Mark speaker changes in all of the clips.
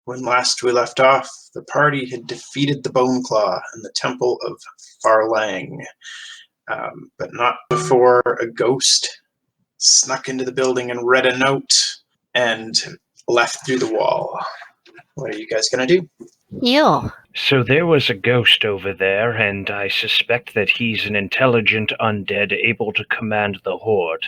Speaker 1: When last we left off, the party had defeated the boneclaw in the Temple of Farlang, but not before a ghost snuck into the building and read a note and left through the wall. What are you guys going to do?
Speaker 2: Heal.
Speaker 3: So there was a ghost over there, and I suspect that he's an intelligent undead able to command the horde.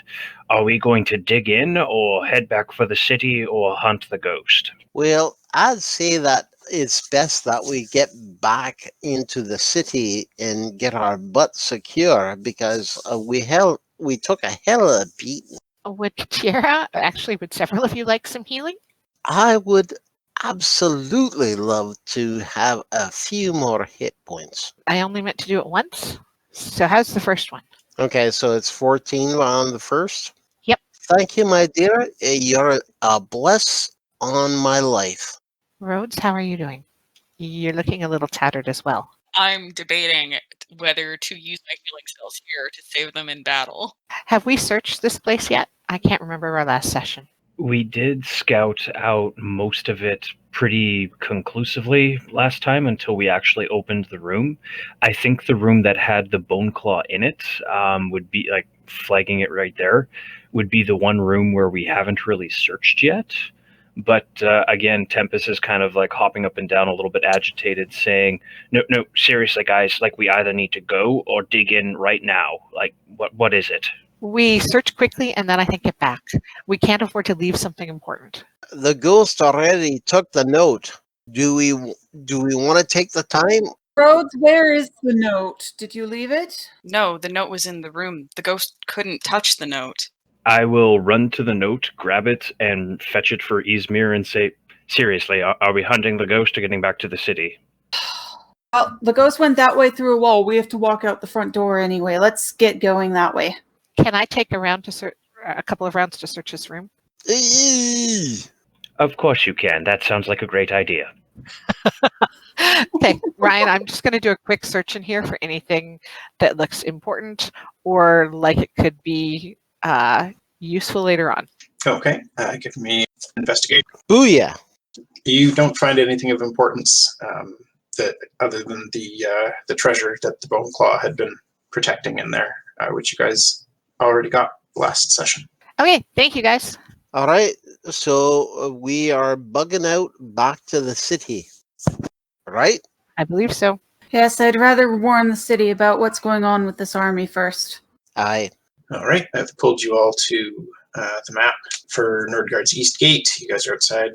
Speaker 3: Are we going to dig in, or head back for the city, or hunt the ghost?
Speaker 4: Well, I'd say that it's best that we get back into the city and get our butt secure, because we took a hell of a beating.
Speaker 2: Would several of you like some healing?
Speaker 4: I would absolutely love to have a few more hit points.
Speaker 2: I only meant to do it once. So how's the first one?
Speaker 4: Okay, so it's 14 on the first?
Speaker 2: Yep.
Speaker 4: Thank you, my dear. You're a bless on my life.
Speaker 2: Rhodes, how are you doing? You're looking a little tattered as well.
Speaker 5: I'm debating whether to use my healing spells here to save them in battle.
Speaker 2: Have we searched this place yet? I can't remember our last session.
Speaker 3: We did scout out most of it pretty conclusively last time until we actually opened the room. I think the room that had the boneclaw in it would be, like, flagging it right there, would be the one room where we haven't really searched yet. But again, Tempus is kind of like hopping up and down a little bit agitated, saying, no, seriously, guys, like, we either need to go or dig in right now. Like, what is it?
Speaker 2: We search quickly and then I think get back. We can't afford to leave something important.
Speaker 4: The ghost already took the note. Do we want to take the time?
Speaker 6: Rhodes, where is the note? Did you leave it?
Speaker 5: No, the note was in the room. The ghost couldn't touch the note.
Speaker 3: I will run to the note, grab it, and fetch it for Ysmyr and say, seriously, are we hunting the ghost or getting back to the city?
Speaker 6: Well, the ghost went that way through a wall. We have to walk out the front door anyway. Let's get going that way.
Speaker 2: Can I take a couple of rounds to search this room?
Speaker 3: Of course you can. That sounds like a great idea.
Speaker 2: Okay, Ryan, I'm just going to do a quick search in here for anything that looks important or like it could be useful later on.
Speaker 1: Okay, give me investigate.
Speaker 4: Booyah!
Speaker 1: You don't find anything of importance that other than the treasure that the boneclaw had been protecting in there, which you guys already got last session.
Speaker 2: Okay, thank you guys.
Speaker 4: All right, so we are bugging out back to the city, right?
Speaker 2: I believe so.
Speaker 6: Yes, I'd rather warn the city about what's going on with this army first.
Speaker 4: Aye.
Speaker 1: All right, I've pulled you all to the map for Nordgard's East Gate. You guys are outside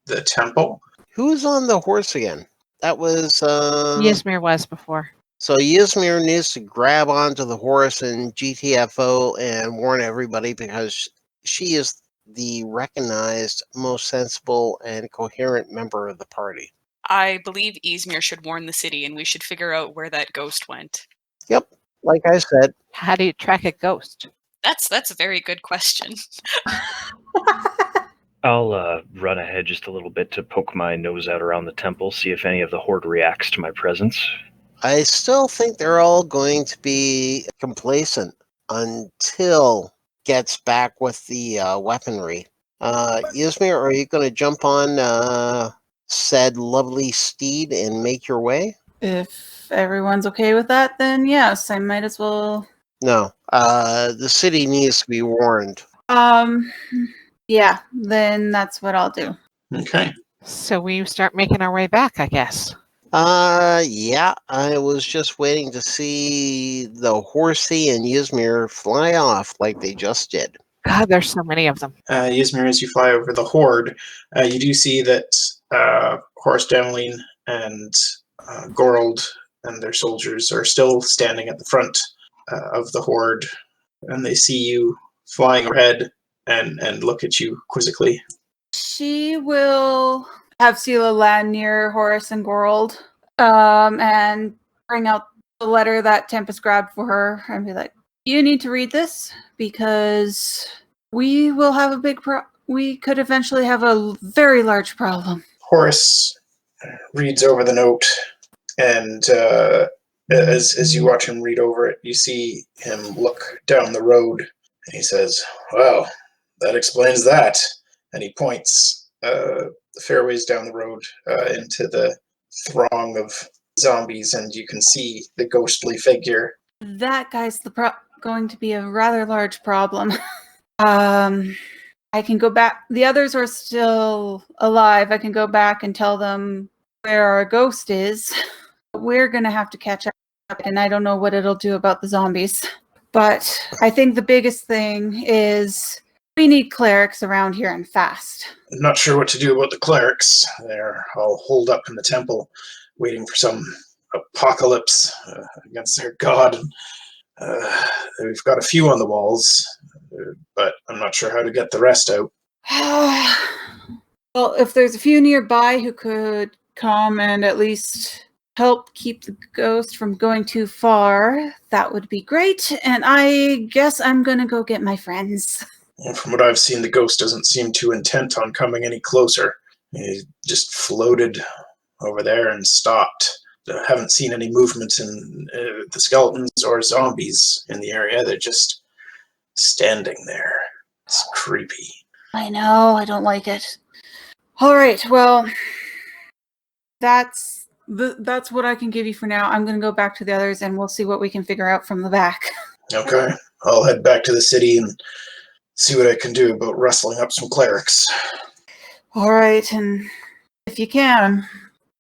Speaker 1: the temple.
Speaker 4: Who's on the horse again? That was...
Speaker 2: Ysmyr was before.
Speaker 4: So Ysmyr needs to grab onto the horse and GTFO and warn everybody, because she is the recognized, most sensible, and coherent member of the party.
Speaker 5: I believe Ysmyr should warn the city, and we should figure out where that ghost went.
Speaker 4: Yep, like I said.
Speaker 2: How do you track a ghost?
Speaker 5: That's a very good question.
Speaker 3: I'll run ahead just a little bit to poke my nose out around the temple, see if any of the horde reacts to my presence.
Speaker 4: I still think they're all going to be complacent until gets back with the weaponry. Ysmyr, are you going to jump on said lovely steed and make your way?
Speaker 6: If everyone's okay with that, then yes, I might as well.
Speaker 4: No, the city needs to be warned.
Speaker 6: Yeah, then that's what I'll do.
Speaker 1: Okay.
Speaker 2: So we start making our way back, I guess.
Speaker 4: Yeah, I was just waiting to see the horsey and Ysmyr fly off like they just did.
Speaker 2: God, there's so many of them.
Speaker 1: Ysmyr, as you fly over the horde, you do see that Horse Dowling and Gorold and their soldiers are still standing at the front of the horde, and they see you flying overhead and look at you quizzically.
Speaker 6: She will have Sela land near Horace and Gorold, and bring out the letter that Tempest grabbed for her and be like, you need to read this, because we will have a big we could eventually have a very large problem.
Speaker 1: Horace reads over the note, and as you watch him read over it, you see him look down the road, and he says, well, that explains that. And he points fairways down the road into the throng of zombies, and you can see the ghostly figure.
Speaker 6: That guy's going to be a rather large problem. I can go back. The others are still alive. I can go back and tell them where our ghost is. We're going to have to catch up, and I don't know what it'll do about the zombies. But I think the biggest thing is we need clerics around here and fast.
Speaker 1: I'm not sure what to do about the clerics. They're all holed up in the temple, waiting for some apocalypse against their god. We've got a few on the walls, but I'm not sure how to get the rest out.
Speaker 6: Well, if there's a few nearby who could come and at least help keep the ghost from going too far, that would be great. And I guess I'm going to go get my friends.
Speaker 1: Well, from what I've seen, the ghost doesn't seem too intent on coming any closer. He just floated over there and stopped. I haven't seen any movement in the skeletons or zombies in the area. They're just standing there. It's creepy.
Speaker 6: I know, I don't like it. All right, well, that's what I can give you for now. I'm going to go back to the others, and we'll see what we can figure out from the back.
Speaker 1: Okay, I'll head back to the city and see what I can do about rustling up some clerics.
Speaker 6: All right, and if you can,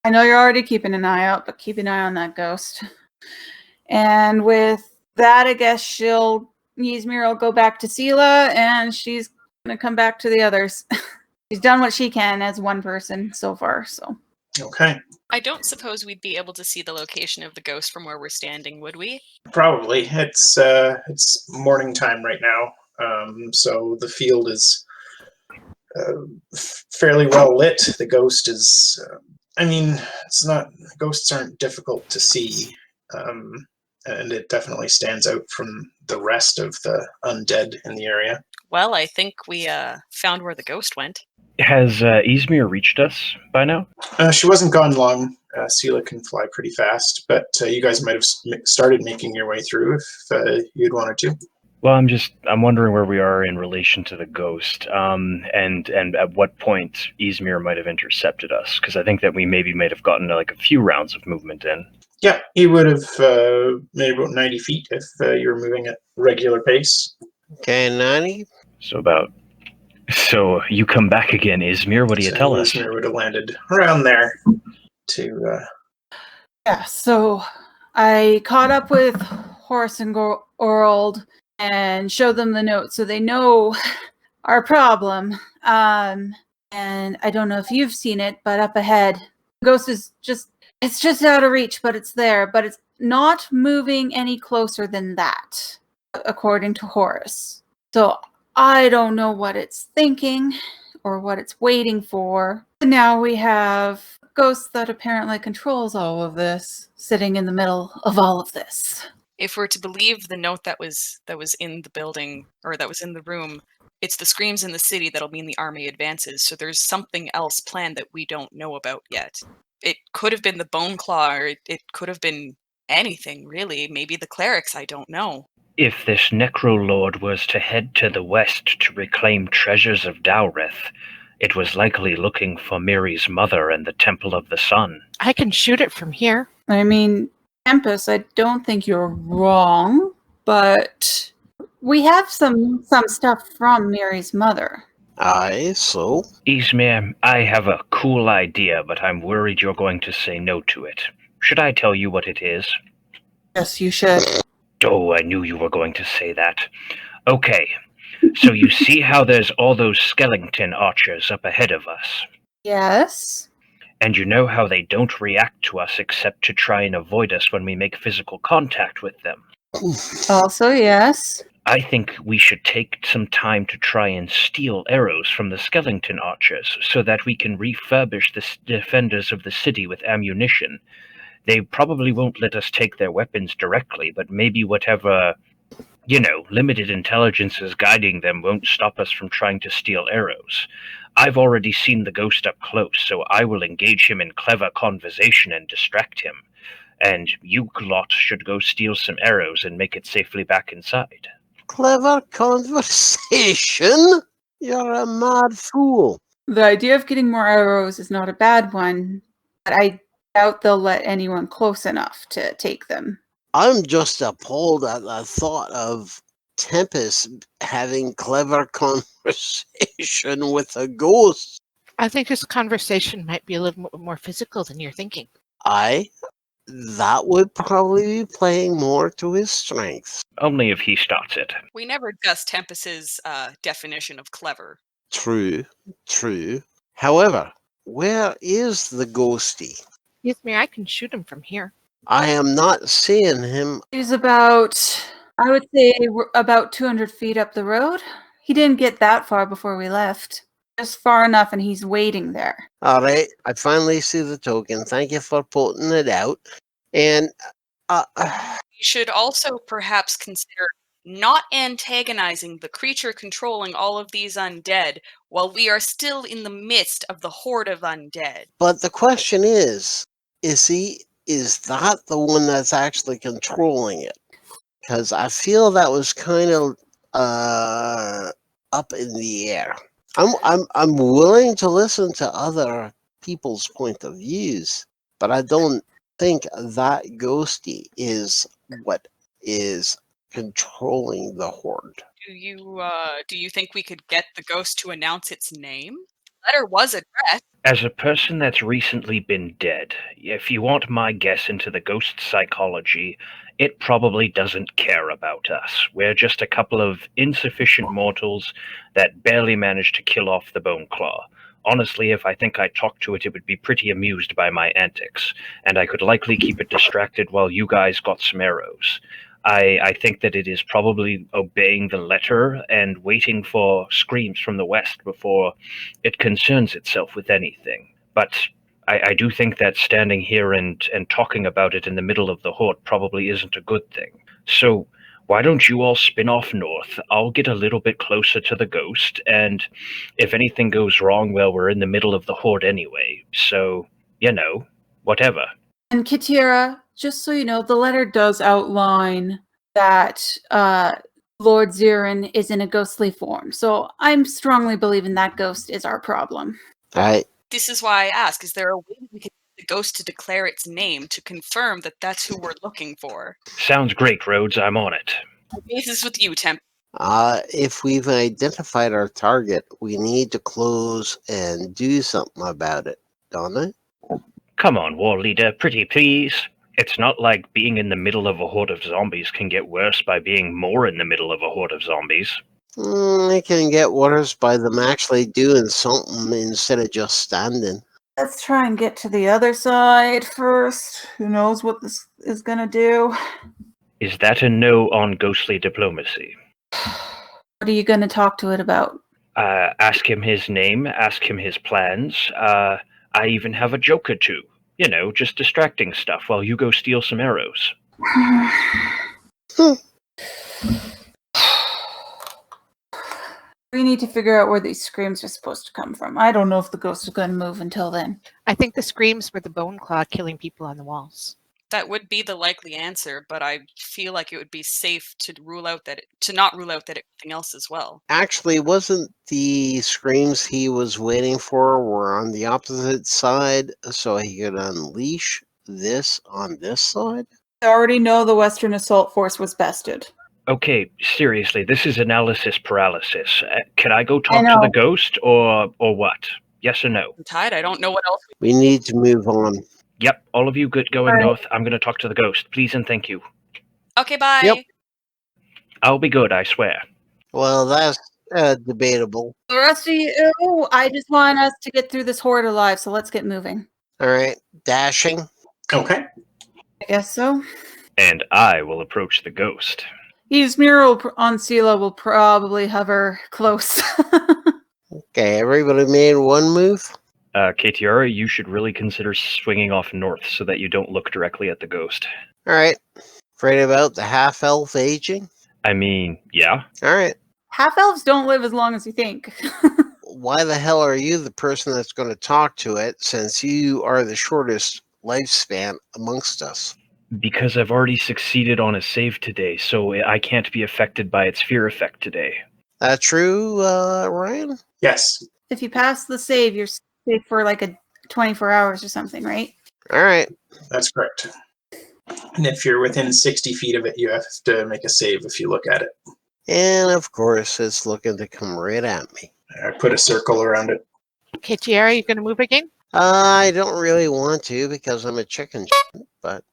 Speaker 6: I know you're already keeping an eye out, but keep an eye on that ghost. And with that, I guess Ysmyr will go back to Sela, and she's going to come back to the others. She's done what she can as one person so far, so.
Speaker 1: Okay.
Speaker 5: I don't suppose we'd be able to see the location of the ghost from where we're standing, would we?
Speaker 1: Probably. It's morning time right now, so the field is fairly well lit. The ghost is... ghosts aren't difficult to see, and it definitely stands out from the rest of the undead in the area.
Speaker 5: Well, I think we found where the ghost went.
Speaker 3: Has Ysmyr reached us by now?
Speaker 1: She wasn't gone long. Sela can fly pretty fast, but you guys might have started making your way through if you'd wanted to.
Speaker 3: Well, I'm wondering where we are in relation to the ghost, and at what point Ysmyr might have intercepted us, because I think that we might have gotten like a few rounds of movement in.
Speaker 1: Yeah, he would have made about 90 feet if you were moving at regular pace.
Speaker 4: Okay, 90.
Speaker 3: So you come back again, Ysmyr. What do you tell us?
Speaker 1: Ysmyr would have landed around there to...
Speaker 6: Yeah, so I caught up with Horace and Gorold and showed them the note so they know our problem. And I don't know if you've seen it, but up ahead, the ghost is it's just out of reach, but it's there. But it's not moving any closer than that, according to Horace. So I don't know what it's thinking or what it's waiting for. And now we have a ghost that apparently controls all of this, sitting in the middle of all of this.
Speaker 5: If we're to believe the note that was in the building, or that was in the room, it's the screams in the city that'll mean the army advances, so there's something else planned that we don't know about yet. It could have been the boneclaw, or it could have been anything, really. Maybe the clerics, I don't know.
Speaker 3: If this necrolord was to head to the west to reclaim treasures of Dowreth, it was likely looking for Miri's mother and the Temple of the Sun.
Speaker 2: I can shoot it from here.
Speaker 6: I mean, Tempus, I don't think you're wrong, but we have some stuff from Miri's mother.
Speaker 4: Aye, so?
Speaker 3: Ysmyr, I have a cool idea, but I'm worried you're going to say no to it. Should I tell you what it is?
Speaker 6: Yes, you should.
Speaker 3: Oh, I knew you were going to say that. Okay, so you see how there's all those skeleton archers up ahead of us?
Speaker 6: Yes.
Speaker 3: And you know how they don't react to us except to try and avoid us when we make physical contact with them?
Speaker 6: Also, yes.
Speaker 3: I think we should take some time to try and steal arrows from the skeleton archers so that we can refurbish the defenders of the city with ammunition. They probably won't let us take their weapons directly, but maybe whatever, limited intelligence is guiding them won't stop us from trying to steal arrows. I've already seen the ghost up close, so I will engage him in clever conversation and distract him. And you lot should go steal some arrows and make it safely back inside.
Speaker 4: Clever conversation? You're a mad fool.
Speaker 6: The idea of getting more arrows is not a bad one, but I doubt they'll let anyone close enough to take them.
Speaker 4: I'm just appalled at the thought of Tempest having clever conversation with a ghost.
Speaker 2: I think this conversation might be a little more physical than you're thinking.
Speaker 4: That would probably be playing more to his strengths.
Speaker 3: Only if he starts it.
Speaker 5: We never discussed Tempest's definition of clever.
Speaker 4: True. However, where is the ghosty?
Speaker 2: Ysmyr, I can shoot him from here.
Speaker 4: I am not seeing him.
Speaker 6: He's about, I would say, about 200 feet up the road. He didn't get that far before we left. Just far enough, and he's waiting there.
Speaker 4: All right, I finally see the token. Thank you for putting it out. And
Speaker 5: You should also perhaps consider not antagonizing the creature controlling all of these undead while we are still in the midst of the horde of undead.
Speaker 4: but the question is that the one that's actually controlling it? Because I feel that was kind of up in the air. I'm willing to listen to other people's point of views, but I don't think that ghosty is what is controlling the horde.
Speaker 5: Do you think we could get the ghost to announce its name? The letter was addressed.
Speaker 3: As a person that's recently been dead, if you want my guess into the ghost psychology, it probably doesn't care about us. We're just a couple of insufficient mortals that barely managed to kill off the boneclaw. Honestly, if I think I talked to it, it would be pretty amused by my antics, and I could likely keep it distracted while you guys got some arrows. I think that it is probably obeying the letter and waiting for screams from the west before it concerns itself with anything. But I do think that standing here and talking about it in the middle of the horde probably isn't a good thing. So why don't you all spin off north? I'll get a little bit closer to the ghost, and if anything goes wrong, well, we're in the middle of the horde anyway. So, whatever.
Speaker 6: And Katira, just so you know, the letter does outline that Lord Zirin is in a ghostly form. So I'm strongly believing that ghost is our problem.
Speaker 4: Right.
Speaker 5: This is why I ask, is there a way that we could get the ghost to declare its name to confirm that that's who we're looking for?
Speaker 3: Sounds great, Rhodes. I'm on it.
Speaker 5: This is with you, Temp.
Speaker 4: If we've identified our target, we need to close and do something about it, don't I?
Speaker 3: Come on, war leader, pretty please. It's not like being in the middle of a horde of zombies can get worse by being more in the middle of a horde of zombies.
Speaker 4: It can get worse by them actually doing something instead of just standing.
Speaker 6: Let's try and get to the other side first. Who knows what this is going to do?
Speaker 3: Is that a no on ghostly diplomacy?
Speaker 6: What are you going to talk to it about?
Speaker 3: Ask him his name, ask him his plans. I even have a joke or two. Just distracting stuff while you go steal some arrows.
Speaker 6: We need to figure out where these screams are supposed to come from. I don't know if the ghost is going to move until then.
Speaker 2: I think the screams were the boneclaw killing people on the walls.
Speaker 5: That would be the likely answer, but I feel like it would be safe to not rule out that anything else as well.
Speaker 4: Actually, wasn't the screams he was waiting for were on the opposite side so he could unleash this on this side?
Speaker 6: I already know the Western Assault Force was bested.
Speaker 3: Okay, seriously, this is analysis paralysis. Can I go talk to the ghost, or what? Yes or no?
Speaker 5: I'm tired. I don't know what else.
Speaker 4: We need to move on.
Speaker 3: Yep, all of you good going
Speaker 6: All right.
Speaker 3: north. I'm going to talk to the ghost. Please and thank you.
Speaker 5: Okay, bye.
Speaker 4: Yep.
Speaker 3: I'll be good, I swear.
Speaker 4: Well, that's debatable.
Speaker 6: The rest of you, I just want us to get through this horde alive, so let's get moving.
Speaker 4: All right, dashing.
Speaker 1: Okay.
Speaker 6: I guess so.
Speaker 3: And I will approach the ghost.
Speaker 6: Ysmyr on Sela will probably hover close.
Speaker 4: Okay, everybody made one move.
Speaker 3: Katiara, you should really consider swinging off north so that you don't look directly at the ghost.
Speaker 4: All right. Afraid about the half-elf aging?
Speaker 3: I mean, yeah.
Speaker 4: All right.
Speaker 6: Half-elves don't live as long as you think.
Speaker 4: Why the hell are you the person that's going to talk to it since you are the shortest lifespan amongst us?
Speaker 3: Because I've already succeeded on a save today, so I can't be affected by its fear effect today.
Speaker 4: That true, Ryan?
Speaker 1: Yes.
Speaker 6: if you pass the save, you're safe for like a 24 hours or something, right?
Speaker 4: All right.
Speaker 1: That's correct. And if you're within 60 feet of it, you have to make a save if you look at it.
Speaker 4: And of course, it's looking to come right at me.
Speaker 1: I put a circle around it.
Speaker 2: Okay, Tiara, you going to move again?
Speaker 4: I don't really want to because I'm a chicken, but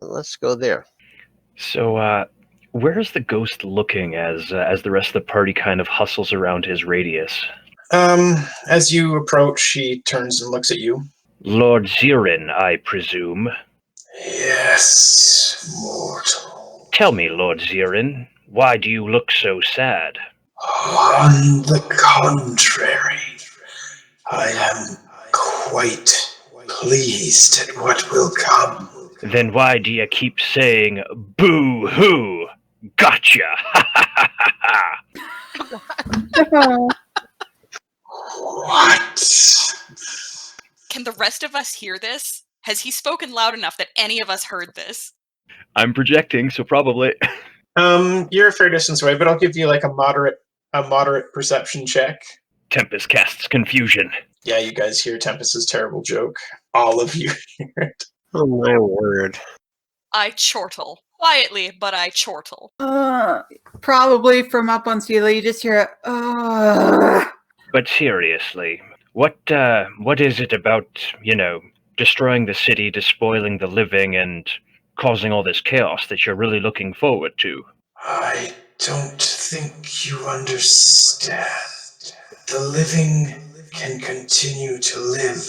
Speaker 4: let's go there.
Speaker 3: So, where is the ghost looking as the rest of the party kind of hustles around his radius?
Speaker 1: As you approach, he turns and looks at you.
Speaker 3: Lord Yaereene, I presume.
Speaker 1: Yes, mortal.
Speaker 3: Tell me, Lord Yaereene, why do you look so sad?
Speaker 1: On the contrary, I am quite pleased at what will come.
Speaker 3: Then why do you keep saying, boo-hoo? Gotcha!
Speaker 1: What?
Speaker 5: Can the rest of us hear this? Has he spoken loud enough that any of us heard this?
Speaker 3: I'm projecting, so probably.
Speaker 1: You're a fair distance away, but I'll give you like a moderate perception check.
Speaker 3: Tempus casts confusion.
Speaker 1: Yeah, you guys hear Tempest's terrible joke. All of you hear it.
Speaker 4: Oh my word.
Speaker 5: I chortle. Quietly, but I chortle.
Speaker 6: Probably from up on Stila, you just hear it.
Speaker 3: But seriously, what is it about, destroying the city, despoiling the living, and causing all this chaos that you're really looking forward to?
Speaker 1: I don't think you understand. The living can continue to live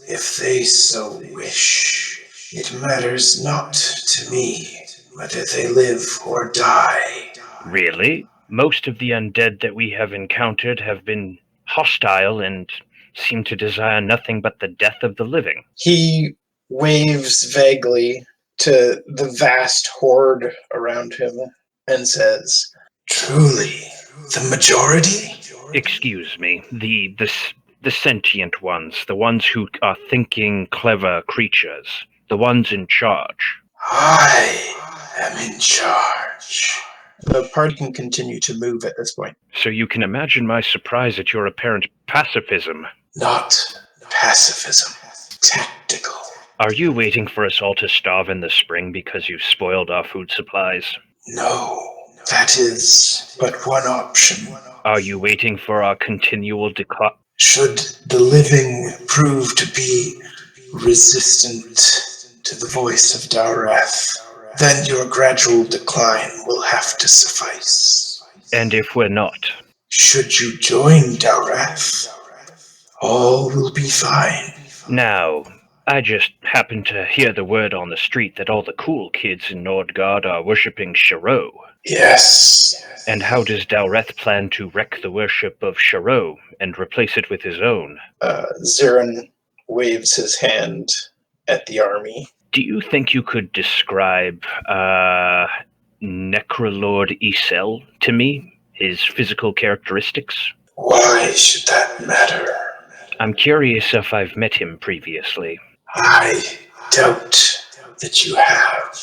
Speaker 1: if they so wish. It matters not to me whether they live or die.
Speaker 3: Really? Most of the undead that we have encountered have been hostile and seem to desire nothing but the death of the living.
Speaker 1: He waves vaguely to the vast horde around him and says, "Truly, the majority?"
Speaker 3: Excuse me, the sentient ones, the ones who are thinking, clever creatures, the ones in charge.
Speaker 1: I am in charge. The party can continue to move at this point.
Speaker 3: So you can imagine my surprise at your apparent pacifism.
Speaker 1: Not pacifism. Tactical.
Speaker 3: Are you waiting for us all to starve in the spring because you've spoiled our food supplies?
Speaker 1: No, that is but one option.
Speaker 3: Are you waiting for our continual decline?
Speaker 1: Should the living prove to be resistant to the voice of Dowreth, then your gradual decline will have to suffice.
Speaker 3: And if we're not?
Speaker 1: Should you join Dowreth, all will be fine.
Speaker 3: Now, I just happened to hear the word on the street that all the cool kids in Nordgard are worshipping Shiro.
Speaker 1: Yes.
Speaker 3: And how does Dowreth plan to wreck the worship of Shiro and replace it with his own?
Speaker 1: Zirin waves his hand at the army.
Speaker 3: Do you think you could describe Necrolord Isel to me? His physical characteristics?
Speaker 1: Why should that matter?
Speaker 3: I'm curious if I've met him previously.
Speaker 1: I doubt that you have.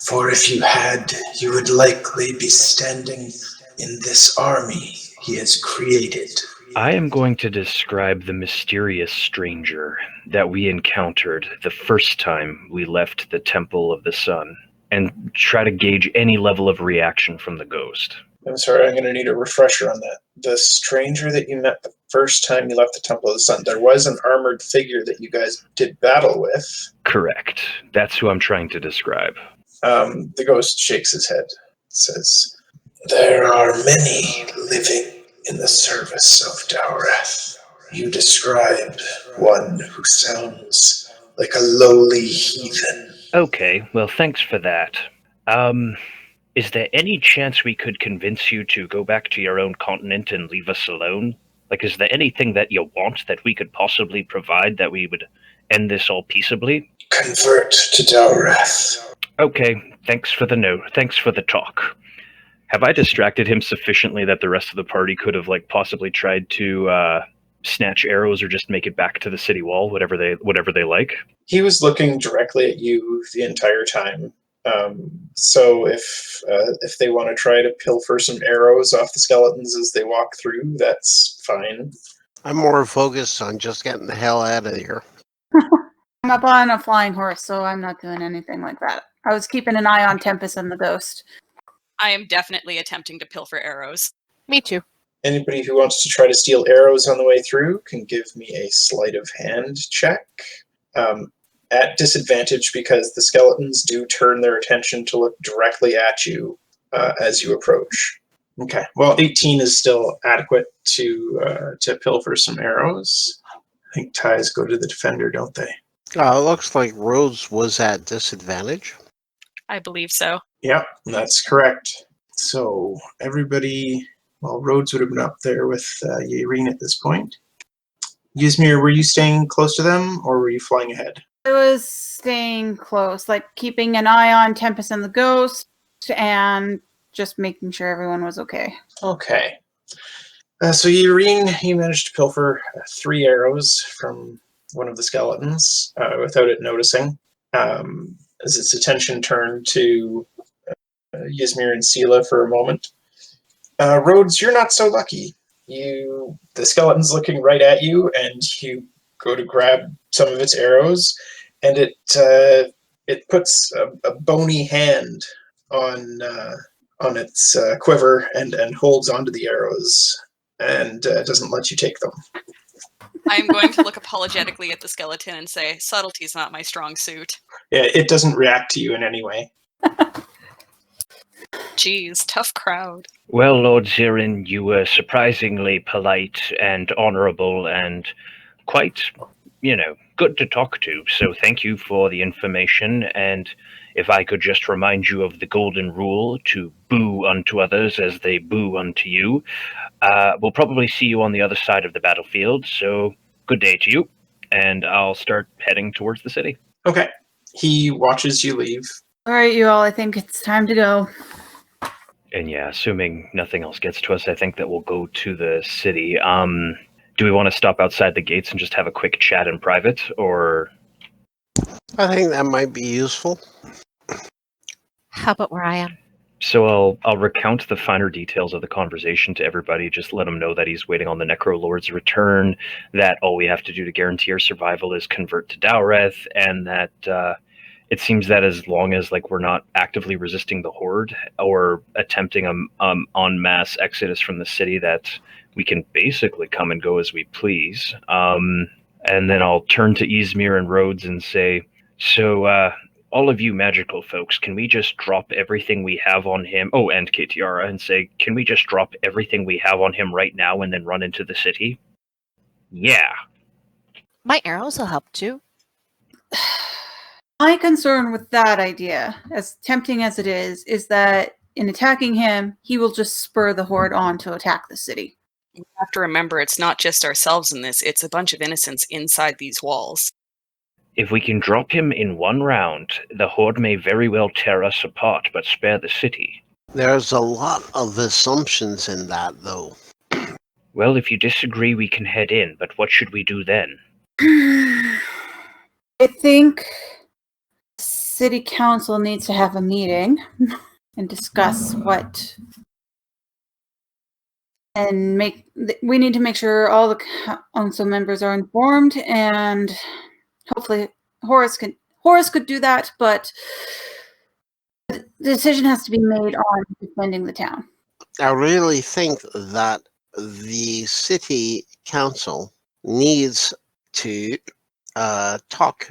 Speaker 1: For if you had, you would likely be standing in this army he has created.
Speaker 3: I am going to describe the mysterious stranger that we encountered the first time we left the Temple of the Sun, and try to gauge any level of reaction from the ghost.
Speaker 1: I'm sorry, I'm going to need a refresher on that. The stranger that you met the first time you left the Temple of the Sun, there was an armored figure that you guys did battle with.
Speaker 3: Correct. That's who I'm trying to describe.
Speaker 1: The ghost shakes his head, says, "There are many living in the service of Dowreth. You described one who sounds like a lowly heathen."
Speaker 3: Okay, well, thanks for that. Is there any chance we could convince you to go back to your own continent and leave us alone? Like, is there anything that you want that we could possibly provide that we would end this all peaceably?
Speaker 1: Convert to Dowreth.
Speaker 3: Okay, thanks for the note. Thanks for the talk. Have I distracted him sufficiently that the rest of the party could have, possibly tried to snatch arrows or just make it back to the city wall, whatever they like?
Speaker 1: He was looking directly at you the entire time. So if they want to try to pilfer some arrows off the skeletons as they walk through, that's fine.
Speaker 4: I'm more focused on just getting the hell out of here.
Speaker 6: I'm up on a flying horse, so I'm not doing anything like that. I was keeping an eye on Tempest and the ghost.
Speaker 5: I am definitely attempting to pilfer arrows.
Speaker 2: Me too.
Speaker 1: Anybody who wants to try to steal arrows on the way through can give me a sleight of hand check. At disadvantage because the skeletons do turn their attention to look directly at you as you approach. Okay, well, 18 is still adequate to pilfer some arrows. I think ties go to the defender, don't they?
Speaker 4: It looks like Rhodes was at disadvantage.
Speaker 5: I believe so.
Speaker 1: Yep, that's correct. So everybody, well, Rhodes would have been up there with Yaereene at this point. Ysmyr, were you staying close to them, or were you flying ahead?
Speaker 6: I was staying close, like keeping an eye on Tempest and the ghost, and just making sure everyone was okay.
Speaker 1: Okay. So Yaereene, you managed to pilfer 3 arrows from one of the skeletons without it noticing. As its attention turned to Ysmyr and Sela for a moment. Rhodes, you're not so lucky. The skeleton's looking right at you, and you go to grab some of its arrows, and it puts a bony hand on its quiver and holds onto the arrows and doesn't let you take them.
Speaker 5: I'm going to look apologetically at the skeleton and say, subtlety's not my strong suit.
Speaker 1: Yeah, it doesn't react to you in any way.
Speaker 5: Jeez, tough crowd.
Speaker 3: Well, Lord Zirin, you were surprisingly polite and honorable and quite, good to talk to. So thank you for the information. And if I could just remind you of the golden rule to boo unto others as they boo unto you, we'll probably see you on the other side of the battlefield. So good day to you. And I'll start heading towards the city.
Speaker 1: Okay. He watches you leave.
Speaker 6: All right, you all, I think it's time to go.
Speaker 3: And yeah, assuming nothing else gets to us, I think that we'll go to the city. Do we want to stop outside the gates and just have a quick chat in private, or?
Speaker 4: I think that might be useful.
Speaker 2: How about where I am?
Speaker 3: So I'll recount the finer details of the conversation to everybody. Just let him know that he's waiting on the Necro Lord's return, that all we have to do to guarantee our survival is convert to Dowreth, and that it seems that as long as we're not actively resisting the Horde or attempting en masse exodus from the city, that we can basically come and go as we please. And then I'll turn to Ysmyr and Rhodes and say, so all of you magical folks, can we just drop everything we have on him? Oh, and Katiara, and say, can we just drop everything we have on him right now and then run into the city? Yeah.
Speaker 2: My arrows will help too.
Speaker 6: My concern with that idea, as tempting as it is that in attacking him, he will just spur the Horde on to attack the city.
Speaker 5: You have to remember, it's not just ourselves in this, it's a bunch of innocents inside these walls.
Speaker 3: If we can drop him in one round, the Horde may very well tear us apart, but spare the city.
Speaker 4: There's a lot of assumptions in that, though.
Speaker 3: Well, if you disagree, we can head in, but what should we do then?
Speaker 6: I think City Council needs to have a meeting and discuss what... And we need to make sure all the council members are informed, and hopefully Horace could do that, but the decision has to be made on defending the town.
Speaker 4: I really think that the city council needs to talk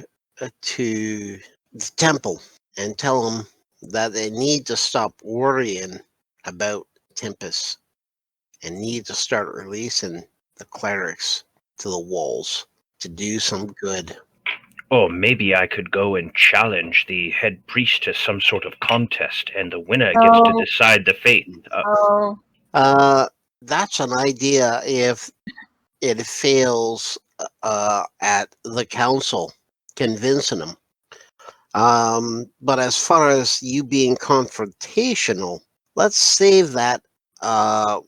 Speaker 4: to the temple and tell them that they need to stop worrying about Tempus and need to start releasing the clerics to the walls to do some good.
Speaker 3: Or maybe I could go and challenge the head priest to some sort of contest, and the winner gets to decide the fate.
Speaker 4: That's an idea if it fails at the council convincing them. But as far as you being confrontational, let's save that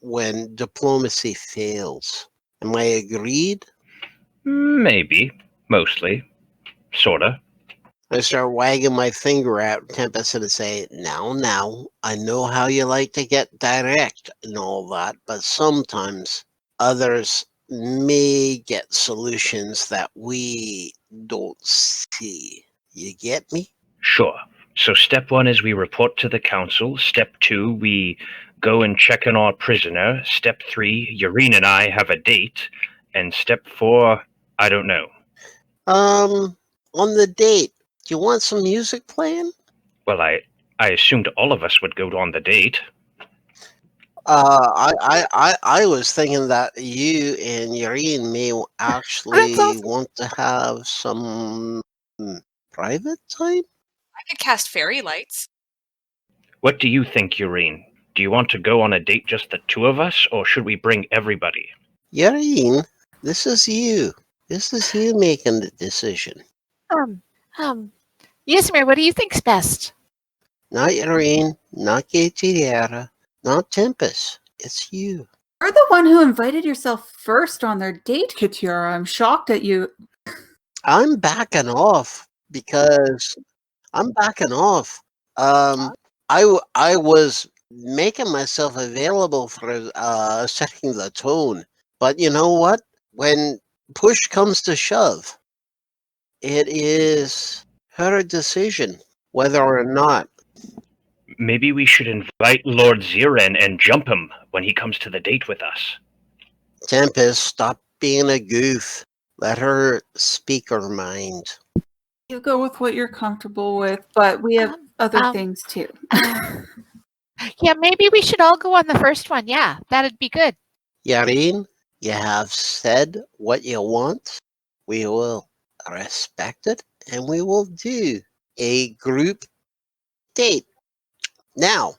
Speaker 4: when diplomacy fails. Am I agreed?
Speaker 3: Maybe. Mostly. Sorta.
Speaker 4: I start wagging my finger at Tempest and say, now, I know how you like to get direct and all that, but sometimes others may get solutions that we don't see. You get me?
Speaker 3: Sure. So step 1 is we report to the council. Step 2, we go and check on our prisoner. Step 3, Yaereene and I have a date. And step 4, I don't know.
Speaker 4: On the date, do you want some music playing?
Speaker 3: Well, I assumed all of us would go on the date.
Speaker 4: I was thinking that you and Yaereene may actually
Speaker 2: awesome.
Speaker 4: want to have some private time.
Speaker 5: I could cast fairy lights.
Speaker 3: What do you think, Yaereene? Do you want to go on a date just the 2 of us, or should we bring everybody?
Speaker 4: Yaereene, this is you. This is you making the decision.
Speaker 2: Ysmyr, what do you think's best?
Speaker 4: Not Yaereene, not Gaetiera, not Tempest. It's you.
Speaker 6: You're the one who invited yourself first on their date, Katura. I'm shocked at you.
Speaker 4: I'm backing off because I was making myself available for setting the tone, but you know what? When push comes to shove, it is her decision whether or not.
Speaker 3: Maybe we should invite Lord Ziren and jump him when he comes to the date with us.
Speaker 4: Tempest, stop being a goof. Let her speak her mind.
Speaker 6: You go with what you're comfortable with, but we have other things too.
Speaker 2: Yeah, maybe we should all go on the first one. Yeah, that'd be good.
Speaker 4: Yaereene, you have said what you want. We will respect it, and we will do a group date. Now,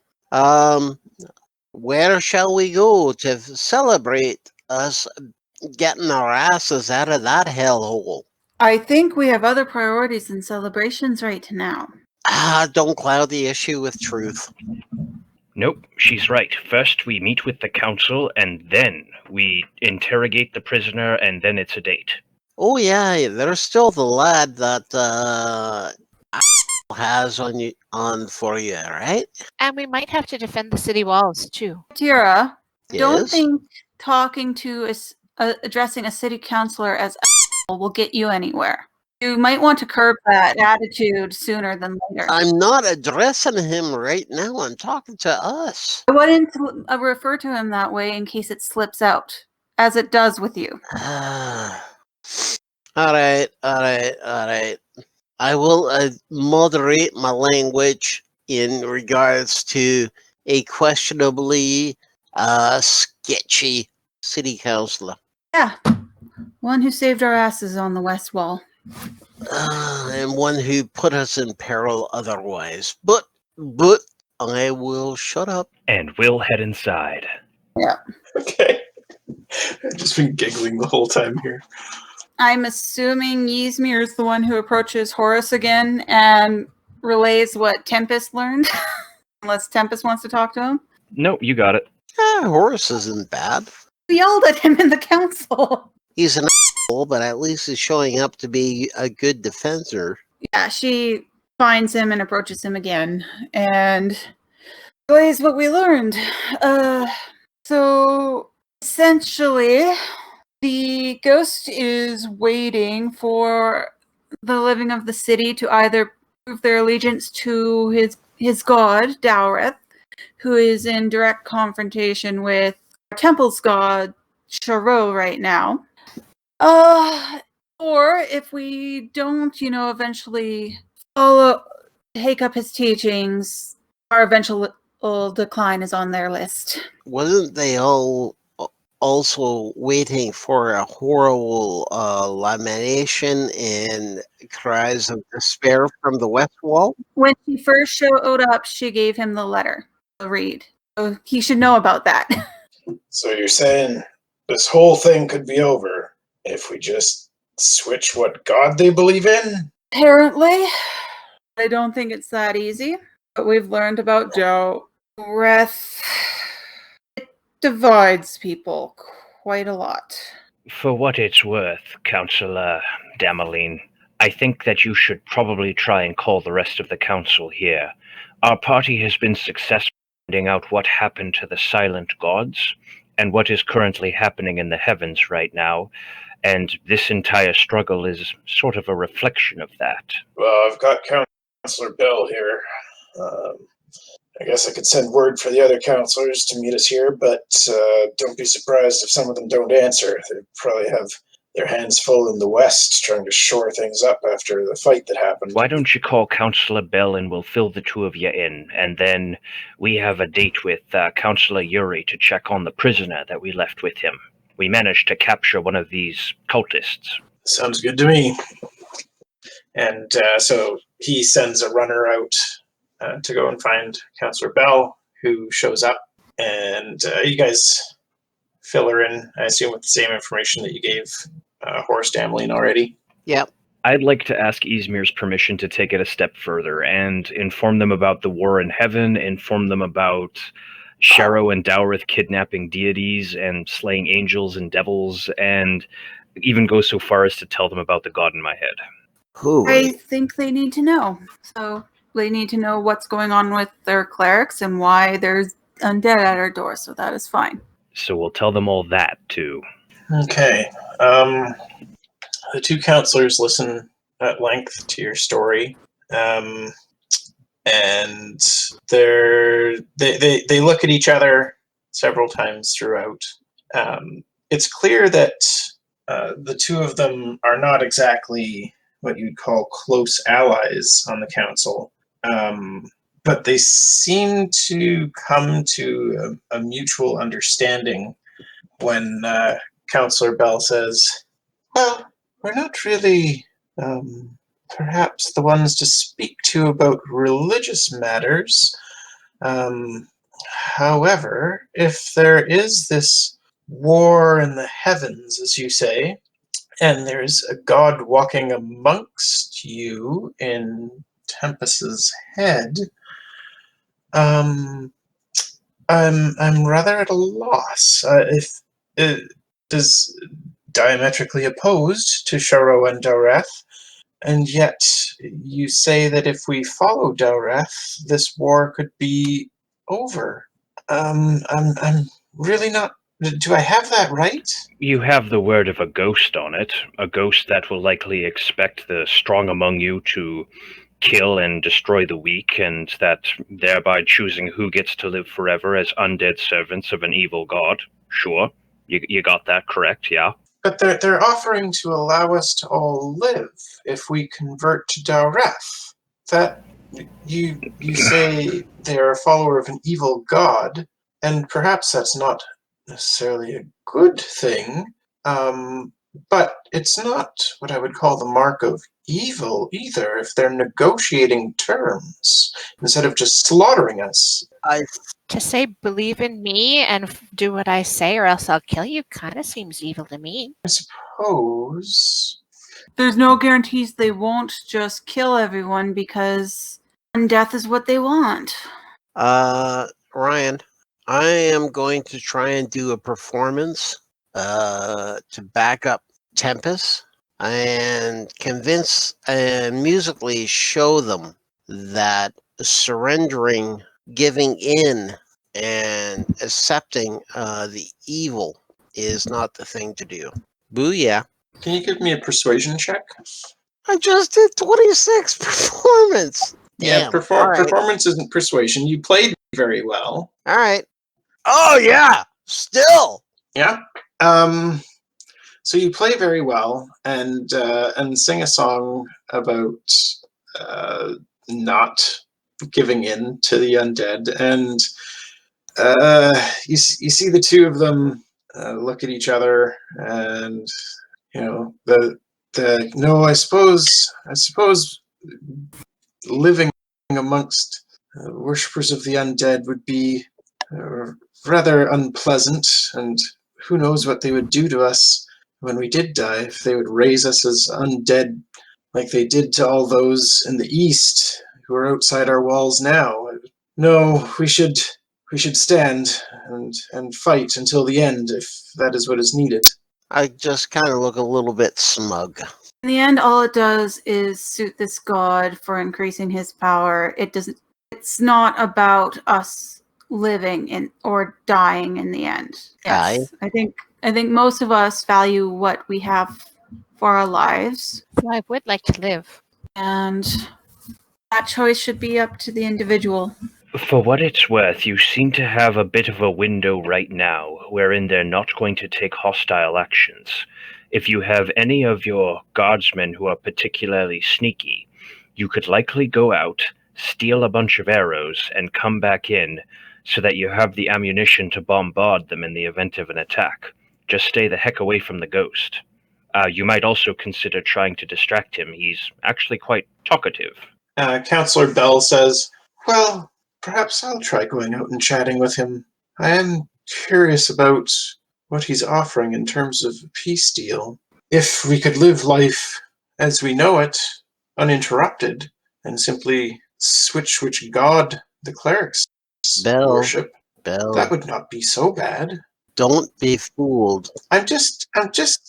Speaker 4: where shall we go to celebrate us getting our asses out of that hellhole?
Speaker 6: I think we have other priorities than celebrations right now.
Speaker 4: Don't cloud the issue with truth.
Speaker 3: Nope, she's right. First we meet with the council, and then we interrogate the prisoner, and then it's a date.
Speaker 4: Oh yeah, there's still the lad that has on for you, right?
Speaker 2: And we might have to defend the city walls too.
Speaker 6: Tira, don't
Speaker 4: Yes.
Speaker 6: think talking to addressing a city councilor as will get you anywhere. You might want to curb that attitude sooner than later.
Speaker 4: I'm not addressing him right now. I'm talking to us.
Speaker 6: I wouldn't refer to him that way in case it slips out, as it does with you.
Speaker 4: All right. I will moderate my language in regards to a questionably sketchy city councilor.
Speaker 6: Yeah, one who saved our asses on the West Wall.
Speaker 4: And one who put us in peril otherwise. But I will shut up.
Speaker 3: And we'll head inside.
Speaker 6: Yeah.
Speaker 1: Okay. I've just been giggling the whole time here.
Speaker 6: I'm assuming Ysmyr is the one who approaches Horus again and relays what Tempest learned. Unless Tempest wants to talk to him.
Speaker 3: No, you got it.
Speaker 4: Horus isn't bad.
Speaker 6: We yelled at him in the council.
Speaker 4: He's an asshole, but at least he's showing up to be a good defender.
Speaker 6: Yeah, she finds him and approaches him again and relays what we learned. So essentially, the ghost is waiting for the living of the city to either prove their allegiance to his god, Dowreth, who is in direct confrontation with our temple's god, Sharo, right now. Or if we don't, eventually take up his teachings, our eventual decline is on their list.
Speaker 4: Wasn't they all also waiting for a horrible lamentation and cries of despair from the West Wall?
Speaker 6: When she first showed up, she gave him the letter to read. So he should know about that.
Speaker 1: So you're saying this whole thing could be over if we just switch what god they believe in?
Speaker 6: Apparently. I don't think it's that easy. But we've learned about Dowreth. It divides people quite a lot.
Speaker 3: For what it's worth, Councillor Dameline, I think that you should probably try and call the rest of the council here. Our party has been successful in finding out what happened to the silent gods and what is currently happening in the heavens right now, and this entire struggle is sort of a reflection of that.
Speaker 1: Well, I've got Councillor Bell here. I guess I could send word for the other councillors to meet us here, but don't be surprised if some of them don't answer. They probably have their hands full in the west, trying to shore things up after the fight that happened.
Speaker 3: Why don't you call Councillor Bell and we'll fill the two of you in, and then we have a date with Councillor Yaereene to check on the prisoner that we left with him. We managed to capture one of these cultists.
Speaker 1: Sounds good to me. And so he sends a runner out to go and find Councillor Bell, who shows up, and you guys fill her in, I assume, with the same information that you gave Horace Damlin already.
Speaker 4: Yep.
Speaker 3: I'd like to ask Ysmyr's permission to take it a step further and inform them about the war in heaven, inform them about Sharrow and Dowreth kidnapping deities and slaying angels and devils, and even go so far as to tell them about the god in my head.
Speaker 4: Who?
Speaker 6: I think they need to know. So they need to know what's going on with their clerics and why there's undead at our door, so that is fine.
Speaker 3: So we'll tell them all that, too.
Speaker 1: Okay. The two counselors listen at length to your story, and they look at each other several times throughout. It's clear that the two of them are not exactly what you'd call close allies on the council, but they seem to come to a mutual understanding when Councillor Bell says, well, we're not really perhaps the ones to speak to about religious matters. However, if there is this war in the heavens, as you say, and there's a god walking amongst you in Tempus's head, I'm rather at a loss. If it is diametrically opposed to Sharrow and Dowreth, and yet you say that if we follow Dowreth, this war could be over. I'm really not. Do I have that right?
Speaker 3: You have the word of a ghost on it, a ghost that will likely expect the strong among you to kill and destroy the weak, and that thereby choosing who gets to live forever as undead servants of an evil god. Sure, you got that correct, yeah?
Speaker 1: But they're offering to allow us to all live if we convert to Dowreth. That you say they're a follower of an evil god, and perhaps that's not necessarily a good thing, but it's not what I would call the mark of evil either if they're negotiating terms instead of just slaughtering us.
Speaker 2: To say believe in me and do what I say or else I'll kill you kind of seems evil to me.
Speaker 1: I suppose.
Speaker 6: There's no guarantees they won't just kill everyone because death is what they want.
Speaker 4: Ryan, I am going to try and do a performance to back up Tempus and convince and musically show them that surrendering, giving in, and accepting the evil is not the thing to do. Booyah.
Speaker 1: Can you give me a persuasion check?
Speaker 4: I just did 26 performance.
Speaker 1: Yeah,
Speaker 4: Damn. All right.
Speaker 1: performance isn't persuasion. You played very well.
Speaker 4: All right. Oh, yeah. Still.
Speaker 1: Yeah. So you play very well and sing a song about not giving in to the undead, and you see the two of them look at each other, and I suppose living amongst worshippers of the undead would be rather unpleasant, and who knows what they would do to us when we did die, if they would raise us as undead like they did to all those in the east who are outside our walls now. No, we should stand and fight until the end if that is what is needed.
Speaker 4: I just kind of look a little bit smug.
Speaker 6: In the end, all it does is suit this god for increasing his power. It's not about us living in or dying in the end. Yes. I think most of us value what we have for our lives.
Speaker 2: Well, I would like to live.
Speaker 6: And that choice should be up to the individual.
Speaker 3: For what it's worth, you seem to have a bit of a window right now wherein they're not going to take hostile actions. If you have any of your guardsmen who are particularly sneaky, you could likely go out, steal a bunch of arrows, and come back in so that you have the ammunition to bombard them in the event of an attack. Just stay the heck away from the ghost. You might also consider trying to distract him. He's actually quite talkative.
Speaker 1: Counselor Bell says, well, perhaps I'll try going out and chatting with him. I am curious about what he's offering in terms of a peace deal. If we could live life as we know it, uninterrupted, and simply switch which god the clerics worship, that would not be so bad.
Speaker 4: Don't be fooled.
Speaker 1: I'm just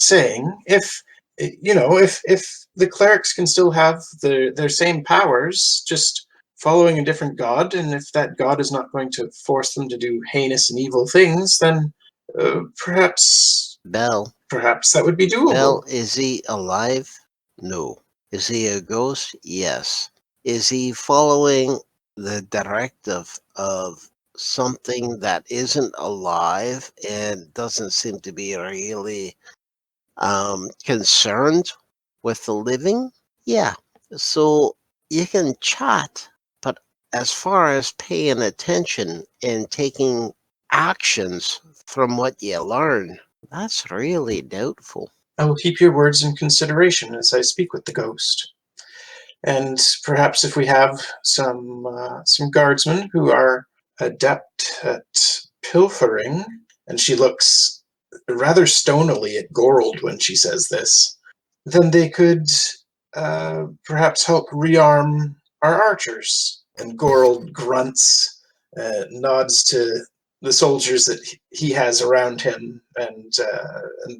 Speaker 1: saying, if the clerics can still have their same powers, just following a different god, and if that god is not going to force them to do heinous and evil things, then perhaps that would be doable.
Speaker 4: Bell, is he alive? No. Is he a ghost? Yes. Is he following the directive of something that isn't alive and doesn't seem to be really concerned with the living? Yeah. So you can chat, but as far as paying attention and taking actions from what you learn, that's really doubtful.
Speaker 1: I will keep your words in consideration as I speak with the ghost. And perhaps if we have some guardsmen who are adept at pilfering, and she looks rather stonily at Gorold when she says this, then they could perhaps help rearm our archers. And Gorold grunts, nods to the soldiers that he has around him, and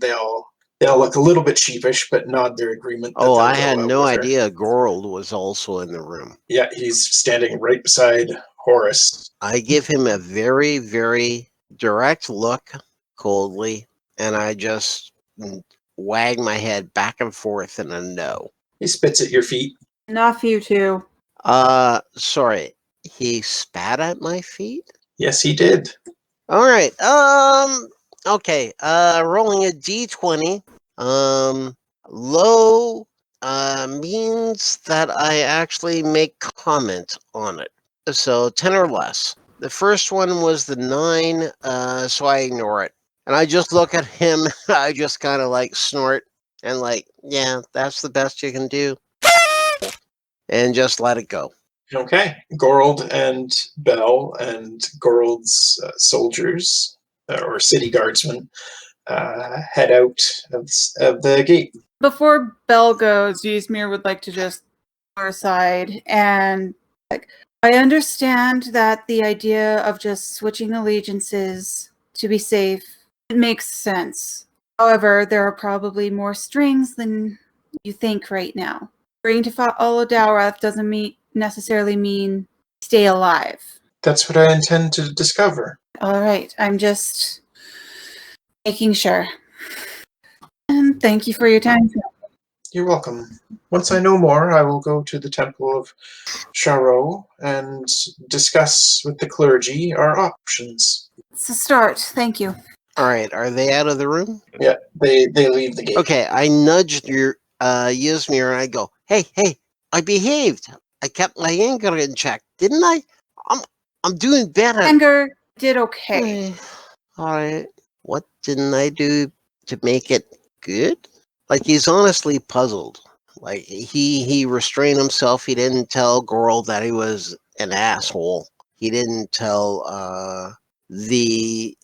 Speaker 1: they all look a little bit sheepish, but nod their agreement.
Speaker 4: Oh, I had no idea Gorold was also in the room.
Speaker 1: Yeah, he's standing right beside Horace.
Speaker 4: I give him a very, very direct look, coldly, and I just wag my head back and forth in a no.
Speaker 1: He spits at your feet.
Speaker 6: Enough, you two.
Speaker 4: Sorry. He spat at my feet?
Speaker 1: Yes, he did.
Speaker 4: All right. Okay. Rolling a d20. Low means that I actually make comment on it. So 10 or less. The first one was the 9, so I ignore it. And I just look at him. I just kind of like snort and like, yeah, that's the best you can do. And just let it go.
Speaker 1: Okay. Gorold and Bell and Gorold's soldiers, or city guardsmen, head out of the gate.
Speaker 6: Before Bell goes, Ysmyr would like to just go aside and I understand that the idea of just switching allegiances to be safe, it makes sense. However, there are probably more strings than you think right now. Agreeing to follow Dowreth doesn't necessarily mean stay alive.
Speaker 1: That's what I intend to discover.
Speaker 6: All right, I'm just making sure. And thank you for your time.
Speaker 1: You're welcome. Once I know more, I will go to the Temple of Charot and discuss with the clergy our options.
Speaker 6: It's a start. Thank you.
Speaker 4: All right. Are they out of the room?
Speaker 1: Yeah, they leave the gate.
Speaker 4: Okay. I nudged your Ysmyr and I go, hey, I behaved. I kept my anger in check, didn't I? I'm doing better.
Speaker 6: Anger did okay.
Speaker 4: All right. What didn't I do to make it good? Like, he's honestly puzzled. Like, he restrained himself. He didn't tell Gorold that he was an asshole. He didn't tell the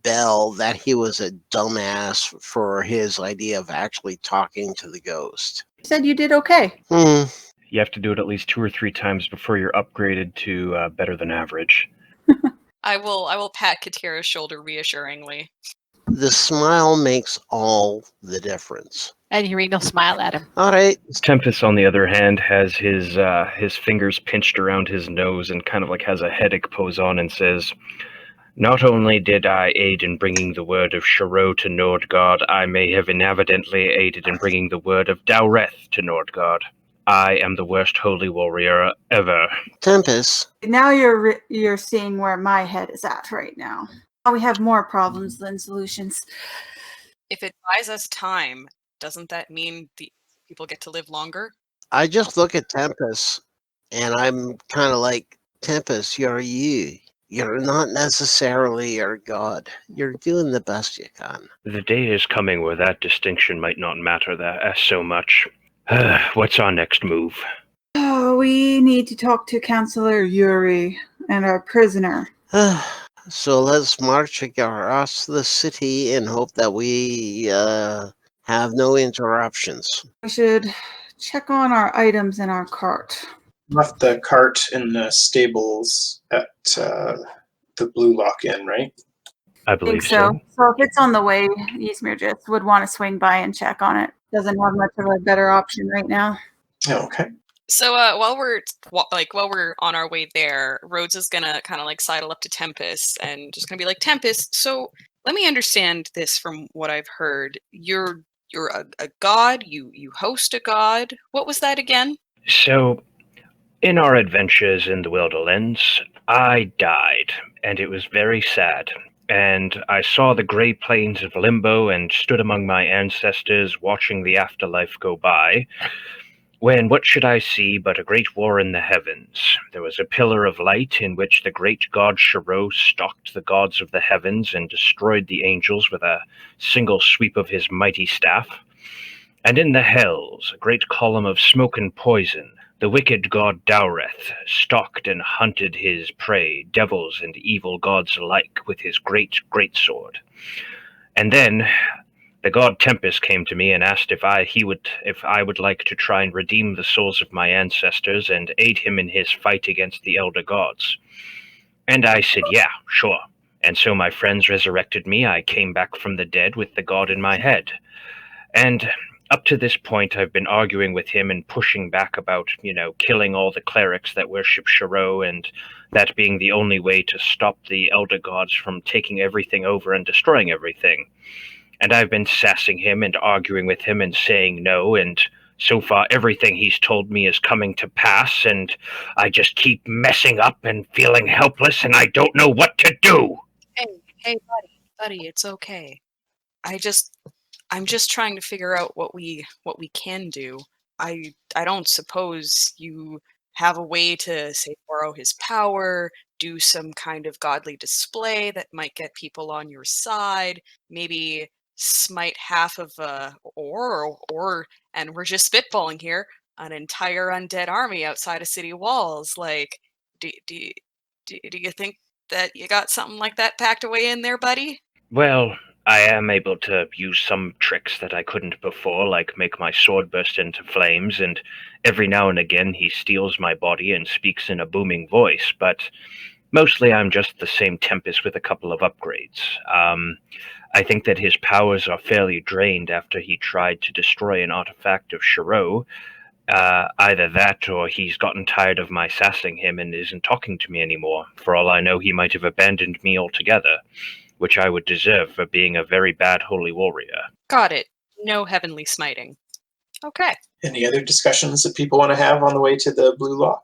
Speaker 4: Bell that he was a dumbass for his idea of actually talking to the ghost.
Speaker 6: You said you did okay.
Speaker 3: You have to do it at least 2 or 3 times before you're upgraded to better than average.
Speaker 5: I will pat Katira's shoulder reassuringly.
Speaker 4: The smile makes all the difference.
Speaker 2: And Yaereene will smile at him.
Speaker 4: All right.
Speaker 3: Tempus, on the other hand, has his fingers pinched around his nose and kind of like has a headache pose on and says, "Not only did I aid in bringing the word of Shiro to Nordgard, I may have inadvertently aided in bringing the word of Dowreth to Nordgard. I am the worst holy warrior ever."
Speaker 4: Tempus,
Speaker 6: Now you're seeing where my head is at right now. We have more problems than solutions.
Speaker 5: If it buys us time, doesn't that mean the people get to live longer?
Speaker 4: I just look at Tempus, and I'm kind of like, Tempus, you're you. You're not necessarily your god. You're doing the best you can.
Speaker 3: The day is coming where that distinction might not matter so much. What's our next move?
Speaker 6: Oh, we need to talk to Counselor Yuri and our prisoner.
Speaker 4: So let's march across the city and hope that we have no interruptions.
Speaker 6: We should check on our items in our cart.
Speaker 1: Left the cart in the stables at the Blue Lock Inn, right?
Speaker 3: I
Speaker 6: I
Speaker 3: believe
Speaker 6: think so. So if it's on the way, Ysmyr just would want to swing by and check on it. Doesn't have much of a better option right now.
Speaker 1: Oh, okay.
Speaker 5: So while we're on our way there, Rhodes is gonna kind of like sidle up to Tempus and just gonna be like, Tempus, so let me understand this from what I've heard. You're a god. You host a god. What was that again?
Speaker 3: So, in our adventures in the Wilderlands, I died, and it was very sad. And I saw the grey plains of Limbo and stood among my ancestors watching the afterlife go by, when what should I see but a great war in the heavens? There was a pillar of light in which the great god Shiro stalked the gods of the heavens and destroyed the angels with a single sweep of his mighty staff. And in the hells, a great column of smoke and poison, the wicked god Dowreth stalked and hunted his prey, devils and evil gods alike, with his great sword. And then the god Tempus came to me and asked if I would like to try and redeem the souls of my ancestors and aid him in his fight against the elder gods. And I said, yeah, sure. And so my friends resurrected me. I came back from the dead with the god in my head. And up to this point, I've been arguing with him and pushing back about, killing all the clerics that worship Shiro, and that being the only way to stop the elder gods from taking everything over and destroying everything. And I've been sassing him and arguing with him and saying no, and so far everything he's told me is coming to pass, and I just keep messing up and feeling helpless, and I don't know what to do.
Speaker 5: Hey, buddy, it's okay. I'm just trying to figure out what we can do. I don't suppose you have a way to, say, borrow his power, do some kind of godly display that might get people on your side, maybe smite half of or and we're just spitballing here, an entire undead army outside of city walls. Like, do you think that you got something like that packed away in there, buddy?
Speaker 3: Well, I am able to use some tricks that I couldn't before, like make my sword burst into flames, and every now and again he steals my body and speaks in a booming voice, but mostly I'm just the same Tempest with a couple of upgrades. I think that his powers are fairly drained after he tried to destroy an artifact of Shiro. Either that, or he's gotten tired of my sassing him and isn't talking to me anymore. For all I know, he might have abandoned me altogether, which I would deserve for being a very bad holy warrior.
Speaker 5: Got it. No heavenly smiting. Okay.
Speaker 1: Any other discussions that people want to have on the way to the Blue Lock?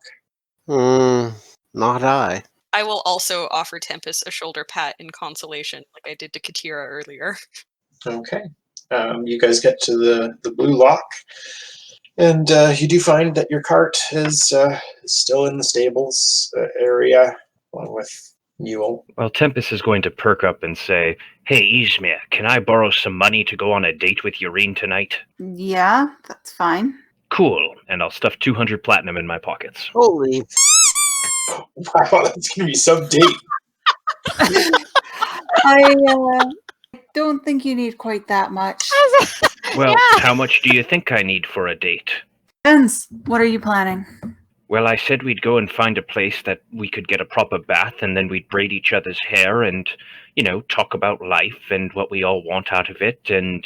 Speaker 4: Not I.
Speaker 5: I will also offer Tempest a shoulder pat in consolation, like I did to Katira earlier.
Speaker 1: Okay. You guys get to the Blue Lock, and you do find that your cart is still in the stables area, along with Mule.
Speaker 3: Well, Tempest is going to perk up and say, "Hey, Ysmyr, can I borrow some money to go on a date with Yaereene tonight?"
Speaker 6: Yeah, that's fine.
Speaker 3: Cool, and I'll stuff 200 platinum in my pockets.
Speaker 4: Holy.
Speaker 1: Wow, that's going to be some date.
Speaker 6: I don't think you need quite that much.
Speaker 3: Well,
Speaker 2: Yeah.
Speaker 3: how much do you think I need for a date?
Speaker 6: Depends. What are you planning?
Speaker 3: Well, I said we'd go and find a place that we could get a proper bath, and then we'd braid each other's hair and, talk about life and what we all want out of it, and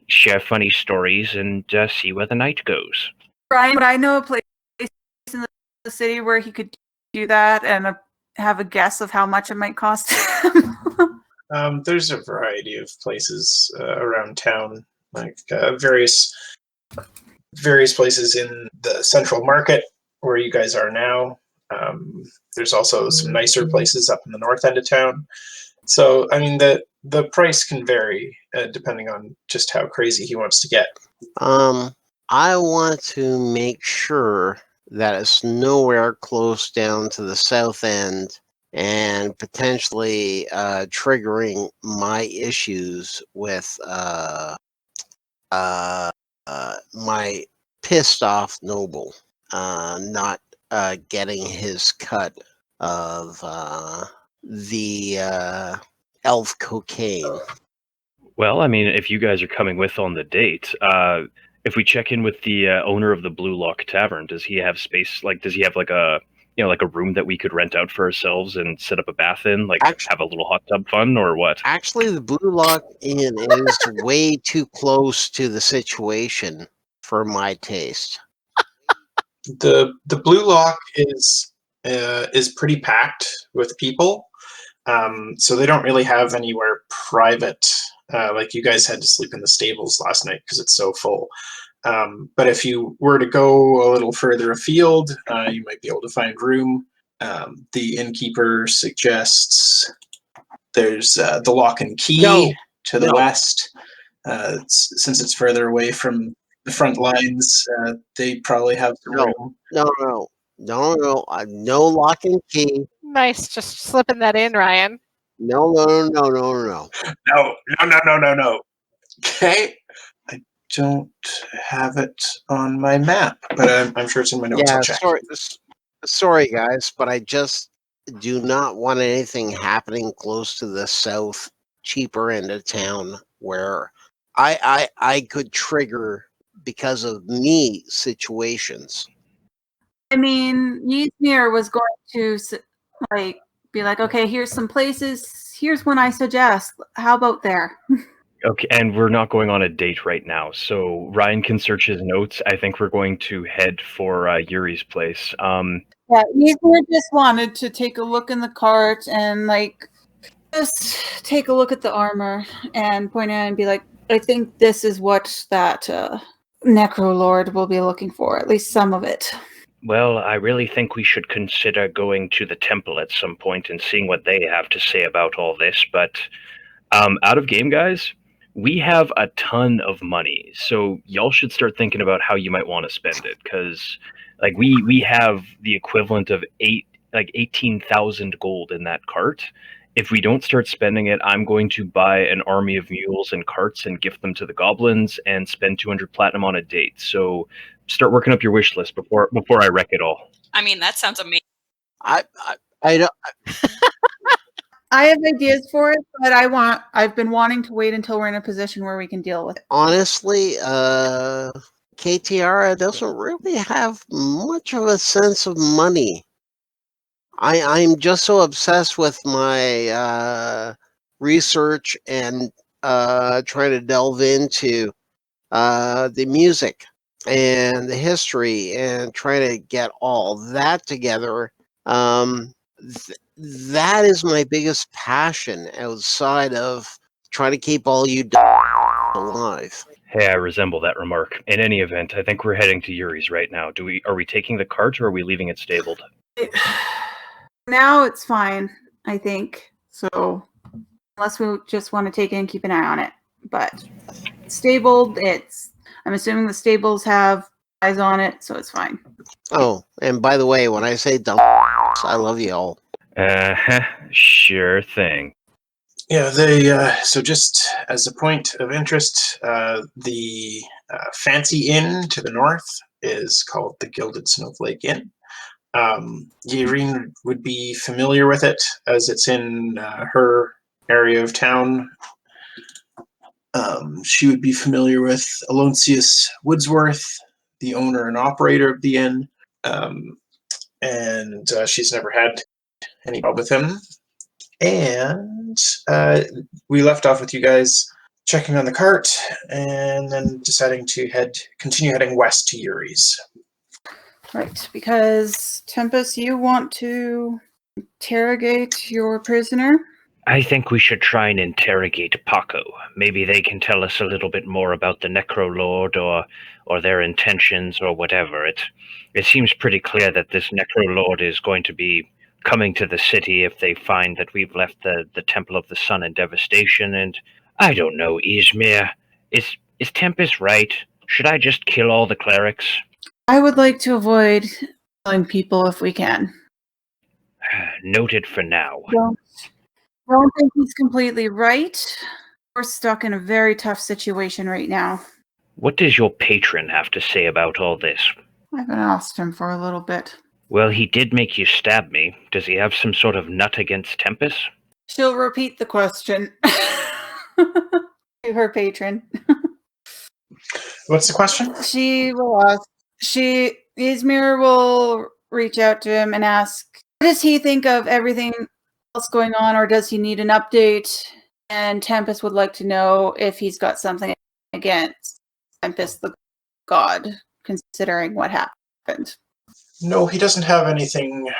Speaker 3: share funny stories and see where the night goes.
Speaker 6: Brian, would I know a place in the city where he could do that and have a guess of how much it might cost him?
Speaker 1: There's a variety of places around town, like various places in the central market where you guys are now. There's also some nicer places up in the north end of town. So, I mean, the price can vary depending on just how crazy he wants to get.
Speaker 4: I want to make sure that it's nowhere close down to the south end and potentially triggering my issues with my pissed off noble not getting his cut of the elf cocaine.
Speaker 3: Well, I mean, if you guys are coming with on the date, if we check in with the owner of the Blue Lock Tavern, does he have space? Like, does he have like a room that we could rent out for ourselves and set up a bath in, like have a little hot tub fun, or what?
Speaker 4: Actually, the Blue Lock Inn is way too close to the situation for my taste.
Speaker 1: The Blue Lock is pretty packed with people, so they don't really have anywhere private. Like you guys had to sleep in the stables last night because it's so full. But if you were to go a little further afield, you might be able to find room. The innkeeper suggests there's the Lock and Key to the west. Since it's further away from the front lines, they probably have some room.
Speaker 4: No, no Lock and Key.
Speaker 2: Nice, just slipping that in, Ryan.
Speaker 4: No.
Speaker 1: No. Okay, I don't have it on my map, but I'm sure it's in my notes. I'll check.
Speaker 4: Sorry, guys, but I just do not want anything happening close to the south, cheaper end of town where I could trigger because of me situations.
Speaker 6: I mean, Ysmyr was going to be like, okay, here's some places. Here's one I suggest. How about there?
Speaker 3: Okay, and we're not going on a date right now, so Ryan can search his notes. I think we're going to head for Yuri's place.
Speaker 6: Yeah, Ysmyr just wanted to take a look in the cart and just take a look at the armor and point out and be like, I think this is what that Necro Lord will be looking for, at least some of it.
Speaker 3: Well, I really think we should consider going to the temple at some point and seeing what they have to say about all this. But out of game, guys, we have a ton of money, so y'all should start thinking about how you might want to spend it. Because, like, we have the equivalent of 18,000 gold in that cart. If we don't start spending it, I'm going to buy an army of mules and carts and gift them to the goblins and spend 200 platinum on a date. So start working up your wish list before I wreck it all.
Speaker 5: I mean, that sounds amazing.
Speaker 4: I don't.
Speaker 6: I have ideas for it, but I've been wanting to wait until we're in a position where we can deal with it.
Speaker 4: Honestly, KTR doesn't really have much of a sense of money. I'm just so obsessed with my research and trying to delve into the music and the history and trying to get all that together. That is my biggest passion outside of trying to keep all you alive.
Speaker 3: Hey, I resemble that remark. In any event, I think we're heading to Yuri's right now. Are we taking the cart or are we leaving it stabled?
Speaker 6: Now it's fine, I think. So unless we just want to take it and keep an eye on it. But stabled, I'm assuming the stables have eyes on it, so it's fine.
Speaker 4: Oh, and by the way, when I say dumb, I love you all.
Speaker 3: Sure thing.
Speaker 1: Yeah, they. So just as a point of interest, the fancy inn to the north is called the Gilded Snowflake Inn. Yaereene would be familiar with it as it's in her area of town. She would be familiar with Aloysius Woodsworth, the owner and operator of the inn. and she's never had any problem with him. And we left off with you guys checking on the cart, and then deciding to continue heading west to Yuri's.
Speaker 6: Right, because Tempest, you want to interrogate your prisoner?
Speaker 3: I think we should try and interrogate Paco. Maybe they can tell us a little bit more about the Necrolord or their intentions or whatever. It seems pretty clear that this Necrolord is going to be coming to the city if they find that we've left the Temple of the Sun in devastation. And I don't know, Ysmyr. Is Tempest right? Should I just kill all the clerics?
Speaker 6: I would like to avoid killing people if we can.
Speaker 3: Noted for now.
Speaker 6: Don't think he's completely right. We're stuck in a very tough situation right now.
Speaker 3: What does your patron have to say about all this?
Speaker 6: I haven't asked him for a little bit.
Speaker 3: Well, he did make you stab me. Does he have some sort of nut against Tempest?
Speaker 6: She'll repeat the question to her patron.
Speaker 1: What's the question?
Speaker 6: She will ask. Ysmyr will reach out to him and ask, what does he think of everything else going on, or does he need an update? And Tempest would like to know if he's got something against Tempest the god, considering what happened.
Speaker 1: No, he doesn't have anything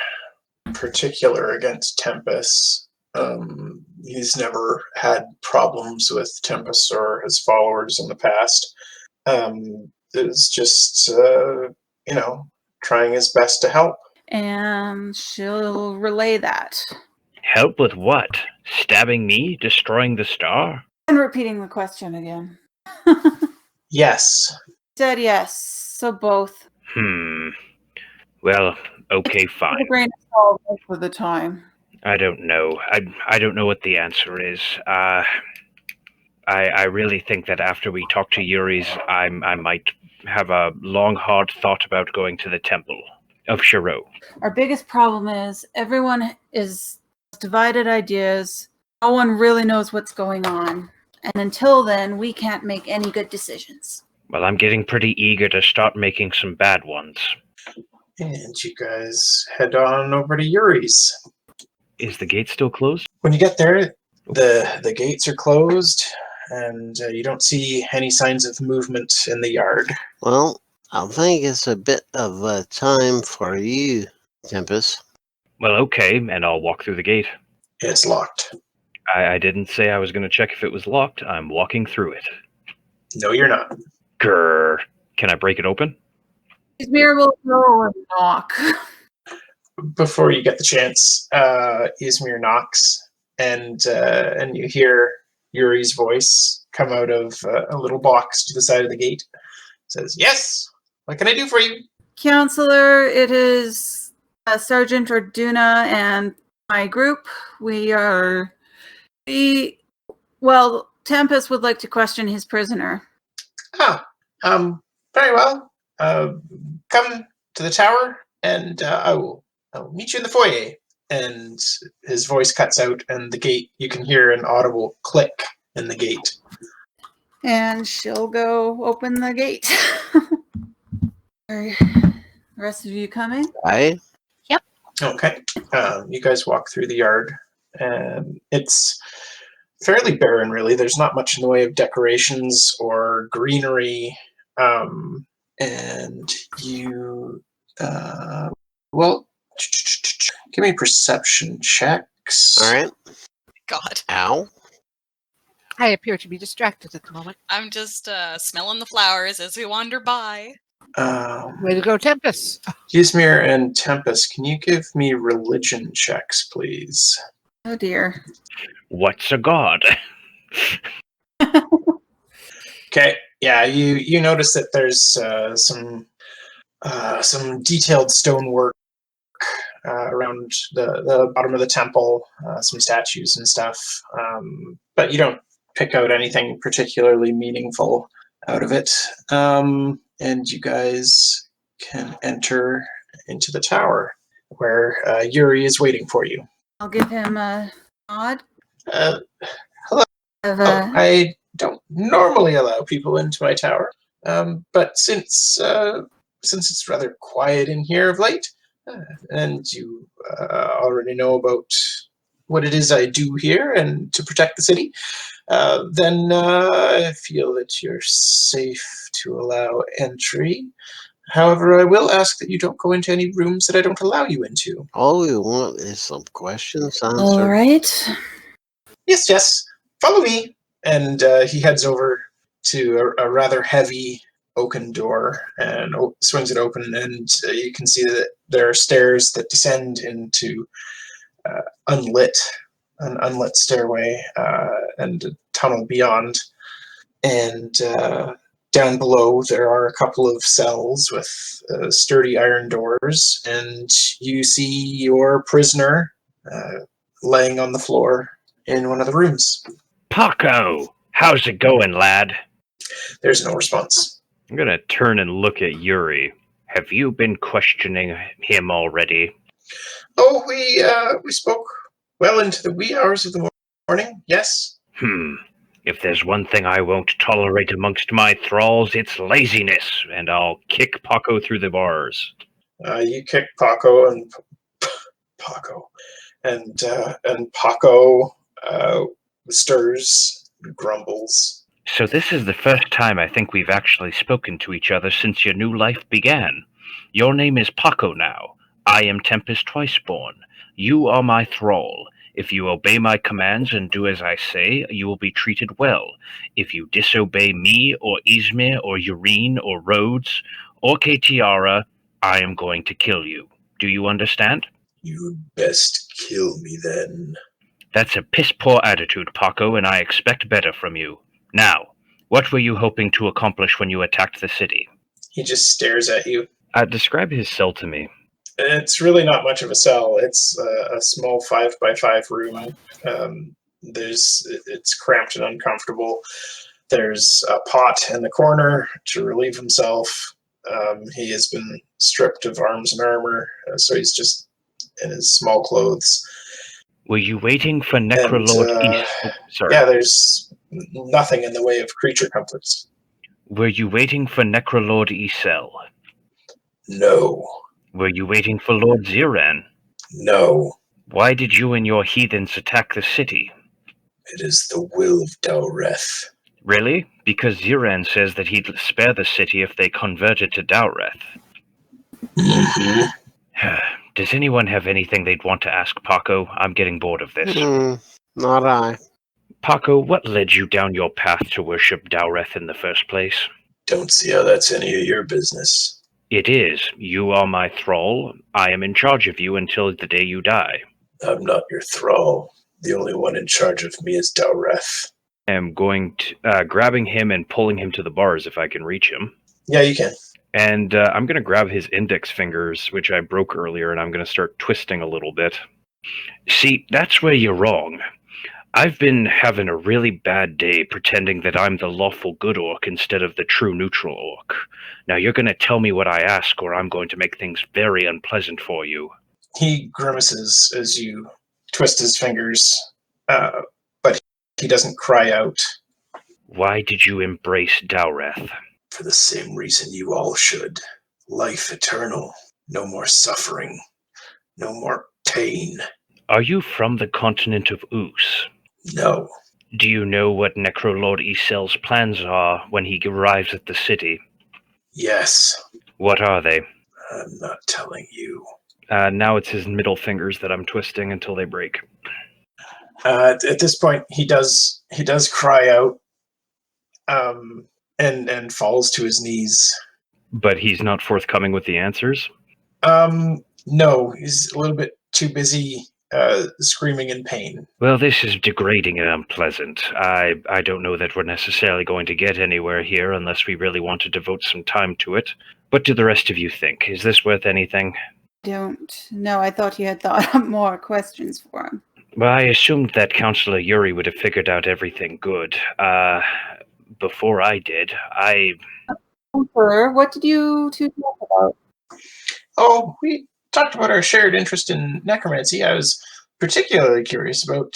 Speaker 1: particular against Tempest. He's never had problems with Tempest or his followers in the past. It's just, trying his best to help.
Speaker 6: And she'll relay that.
Speaker 3: Help with what? Stabbing me? Destroying the star?
Speaker 6: And repeating the question again.
Speaker 1: Yes.
Speaker 6: Said yes, so both.
Speaker 3: Well, okay,
Speaker 6: With
Speaker 3: fine.
Speaker 6: a grain of salt most of the time.
Speaker 3: I don't know. I don't know what the answer is. I really think that after we talk to Yuri's, I might have a long, hard thought about going to the Temple of Shiro.
Speaker 6: Our biggest problem is everyone is divided ideas. No one really knows what's going on. And until then, we can't make any good decisions.
Speaker 3: Well, I'm getting pretty eager to start making some bad ones.
Speaker 1: And you guys head on over to Yuri's.
Speaker 3: Is the gate still closed?
Speaker 1: When you get there, the gates are closed, and you don't see any signs of movement in the yard.
Speaker 4: Well, I think it's a bit of a time for you, Tempest.
Speaker 3: Well, okay, and I'll walk through the gate.
Speaker 1: It's locked.
Speaker 3: I didn't say I was going to check if it was locked. I'm walking through it.
Speaker 1: No, you're not.
Speaker 3: Grrr. Can I break it open?
Speaker 6: Ysmyr will go and knock.
Speaker 1: Before you get the chance, Ysmyr knocks, and you hear Yuri's voice come out of a little box to the side of the gate. It says, "Yes, what can I do for you?"
Speaker 6: Counselor, it is Sergeant Orduna and my group. Tempest would like to question his prisoner.
Speaker 1: Very well. Come to the tower, and I will meet you in the foyer. And his voice cuts out, and the gate, you can hear an audible click in the gate.
Speaker 6: And she'll go open the gate. Are the rest of you coming?
Speaker 4: Aye.
Speaker 1: Okay. You guys walk through the yard, and it's fairly barren, really. There's not much in the way of decorations or greenery. And you, give me perception checks.
Speaker 4: All right.
Speaker 5: God.
Speaker 4: Ow.
Speaker 2: I appear to be distracted at the moment.
Speaker 5: I'm just smelling the flowers as we wander by.
Speaker 2: Way to go, Tempest.
Speaker 1: Ysmyr and Tempest, can you give me religion checks, please?
Speaker 6: Oh dear.
Speaker 3: What's a god?
Speaker 1: Okay. Yeah, you notice that there's some detailed stonework around the bottom of the temple, some statues and stuff, but you don't pick out anything particularly meaningful out of it. And you guys can enter into the tower where Yuri is waiting for you.
Speaker 6: I'll give him a nod.
Speaker 1: Hello.
Speaker 6: Of
Speaker 1: I don't normally allow people into my tower, but since it's rather quiet in here of late, And you already know about what it is I do here and to protect the city, then I feel that you're safe to allow entry. However, I will ask that you don't go into any rooms that I don't allow you into.
Speaker 4: All we want is some questions answered.
Speaker 6: All right.
Speaker 1: Yes. Follow me. And he heads over to a rather heavy oaken door and swings it open, and you can see that there are stairs that descend into an unlit stairway and a tunnel beyond. And down below there are a couple of cells with sturdy iron doors, and you see your prisoner laying on the floor in one of the rooms.
Speaker 3: Paco, how's it going, lad?
Speaker 1: There's no response.
Speaker 3: I'm gonna turn and look at Yuri. Have you been questioning him already?
Speaker 1: Oh, we spoke well into the wee hours of the morning, yes.
Speaker 3: If there's one thing I won't tolerate amongst my thralls, it's laziness, and I'll kick Paco through the bars.
Speaker 1: You kick Paco, and Paco stirs, grumbles.
Speaker 3: So this is the first time I think we've actually spoken to each other since your new life began. Your name is Paco now. I am Tempest Twiceborn. You are my thrall. If you obey my commands and do as I say, you will be treated well. If you disobey me, or Ysmyr, or Yaereene, or Rhodes, or Katiara, I am going to kill you. Do you understand?
Speaker 1: You'd best kill me then.
Speaker 3: That's a piss-poor attitude, Paco, and I expect better from you. Now, what were you hoping to accomplish when you attacked the city?
Speaker 1: He just stares at you.
Speaker 3: Describe his cell to me.
Speaker 1: It's really not much of a cell. It's a small 5x5 room. It's cramped and uncomfortable. There's a pot in the corner to relieve himself. He has been stripped of arms and armor, so he's just in his small clothes.
Speaker 3: Were you waiting for Necrolord Sorry.
Speaker 1: Yeah, there's nothing in the way of creature comforts.
Speaker 3: Were you waiting for Necrolord Isel?
Speaker 1: No.
Speaker 3: Were you waiting for Lord Ziran?
Speaker 1: No.
Speaker 3: Why did you and your heathens attack the city?
Speaker 1: It is the will of Dowreth.
Speaker 3: Really? Because Ziran says that he'd spare the city if they converted to Dowreth.
Speaker 1: Mm-hmm.
Speaker 3: Does anyone have anything they'd want to ask Paco? I'm getting bored of this.
Speaker 4: Not I.
Speaker 3: Paco, what led you down your path to worship Dowreth in the first place?
Speaker 1: Don't see how that's any of your business.
Speaker 3: It is. You are my thrall. I am in charge of you until the day you die.
Speaker 1: I'm not your thrall. The only one in charge of me is Dowreth.
Speaker 3: I am going to grabbing him and pulling him to the bars if I can reach him.
Speaker 1: Yeah, you can.
Speaker 3: And I'm going to grab his index fingers, which I broke earlier, and I'm going to start twisting a little bit. See, that's where you're wrong. I've been having a really bad day pretending that I'm the lawful good orc instead of the true neutral orc. Now you're going to tell me what I ask, or I'm going to make things very unpleasant for you.
Speaker 1: He grimaces as you twist his fingers, but he doesn't cry out.
Speaker 3: Why did you embrace Dowreth?
Speaker 1: For the same reason you all should. Life eternal. No more suffering. No more pain.
Speaker 3: Are you from the continent of Oos?
Speaker 1: No.
Speaker 3: Do you know what Necrolord Isel's plans are when he arrives at the city?
Speaker 1: Yes.
Speaker 3: What are they?
Speaker 1: I'm not telling you.
Speaker 3: Now it's his middle fingers that I'm twisting until they break.
Speaker 1: At this point, he does cry out, and falls to his knees.
Speaker 3: But he's not forthcoming with the answers?
Speaker 1: No, he's a little bit too busy screaming in pain.
Speaker 3: Well, this is degrading and unpleasant. I don't know that we're necessarily going to get anywhere here unless we really want to devote some time to it. What do the rest of you think? Is this worth anything?
Speaker 6: Don't know. I thought you had thought up more questions for him.
Speaker 3: Well, I assumed that Councillor Yuri would have figured out everything good. Before I did,
Speaker 6: What did you two talk about?
Speaker 1: Oh, we talked about our shared interest in necromancy. I was particularly curious about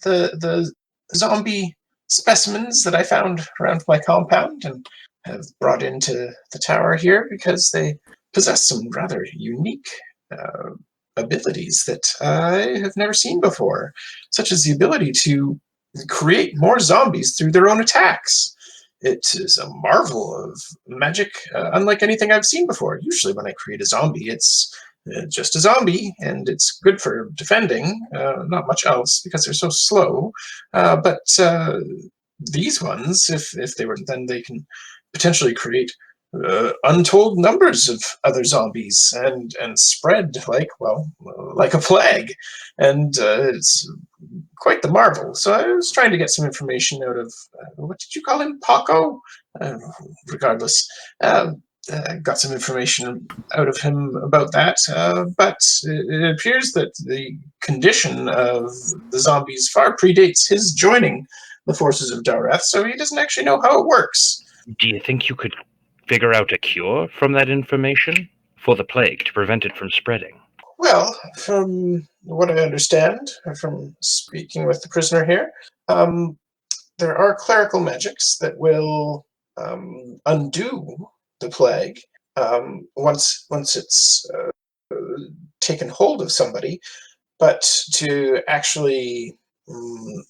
Speaker 1: the zombie specimens that I found around my compound and have brought into the tower here because they possess some rather unique abilities that I have never seen before, such as the ability to create more zombies through their own attacks. It is a marvel of magic, unlike anything I've seen before. Usually when I create a zombie, it's just a zombie, and it's good for defending, not much else, because they're so slow. But these ones, if they were, then they can potentially create untold numbers of other zombies and spread like a plague, and it's quite the marvel. So I was trying to get some information out of what did you call him, Paco? Regardless, got some information out of him about that. But it appears that the condition of the zombies far predates his joining the forces of Dowreth, so he doesn't actually know how it works.
Speaker 3: Do you think you could figure out a cure from that information for the plague to prevent it from spreading?
Speaker 1: Well, from what I understand from speaking with the prisoner here, there are clerical magics that will undo the plague once it's taken hold of somebody. But to actually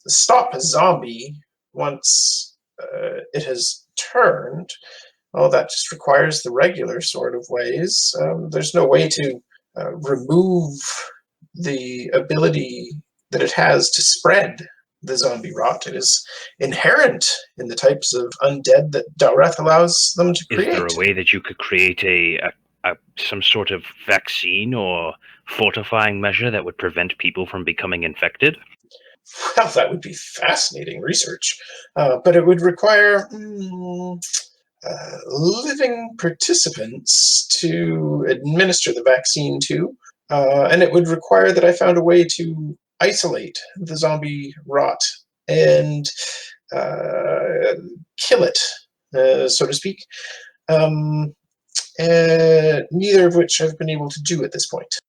Speaker 1: stop a zombie once it has turned, well, that just requires the regular sort of ways. There's no way to remove the ability that it has to spread the zombie rot. It is inherent in the types of undead that Dowreth allows them to create.
Speaker 3: Is there a way that you could create some sort of vaccine or fortifying measure that would prevent people from becoming infected?
Speaker 1: Well, that would be fascinating research, but it would require living participants to administer the vaccine to, and it would require that I found a way to isolate the zombie rot and kill it, so to speak. Neither of which I've been able to do at this point.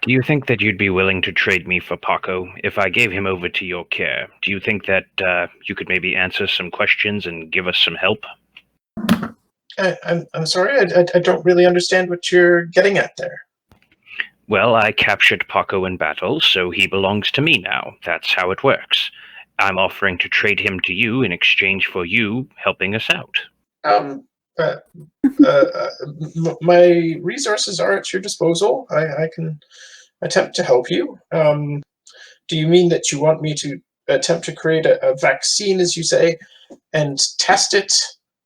Speaker 3: Do you think that you'd be willing to trade me for Paco if I gave him over to your care? Do you think that you could maybe answer some questions and give us some help?
Speaker 1: I'm sorry, I don't really understand what you're getting at there.
Speaker 3: Well, I captured Paco in battle, so he belongs to me now. That's how it works. I'm offering to trade him to you in exchange for you helping us out.
Speaker 1: My resources are at your disposal. I can attempt to help you. Do you mean that you want me to attempt to create a vaccine, as you say, and test it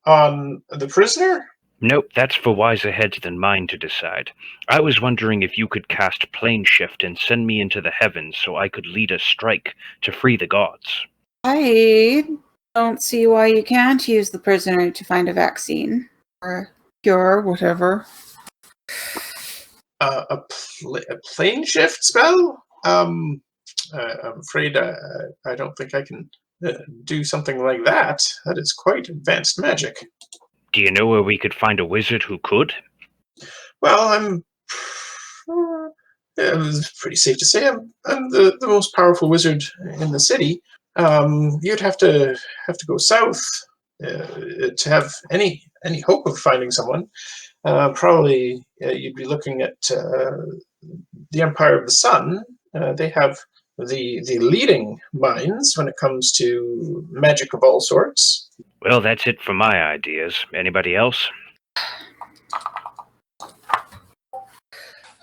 Speaker 1: on the prisoner?
Speaker 3: Nope, that's for wiser heads than mine to decide. I was wondering if you could cast plane shift and send me into the heavens so I could lead a strike to free the gods.
Speaker 6: I don't see why you can't use the prisoner to find a vaccine or cure, whatever.
Speaker 1: A plane shift spell? I'm afraid I don't think I can do something like that. That is quite advanced magic.
Speaker 3: Do you know where we could find a wizard who could?
Speaker 1: Well, it's pretty safe to say I'm the most powerful wizard in the city. You'd have to go south to have any hope of finding someone. Probably you'd be looking at the Empire of the Sun. They have the leading minds when it comes to magic of all sorts.
Speaker 3: Well, that's it for my ideas. Anybody else?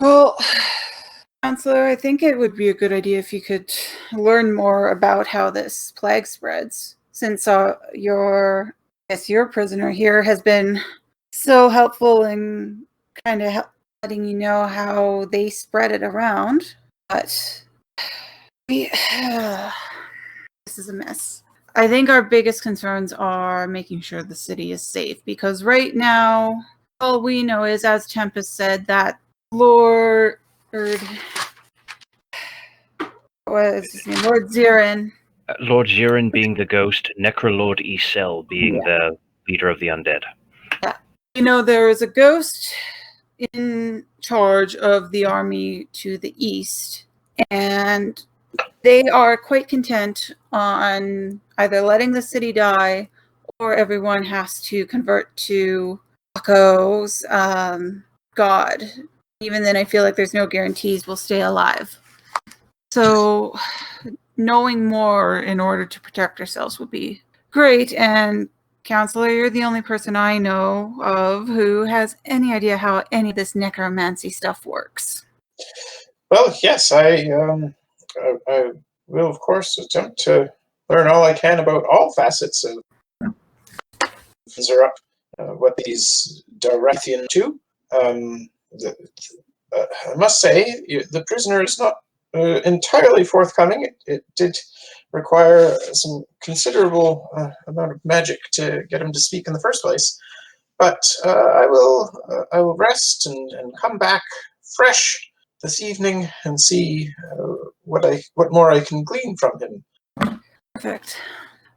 Speaker 6: Well, Counselor, I think it would be a good idea if you could learn more about how this plague spreads, since your prisoner here has been so helpful in kind of letting you know how they spread it around. But this is a mess. I think our biggest concerns are making sure the city is safe, because right now, all we know is, as Tempus said, that Lord Yaereene.
Speaker 3: Lord Yaereene being the ghost, Necrolord Ysel being the leader of the undead.
Speaker 6: Yeah. You know, there is a ghost in charge of the army to the east, and they are quite content on either letting the city die or everyone has to convert to Paco's god. Even then, I feel like there's no guarantees we'll stay alive. So, knowing more in order to protect ourselves would be great. And, Counselor, you're the only person I know of who has any idea how any of this necromancy stuff works.
Speaker 1: Well, yes, I will, of course, attempt to learn all I can about all facets of Zerup, what these Dowrethian do. I must say, the prisoner is not entirely forthcoming. It did require some considerable amount of magic to get him to speak in the first place. But I will rest and come back fresh this evening and see what more I can glean from him.
Speaker 6: Perfect.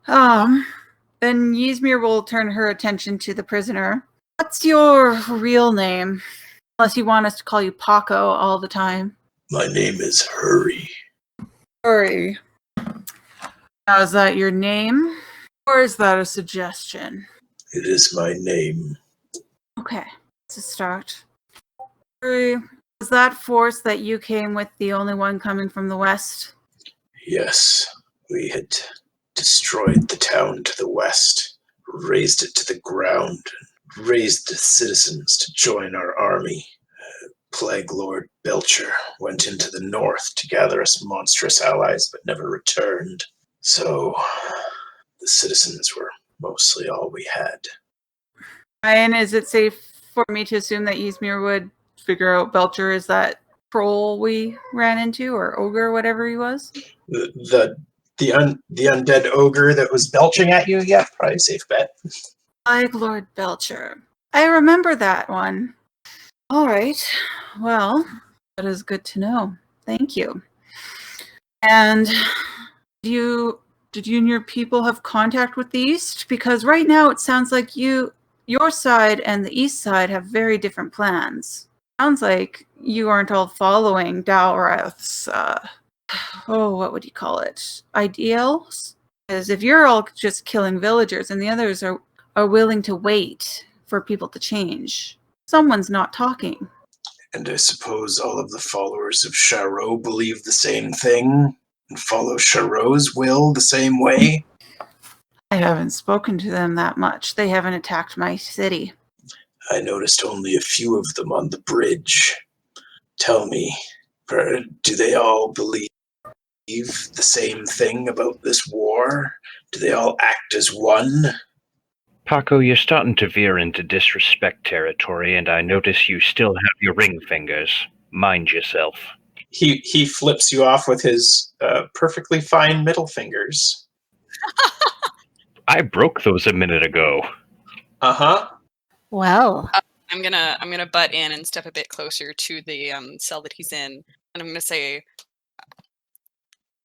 Speaker 6: Then Ysmyr will turn her attention to the prisoner. What's your real name? Unless you want us to call you Paco all the time.
Speaker 1: My name is Hurry.
Speaker 6: Hurry. Now, is that your name? Or is that a suggestion?
Speaker 1: It is my name.
Speaker 6: Okay, let's start. Hurry, was that force that you came with the only one coming from the west?
Speaker 1: Yes, we had destroyed the town to the west, razed it to the ground, and raised the citizens to join our army. Plague Lord Belcher went into the north to gather us monstrous allies, but never returned. So, the citizens were mostly all we had.
Speaker 6: Ryan, is it safe for me to assume that Ysmyr would figure out Belcher is that troll we ran into, or ogre, whatever he was?
Speaker 1: The undead ogre that was belching at you? Yeah, probably a safe bet.
Speaker 6: Like Lord Belcher. I remember that one. All right. Well, that is good to know. Thank you. And did you and your people have contact with the East? Because right now it sounds like your side and the East side have very different plans. Sounds like you aren't all following Dowreth's, what would you call it? Ideals? Because if you're all just killing villagers and the others are willing to wait for people to change, someone's not talking.
Speaker 1: And I suppose all of the followers of Charot believe the same thing and follow Charot's will the same way?
Speaker 6: I haven't spoken to them that much. They haven't attacked my city.
Speaker 1: I noticed only a few of them on the bridge. Tell me, do they all believe the same thing about this war? Do they all act as one?
Speaker 3: Paco, you're starting to veer into disrespect territory, and I notice you still have your ring fingers. Mind yourself.
Speaker 1: He flips you off with his perfectly fine middle fingers.
Speaker 3: I broke those a minute ago.
Speaker 1: Uh-huh.
Speaker 2: Well,
Speaker 5: I'm gonna butt in and step a bit closer to the cell that he's in, and I'm gonna say,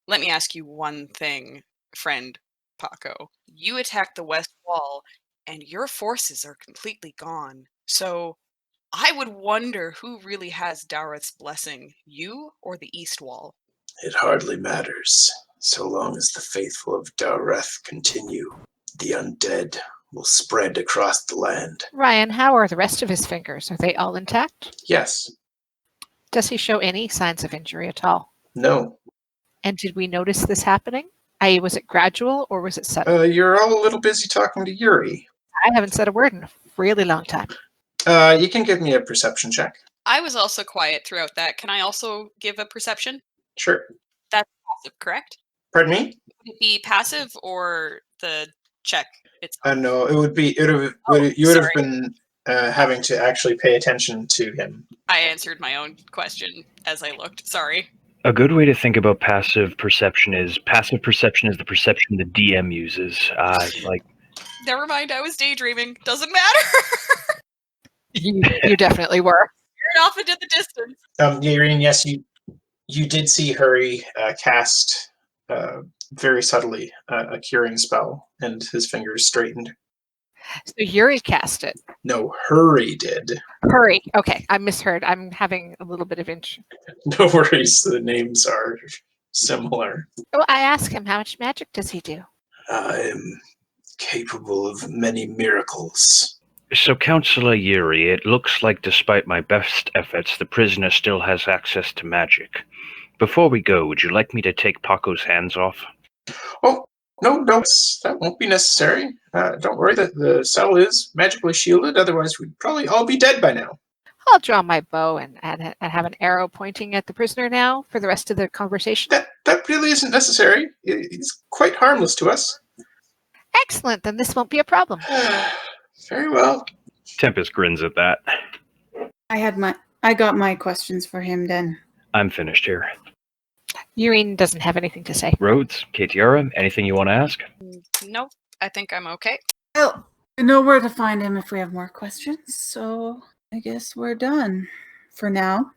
Speaker 5: "Let me ask you one thing, friend Paco. You attacked the west wall, and your forces are completely gone. So I would wonder who really has Dowreth's blessing, you or the east wall."
Speaker 1: It hardly matters. So long as the faithful of Dowreth continue, the undead will spread across the land.
Speaker 2: Ryan, how are the rest of his fingers? Are they all intact?
Speaker 1: Yes.
Speaker 2: Does he show any signs of injury at all?
Speaker 1: No.
Speaker 2: And did we notice this happening? Was it gradual or was it sudden?
Speaker 1: You're all a little busy talking to Yuri.
Speaker 2: I haven't said a word in a really long time.
Speaker 1: You can give me a perception check.
Speaker 5: I was also quiet throughout that. Can I also give a perception?
Speaker 1: Sure.
Speaker 5: That's passive, correct?
Speaker 1: Pardon me?
Speaker 5: Would it be passive or the check itself?
Speaker 1: No, it would be. You would have been having to actually pay attention to him.
Speaker 5: I answered my own question as I looked. Sorry.
Speaker 3: A good way to think about passive perception is the perception the DM uses.
Speaker 5: Never mind, I was daydreaming. Doesn't matter.
Speaker 2: You definitely were.
Speaker 5: You're off into the distance.
Speaker 1: Yaereene, yes, you did see Hurry cast very subtly a curing spell, and his fingers straightened.
Speaker 2: So Yuri cast it.
Speaker 1: No, Hurry did.
Speaker 2: Hurry. Okay, I misheard. I'm having a little bit of interest.
Speaker 1: No worries, the names are similar.
Speaker 2: Oh, I asked him, how much magic does he do?
Speaker 1: I am capable of many miracles.
Speaker 3: So, Counselor Yuri, it looks like despite my best efforts, the prisoner still has access to magic. Before we go, would you like me to take Paco's hands off?
Speaker 1: Oh, no, that won't be necessary. Don't worry, the cell is magically shielded, otherwise we'd probably all be dead by now.
Speaker 2: I'll draw my bow and have an arrow pointing at the prisoner now for the rest of the conversation.
Speaker 1: That really isn't necessary. He's quite harmless to us.
Speaker 2: Excellent, then this won't be a problem.
Speaker 1: Very well.
Speaker 3: Tempus grins at that.
Speaker 6: I got my questions for him then.
Speaker 3: I'm finished here.
Speaker 2: Yaereene doesn't have anything to say.
Speaker 3: Rhodes, Katiara, anything you want to ask?
Speaker 5: No, I think I'm okay.
Speaker 6: Well, we know where to find him if we have more questions, so I guess we're done for now.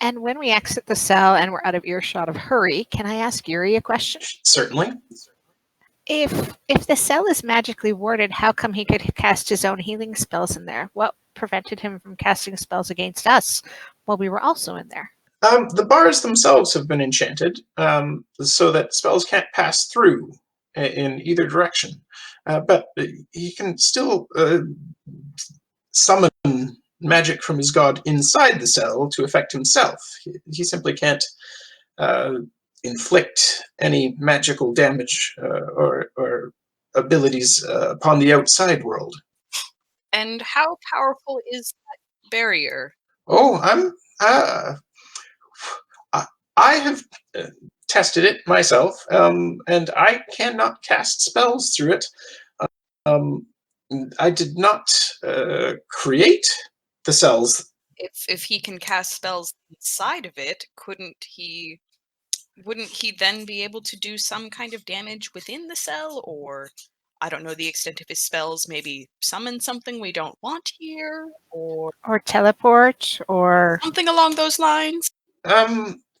Speaker 2: And when we exit the cell and we're out of earshot of Hurry, can I ask Yuri a question?
Speaker 1: Certainly.
Speaker 2: If the cell is magically warded, how come he could cast his own healing spells in there? What prevented him from casting spells against us while we were also in there?
Speaker 1: The bars themselves have been enchanted, so that spells can't pass through in either direction. But he can still summon magic from his god inside the cell to affect himself. He simply can't inflict any magical damage or abilities upon the outside world.
Speaker 5: And how powerful is that barrier?
Speaker 1: Oh, I have tested it myself, and I cannot cast spells through it. I did not create the cells.
Speaker 5: If he can cast spells inside of it, wouldn't he then be able to do some kind of damage within the cell? Or, I don't know the extent of his spells, maybe summon something we don't want here? Or
Speaker 2: teleport, or
Speaker 5: something along those lines?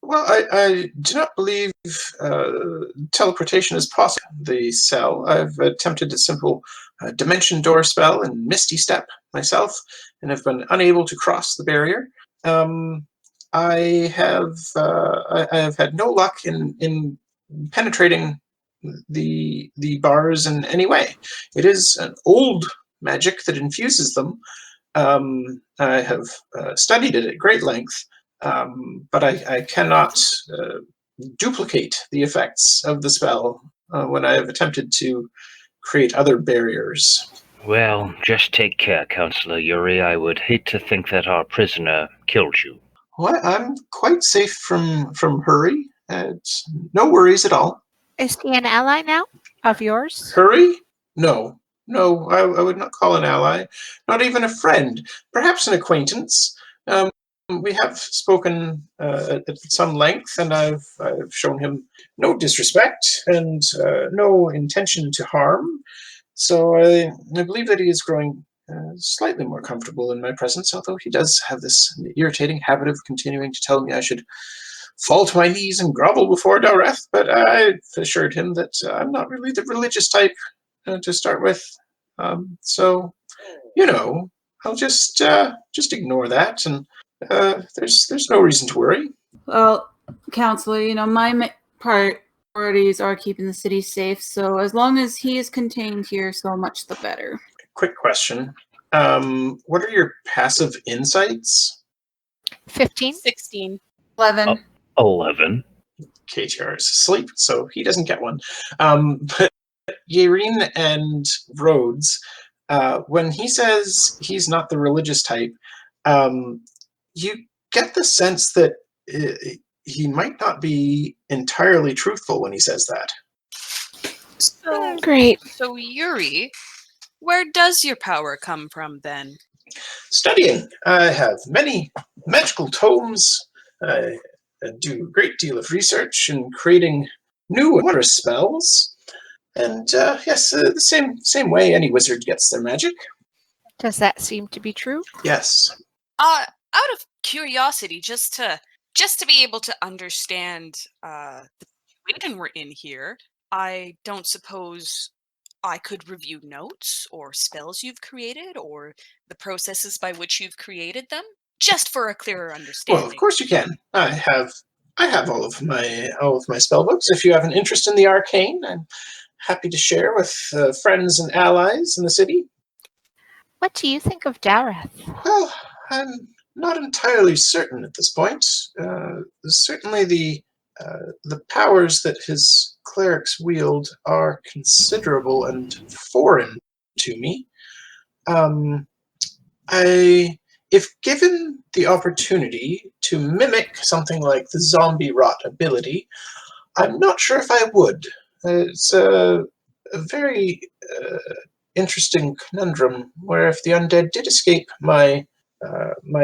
Speaker 1: Well, I do not believe teleportation is possible. The cell, I've attempted a simple dimension door spell and Misty Step myself, and have been unable to cross the barrier. I have had no luck in penetrating the bars in any way. It is an old magic that infuses them. I have studied it at great length, but I cannot duplicate the effects of the spell when I have attempted to create other barriers.
Speaker 3: Well, just take care, Counselor Yuri. I would hate to think that our prisoner killed you.
Speaker 1: Well, I'm quite safe from Hurry. It's no worries at all.
Speaker 2: is he an ally now of yours?
Speaker 1: Hurry? No, I would not call an ally. Not even a friend. Perhaps an acquaintance. We have spoken at some length, and I've shown him no disrespect and no intention to harm. So I believe that he is growing slightly more comfortable in my presence, although he does have this irritating habit of continuing to tell me I should fall to my knees and grovel before Dowreth. But I've assured him that I'm not really the religious type to start with. So, I'll just ignore that, and there's no reason to worry.
Speaker 6: Well, Counselor, my priorities are keeping the city safe, so as long as he is contained here, so much the better.
Speaker 1: Quick question. What are your passive insights?
Speaker 2: 15?
Speaker 5: 16.
Speaker 6: 11.
Speaker 3: 11.
Speaker 1: KTR is asleep, so he doesn't get one. But Yaereene and Rhodes, when he says he's not the religious type, you get the sense that he might not be entirely truthful when he says that.
Speaker 5: So,
Speaker 2: Great.
Speaker 5: So Yuri, where does your power come from then?
Speaker 1: Studying. I have many magical tomes. I do a great deal of research in creating new wondrous spells. And yes, the same way any wizard gets their magic.
Speaker 2: Does that seem to be true?
Speaker 1: Yes.
Speaker 5: Out of curiosity, just to be able to understand the situation we're in here, I don't suppose I could review notes or spells you've created or the processes by which you've created them, just for a clearer understanding.
Speaker 1: Well, of course you can. I have all of my spell books. If you have an interest in the arcane, I'm happy to share with friends and allies in the city.
Speaker 2: What do you think of Dowreth?
Speaker 1: Well, I'm not entirely certain at this point. Certainly the powers that his clerics wield are considerable and foreign to me. If given the opportunity to mimic something like the zombie rot ability, I'm not sure if I would. It's a very interesting conundrum where if the undead did escape my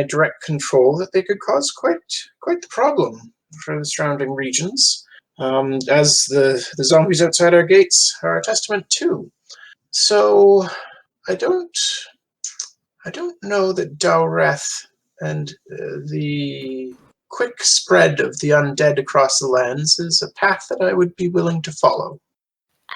Speaker 1: direct control, that they could cause quite the problem for the surrounding regions, as the zombies outside our gates are a testament to. So I don't know that Dowreth and the quick spread of the undead across the lands is a path that I would be willing to follow.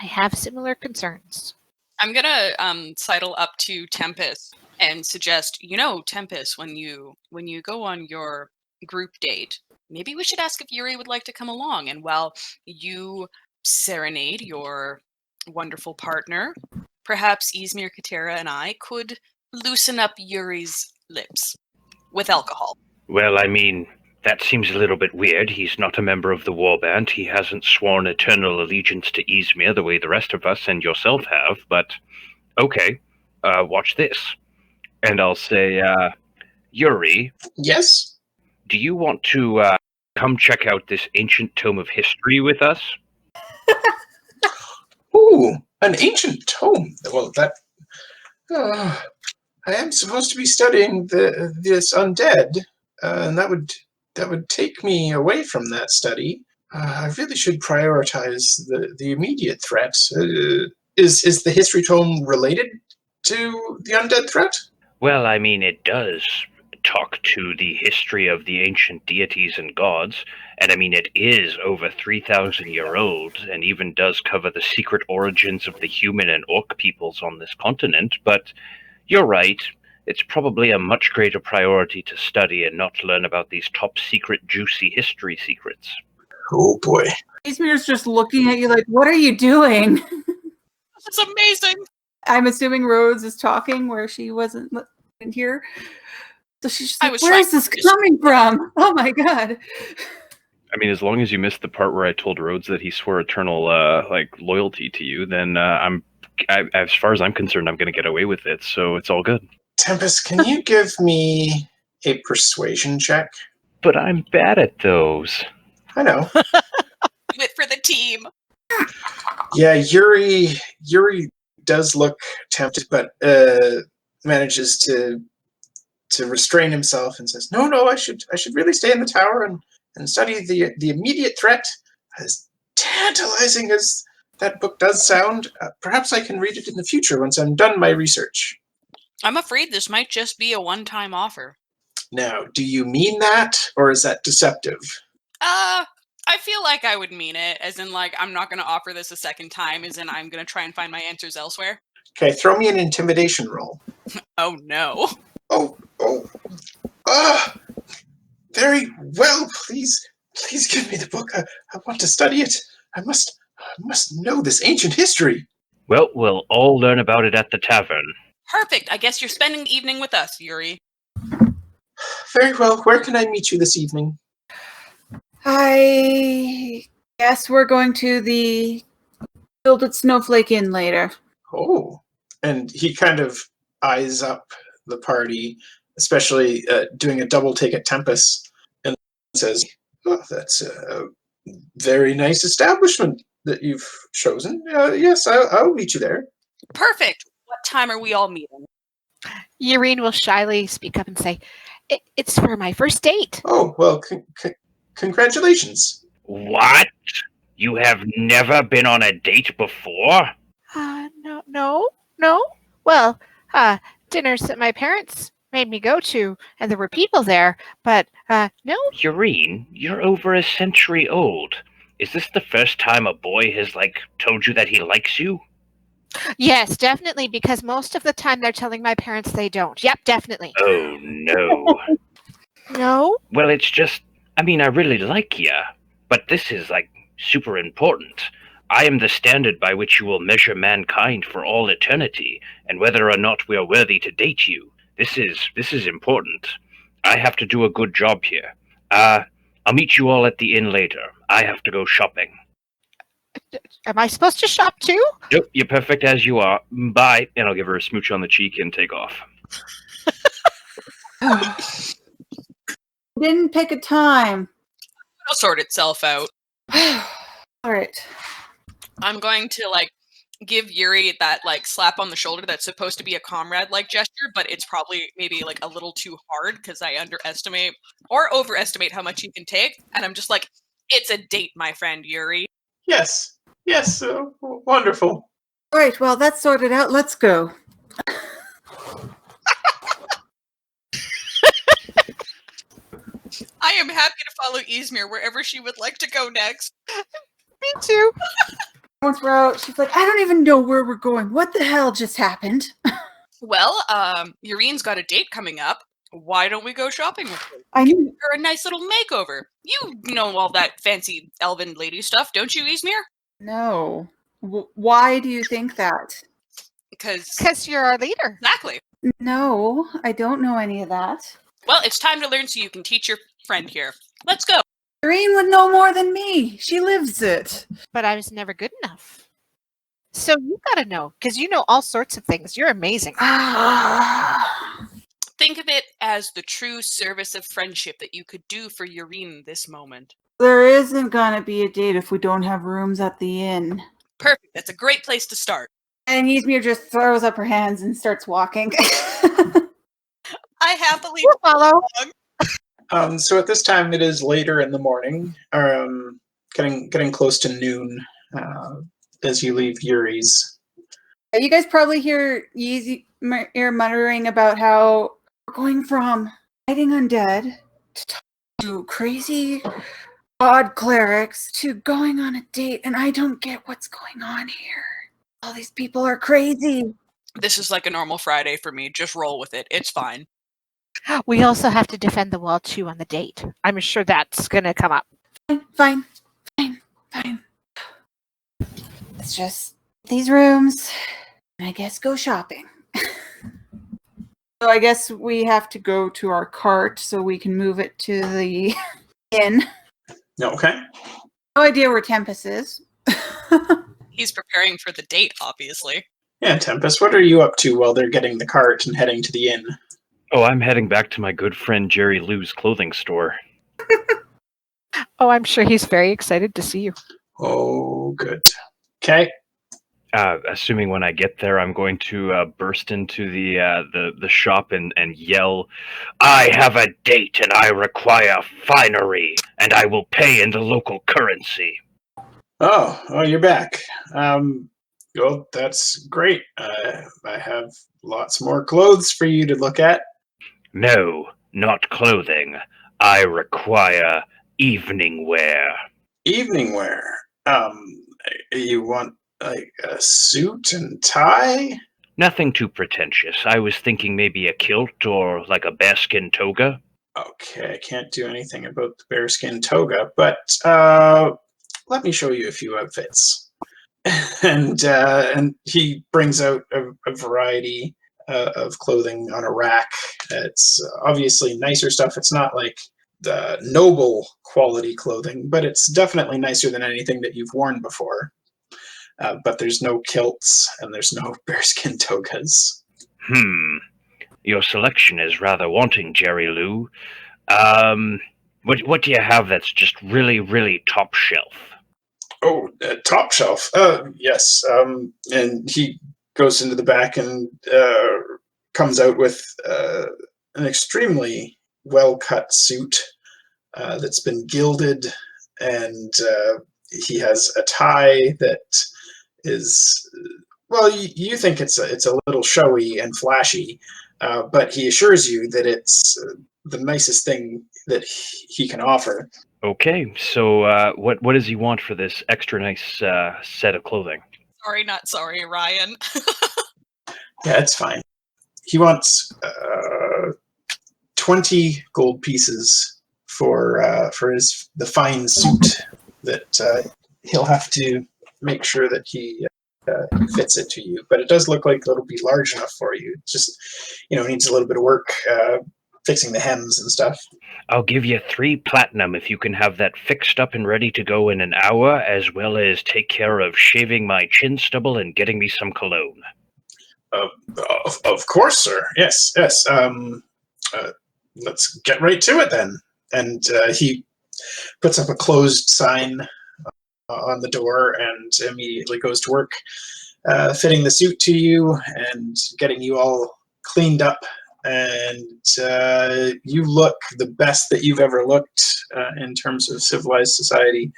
Speaker 2: I have similar concerns.
Speaker 5: I'm gonna sidle up to Tempus and suggest, Tempus, when you go on your group date, maybe we should ask if Yuri would like to come along. And while you serenade your wonderful partner, perhaps Ysmyr, Katera, and I could loosen up Yuri's lips with alcohol.
Speaker 3: Well, I mean, that seems a little bit weird. He's not a member of the warband. He hasn't sworn eternal allegiance to Ysmyr the way the rest of us and yourself have, but okay, watch this. And I'll say, Yuri,
Speaker 1: Yes?
Speaker 3: do you want to come check out this ancient tome of history with us?
Speaker 1: Ooh, an ancient tome. Well, that... I am supposed to be studying this undead, and that would take me away from that study. I really should prioritize the immediate threat. Is the history tome related to the undead threat?
Speaker 3: Well, I mean, it does talk to the history of the ancient deities and gods, and I mean, it is over 3,000 year old, and even does cover the secret origins of the human and orc peoples on this continent, but you're right. It's probably a much greater priority to study and not learn about these top secret, juicy history secrets.
Speaker 1: Oh boy.
Speaker 6: Ysmyr's just looking at you like, what are you doing?
Speaker 5: That's amazing.
Speaker 6: I'm assuming Rhodes is talking where she wasn't here. So she's just like, where is this coming from? Oh my god.
Speaker 3: I mean, as long as you missed the part where I told Rhodes that he swore eternal loyalty to you, then as far as I'm concerned, I'm going to get away with it, so it's all good.
Speaker 1: Tempest, can you give me a persuasion check?
Speaker 3: But I'm bad at those.
Speaker 1: I know.
Speaker 5: Do it for the team.
Speaker 1: Yeah, Yuri does look tempted, but manages to restrain himself and says, "No, I should really stay in the tower and study the immediate threat. As tantalizing as that book does sound, perhaps I can read it in the future once I'm done my research."
Speaker 5: I'm afraid this might just be a one-time offer.
Speaker 1: Now, do you mean that, or is that deceptive?
Speaker 5: I feel like I would mean it, as in, like, I'm not going to offer this a second time, as in I'm going to try and find my answers elsewhere.
Speaker 1: Okay, throw me an intimidation roll.
Speaker 5: Oh, no.
Speaker 1: Very well, please give me the book. I want to study it. I must know this ancient history.
Speaker 3: Well, we'll all learn about it at the tavern.
Speaker 5: Perfect. I guess you're spending the evening with us, Yuri.
Speaker 1: Very well. Where can I meet you this evening?
Speaker 6: I guess we're going to the Gilded Snowflake Inn later.
Speaker 1: Oh, and he kind of eyes up the party, especially doing a double take at Tempus, and says, "Oh, that's a very nice establishment that you've chosen. Yes, I'll meet you there."
Speaker 5: Perfect. What time are we all meeting?
Speaker 2: Yaereene will shyly speak up and say, it's for my first date.
Speaker 1: Oh, well, congratulations.
Speaker 3: What? You have never been on a date before?
Speaker 2: No. Well, dinners that my parents made me go to, and there were people there, but, no.
Speaker 3: Yaereene, you're over a century old. Is this the first time a boy has, told you that he likes you?
Speaker 2: Yes, definitely, because most of the time they're telling my parents they don't. Yep, definitely.
Speaker 3: Oh, no.
Speaker 2: No?
Speaker 3: Well, it's just, I really like you, but this is, super important. I am the standard by which you will measure mankind for all eternity, and whether or not we are worthy to date you. This is important. I have to do a good job here. I'll meet you all at the inn later. I have to go shopping.
Speaker 2: Am I supposed to shop too?
Speaker 3: Nope, you're perfect as you are. Bye. And I'll give her a smooch on the cheek and take off.
Speaker 6: Didn't pick a time.
Speaker 5: It'll sort itself out.
Speaker 6: All right.
Speaker 5: I'm going to give Yuri that slap on the shoulder that's supposed to be a comrade gesture, but it's probably maybe a little too hard because I underestimate or overestimate how much he can take, and I'm just like, it's a date, my friend Yuri.
Speaker 1: Yes. Yes. Wonderful.
Speaker 6: All right. Well, that's sorted out. Let's go.
Speaker 5: I am happy to follow Ysmyr wherever she would like to go next.
Speaker 2: Me too.
Speaker 6: Once we're out, she's like, I don't even know where we're going. What the hell just happened?
Speaker 5: Well, Yareen's got a date coming up. Why don't we go shopping with her?
Speaker 6: I knew.
Speaker 5: Or a nice little makeover. You know all that fancy elven lady stuff, don't you, Ysmyr?
Speaker 6: No. Why do you think that?
Speaker 5: Because
Speaker 2: You're our leader.
Speaker 5: exactly.
Speaker 6: No, I don't know any of that.
Speaker 5: Well, it's time to learn so you can teach your friend here. Let's go.
Speaker 6: Irene would know more than me. She lives it.
Speaker 2: But I was never good enough. So you gotta know, because you know all sorts of things. You're amazing.
Speaker 5: Think of it as the true service of friendship that you could do for Yareen this moment.
Speaker 6: There isn't gonna be a date if we don't have rooms at the inn.
Speaker 5: Perfect. That's a great place to start.
Speaker 6: And Ysmyr just throws up her hands and starts walking.
Speaker 5: I happily
Speaker 2: We'll follow.
Speaker 1: So at this time, it is later in the morning, getting close to noon, as you leave Yuri's.
Speaker 6: You guys probably hear Ysmyr muttering about how we're going from fighting undead to crazy odd clerics to going on a date, and I don't get what's going on here. All these people are crazy.
Speaker 5: This is like a normal Friday for me. Just roll with it. It's fine.
Speaker 2: We also have to defend the wall too on the date. I'm sure that's gonna come up.
Speaker 6: Fine. It's just these rooms, and I guess go shopping. So I guess we have to go to our cart so we can move it to the inn.
Speaker 1: Okay.
Speaker 6: No idea where Tempus is.
Speaker 5: He's preparing for the date, obviously.
Speaker 1: Yeah, Tempest, what are you up to while they're getting the cart and heading to the inn?
Speaker 3: Oh, I'm heading back to my good friend Jerry Lou's clothing store.
Speaker 2: Oh, I'm sure he's very excited to see you.
Speaker 1: Oh, good. Okay.
Speaker 3: Assuming when I get there, I'm going to burst into the shop and yell, "I have a date and I require finery, and I will pay in the local currency."
Speaker 1: Oh, you're back. Well, that's great. I have lots more clothes for you to look at.
Speaker 3: No, not clothing. I require evening wear.
Speaker 1: Evening wear. You want like a suit and tie?
Speaker 3: Nothing too pretentious. I was thinking maybe a kilt or like a bearskin toga.
Speaker 1: Okay, I can't do anything about the bearskin toga, but let me show you a few outfits. and he brings out a variety of clothing on a rack. It's obviously nicer stuff. It's not like the noble quality clothing, but it's definitely nicer than anything that you've worn before. But there's no kilts and there's no bearskin togas.
Speaker 3: Your selection is rather wanting, Jerry Lou. What do you have that's just really, really top shelf?
Speaker 1: Oh, top shelf. Yes. And he goes into the back and comes out with an extremely well-cut suit that's been gilded, and he has a tie that is, well, you think it's a little showy and flashy, but he assures you that it's the nicest thing that he can offer.
Speaker 3: Okay, so what does he want for this extra nice set of clothing?
Speaker 5: Sorry, not sorry, Ryan.
Speaker 1: Yeah, it's fine. He wants 20 gold pieces for the fine suit that he'll have to make sure that he fits it to you. But it does look like it'll be large enough for you. It just, needs a little bit of work fixing the hems and stuff.
Speaker 3: I'll give you 3 platinum if you can have that fixed up and ready to go in an hour, as well as take care of shaving my chin stubble and getting me some cologne.
Speaker 1: Of course, sir. Yes. Let's get right to it then. And he puts up a closed sign on the door and immediately goes to work fitting the suit to you and getting you all cleaned up. And you look the best that you've ever looked in terms of civilized society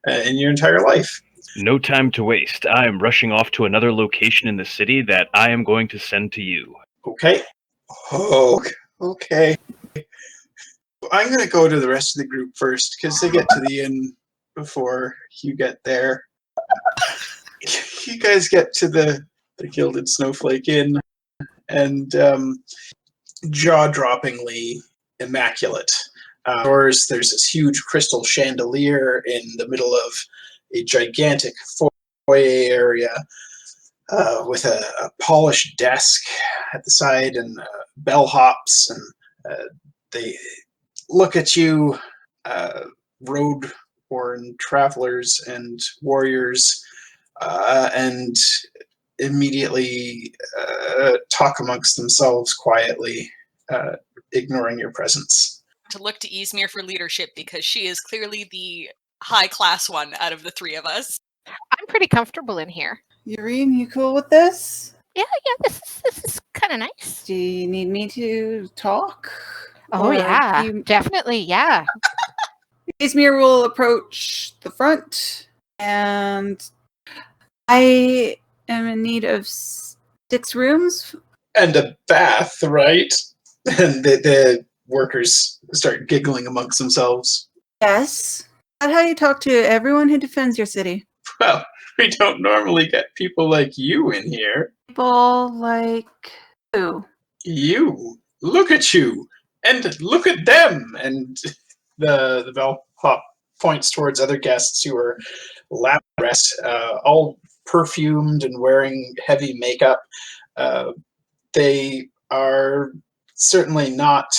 Speaker 1: in your entire life.
Speaker 3: No time to waste. I am rushing off to another location in the city that I am going to send to you.
Speaker 1: Okay. Oh, okay. I'm going to go to the rest of the group first because they get to the inn before you get there. You guys get to the Gilded Snowflake Inn, and jaw-droppingly immaculate. There's this huge crystal chandelier in the middle of a gigantic foyer area with a polished desk at the side and bellhops, and they look at you, road-worn travelers and warriors, and immediately talk amongst themselves quietly, ignoring your presence.
Speaker 5: To look to Ysmyr for leadership because she is clearly the high-class one out of the 3 of us.
Speaker 2: I'm pretty comfortable in here.
Speaker 6: Yaereene, you cool with this?
Speaker 2: Yeah, this is kind of nice.
Speaker 6: Do you need me to talk?
Speaker 2: Oh,
Speaker 6: Or
Speaker 2: yeah,
Speaker 6: you-
Speaker 2: definitely, yeah.
Speaker 6: Ysmyr will approach the front, and I am in need of 6 rooms.
Speaker 1: And a bath, right? And the workers start giggling amongst themselves.
Speaker 6: Yes. Is that how you talk to everyone who defends your city?
Speaker 1: Well, we don't normally get people like you in here.
Speaker 6: People like who?
Speaker 1: You. Look at you. And look at them. And the bellhop points towards other guests who are lap dressed, all perfumed and wearing heavy makeup. They are certainly not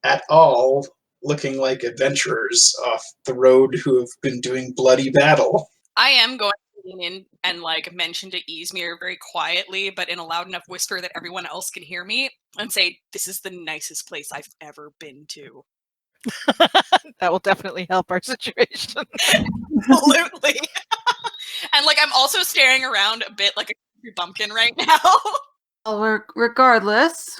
Speaker 1: at all looking like adventurers off the road who have been doing bloody battle.
Speaker 5: I am going to lean in and mention to Ysmyr very quietly, but in a loud enough whisper that everyone else can hear me, and say, "This is the nicest place I've ever been to."
Speaker 2: That will definitely help our situation.
Speaker 5: Absolutely. And I'm also staring around a bit like a creepy bumpkin right now.
Speaker 6: Well, regardless,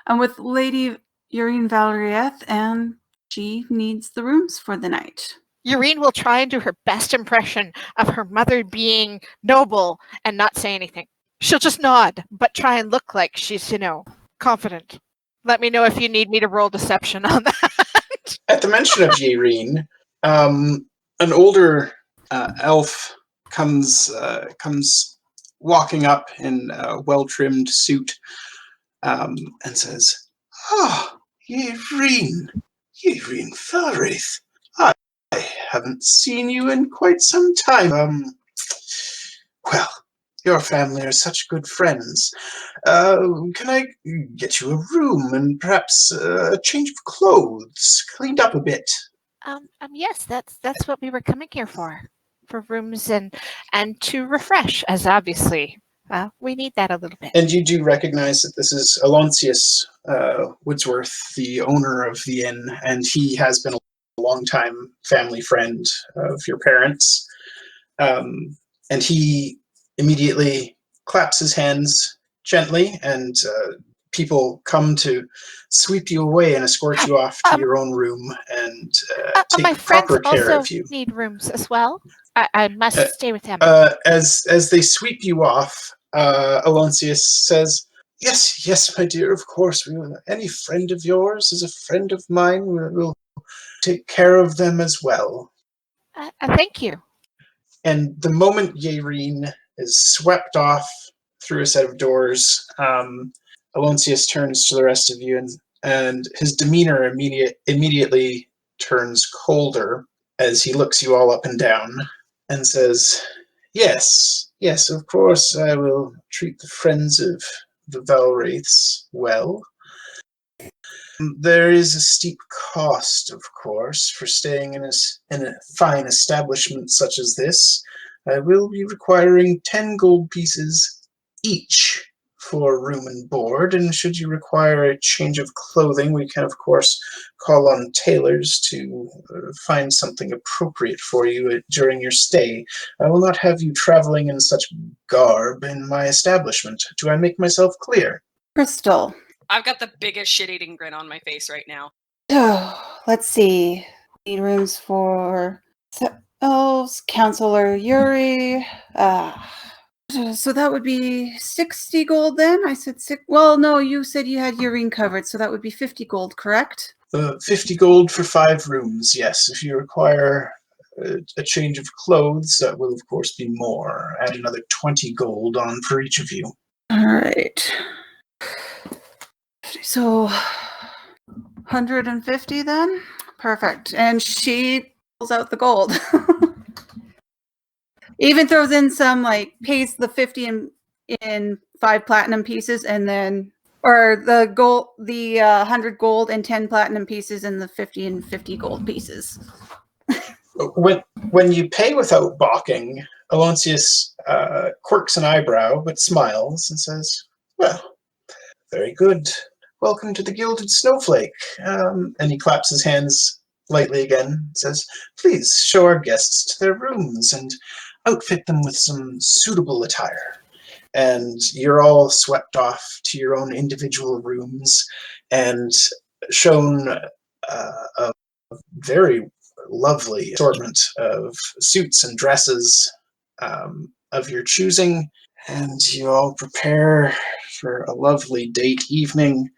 Speaker 6: I'm with Lady Yaereene Valerieth, and she needs the rooms for the night.
Speaker 2: Yaereene will try and do her best impression of her mother being noble and not say anything. She'll just nod, but try and look like she's, confident. Let me know if you need me to roll deception on that.
Speaker 1: At the mention of Yaereene, an older elf comes walking up in a well-trimmed suit and says, "Ah, Yaereene Valerieth. I haven't seen you in quite some time. Well, your family are such good friends. Can I get you a room and perhaps a change of clothes, cleaned up a bit?"
Speaker 2: Yes, that's what we were coming here for rooms and to refresh, as obviously we need that a little bit.
Speaker 1: And you do recognize that this is Aloysius Woodsworth, the owner of the inn, and he has been a longtime family friend of your parents. And he immediately claps his hands gently, and people come to sweep you away and escort you off to your own room and
Speaker 2: My
Speaker 1: take
Speaker 2: friends
Speaker 1: proper care
Speaker 2: also
Speaker 1: of you.
Speaker 2: need rooms as well. I must stay with them.
Speaker 1: As they sweep you off, Aloysius says, Yes, my dear, of course. Any friend of yours is a friend of mine. We'll take care of them as well."
Speaker 2: Thank you.
Speaker 1: And the moment Yaereene is swept off through a set of doors, Aloysius turns to the rest of you, and his demeanor immediately turns colder as he looks you all up and down and says, yes, of course I will treat the friends of the Valwraiths well. There is a steep cost, of course, for staying in a fine establishment such as this. I will be requiring 10 gold pieces each for room and board, and should you require a change of clothing, we can, of course, call on tailors to find something appropriate for you during your stay. I will not have you traveling in such garb in my establishment. Do I make myself clear?
Speaker 6: Crystal.
Speaker 5: I've got the biggest shit-eating grin on my face right now.
Speaker 6: Oh, let's see. Need rooms for elves, Counselor Yuri. So that would be 60 gold then? I said six. Well, no, you said you had Yaereene covered, so that would be 50 gold, correct?
Speaker 1: 50 gold for 5 rooms, yes. If you require a change of clothes, that will, of course, be more. Add another 20 gold on for each of you.
Speaker 6: All right. So 150 then? Perfect. And she pulls out the gold. Even throws in some, like, pays the 50 in 5 platinum pieces, and then, or the gold, the 100 gold and 10 platinum pieces, and the 50 and 50 gold pieces.
Speaker 1: When you pay without balking, Aloysius quirks an eyebrow but smiles and says, "Well, very good. Welcome to the Gilded Snowflake." And he claps his hands lightly again and says, "Please show our guests to their rooms and outfit them with some suitable attire." And you're all swept off to your own individual rooms and shown a very lovely assortment of suits and dresses of your choosing, and you all prepare for a lovely date evening.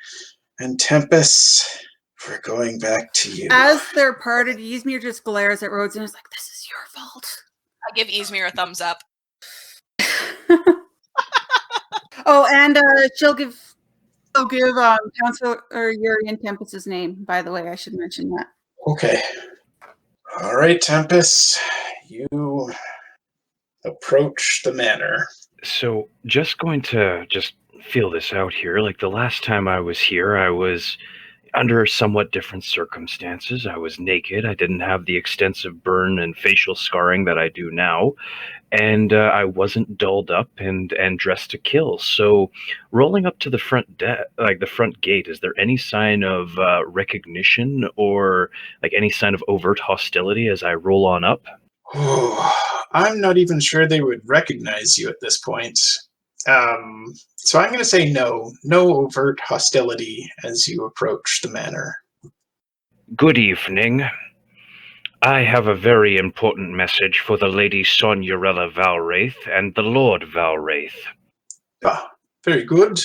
Speaker 1: And Tempus, we're going back to you.
Speaker 6: As they're parted, Ysmyr just glares at Rhodes and is like, "This is your fault."
Speaker 5: I give Ysmyr a thumbs up.
Speaker 6: Oh, and she'll give Counselor Yuri and Tempus's name, by the way. I should mention that.
Speaker 1: Okay. All right, Tempus, you approach the manor.
Speaker 3: So, just going to feel this out here. Like the last time I was here, I was under somewhat different circumstances. I was naked. I didn't have the extensive burn and facial scarring that I do now. And I wasn't dolled up and dressed to kill. So, rolling up to the front the front gate, is there any sign of recognition or like any sign of overt hostility as I roll on up?
Speaker 1: I'm not even sure they would recognize you at this point. So I'm going to say no overt hostility as you approach the manor.
Speaker 3: Good evening. I have a very important message for the Lady Sonurella Valwraith and the Lord Valwraith.
Speaker 1: Ah, very good.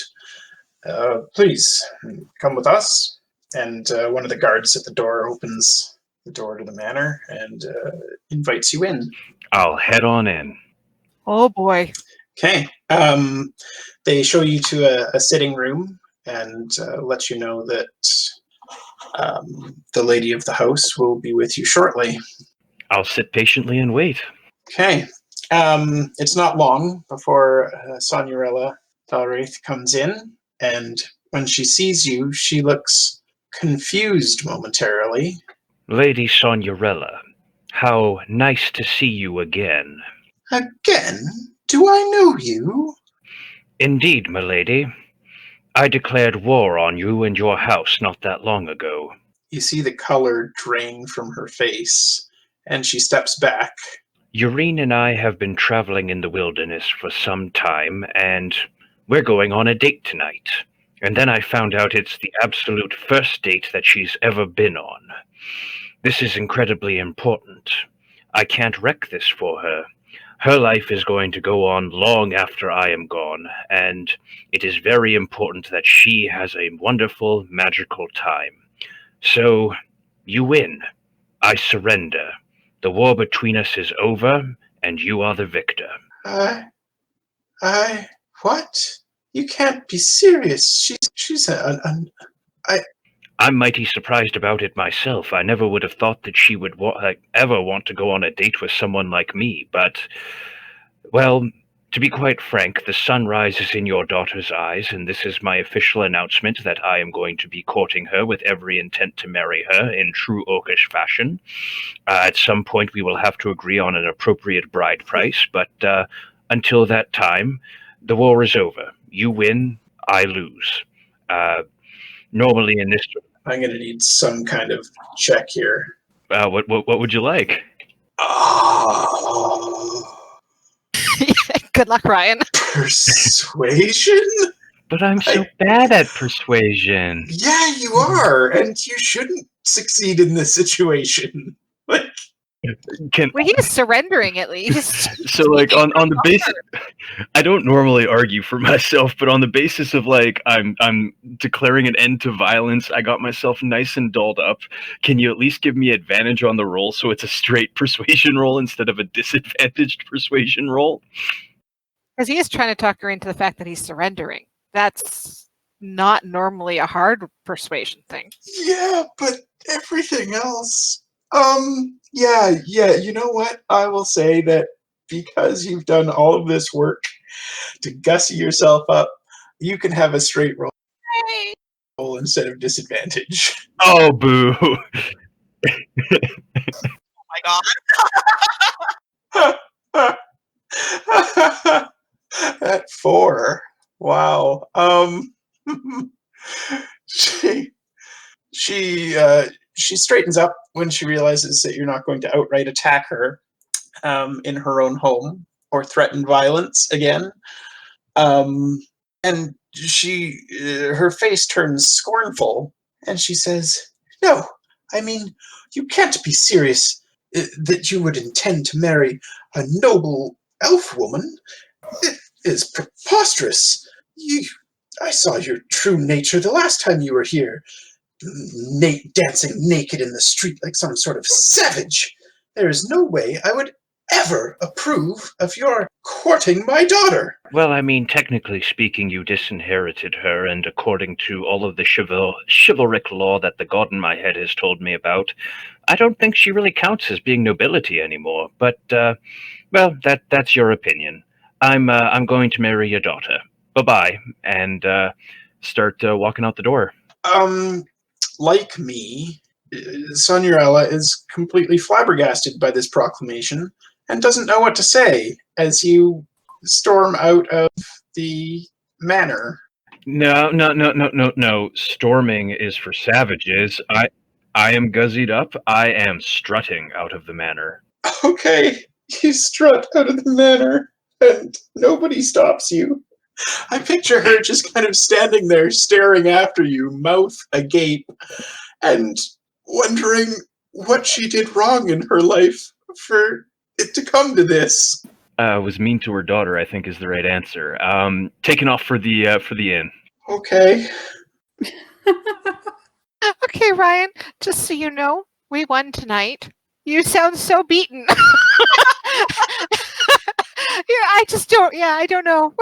Speaker 1: Please, come with us. And one of the guards at the door opens the door to the manor and invites you in.
Speaker 3: I'll head on in.
Speaker 2: Oh boy.
Speaker 1: Okay. They show you to a sitting room and let you know that the lady of the house will be with you shortly.
Speaker 3: I'll sit patiently and wait.
Speaker 1: Okay. It's not long before Sonurella Valwraith comes in, and when she sees you, she looks confused momentarily.
Speaker 3: Lady Sonurella, how nice to see you again.
Speaker 1: Again? Do I know you?
Speaker 3: Indeed, milady. I declared war on you and your house not that long ago.
Speaker 1: You see the color drain from her face, and she steps back.
Speaker 3: Yaereene and I have been traveling in the wilderness for some time, and we're going on a date tonight. And then I found out it's the absolute first date that she's ever been on. This is incredibly important. I can't wreck this for her. Her life is going to go on long after I am gone, and it is very important that she has a wonderful, magical time. So, you win. I surrender. The war between us is over, and you are the victor.
Speaker 1: What? You can't be serious. She's
Speaker 3: I'm mighty surprised about it myself. I never would have thought that she would ever want to go on a date with someone like me, but, well, to be quite frank, the sun rises in your daughter's eyes, and this is my official announcement that I am going to be courting her with every intent to marry her in true orcish fashion. At some point, we will have to agree on an appropriate bride price, but until that time, the war is over. You win, I lose. Normally in this...
Speaker 1: I'm going to need some kind of check here.
Speaker 3: What would you like?
Speaker 1: Oh,
Speaker 2: Good luck, Ryan.
Speaker 1: persuasion?
Speaker 3: But I'm so bad at persuasion.
Speaker 1: Yeah, you are, and you shouldn't succeed in this situation. Like,
Speaker 2: Well, he was surrendering at least.
Speaker 3: so like on the basis, I don't normally argue for myself, but on the basis of like I'm declaring an end to violence, I got myself nice and dolled up. Can you at least give me advantage on the roll so it's a straight persuasion roll instead of a disadvantaged persuasion roll?
Speaker 2: Because he is trying to talk her into the fact that he's surrendering. That's not normally a hard persuasion thing.
Speaker 1: yeah, but everything else... yeah, you know what? I will say that because you've done all of this work to gussy yourself up, you can have a straight roll instead of disadvantage.
Speaker 3: Oh, boo.
Speaker 5: Oh my god.
Speaker 1: At 4. Wow. She straightens up when she realizes that you're not going to outright attack her in her own home or threaten violence again. And her face turns scornful, and she says, "No, I mean, you can't be serious that you would intend to marry a noble elf woman. It is preposterous. I saw your true nature the last time you were here. Dancing naked in the street like some sort of savage. There is no way I would ever approve of your courting my daughter."
Speaker 3: Well, I mean, technically speaking, you disinherited her, and according to all of the chivalric law that the god in my head has told me about, I don't think she really counts as being nobility anymore. But, well, that's your opinion. I'm going to marry your daughter. Bye-bye, and start walking out the door.
Speaker 1: Like me, Sonurella is completely flabbergasted by this proclamation and doesn't know what to say as you storm out of the manor.
Speaker 3: No. Storming is for savages. I am guzzied up. I am strutting out of the manor.
Speaker 1: Okay, you strut out of the manor and nobody stops you. I picture her just kind of standing there staring after you, mouth agape, and wondering what she did wrong in her life for it to come to this.
Speaker 3: Was mean to her daughter, I think, is the right answer. Taking off for the inn.
Speaker 1: Okay.
Speaker 2: Okay, Ryan, just so you know, we won tonight. You sound so beaten. I don't know.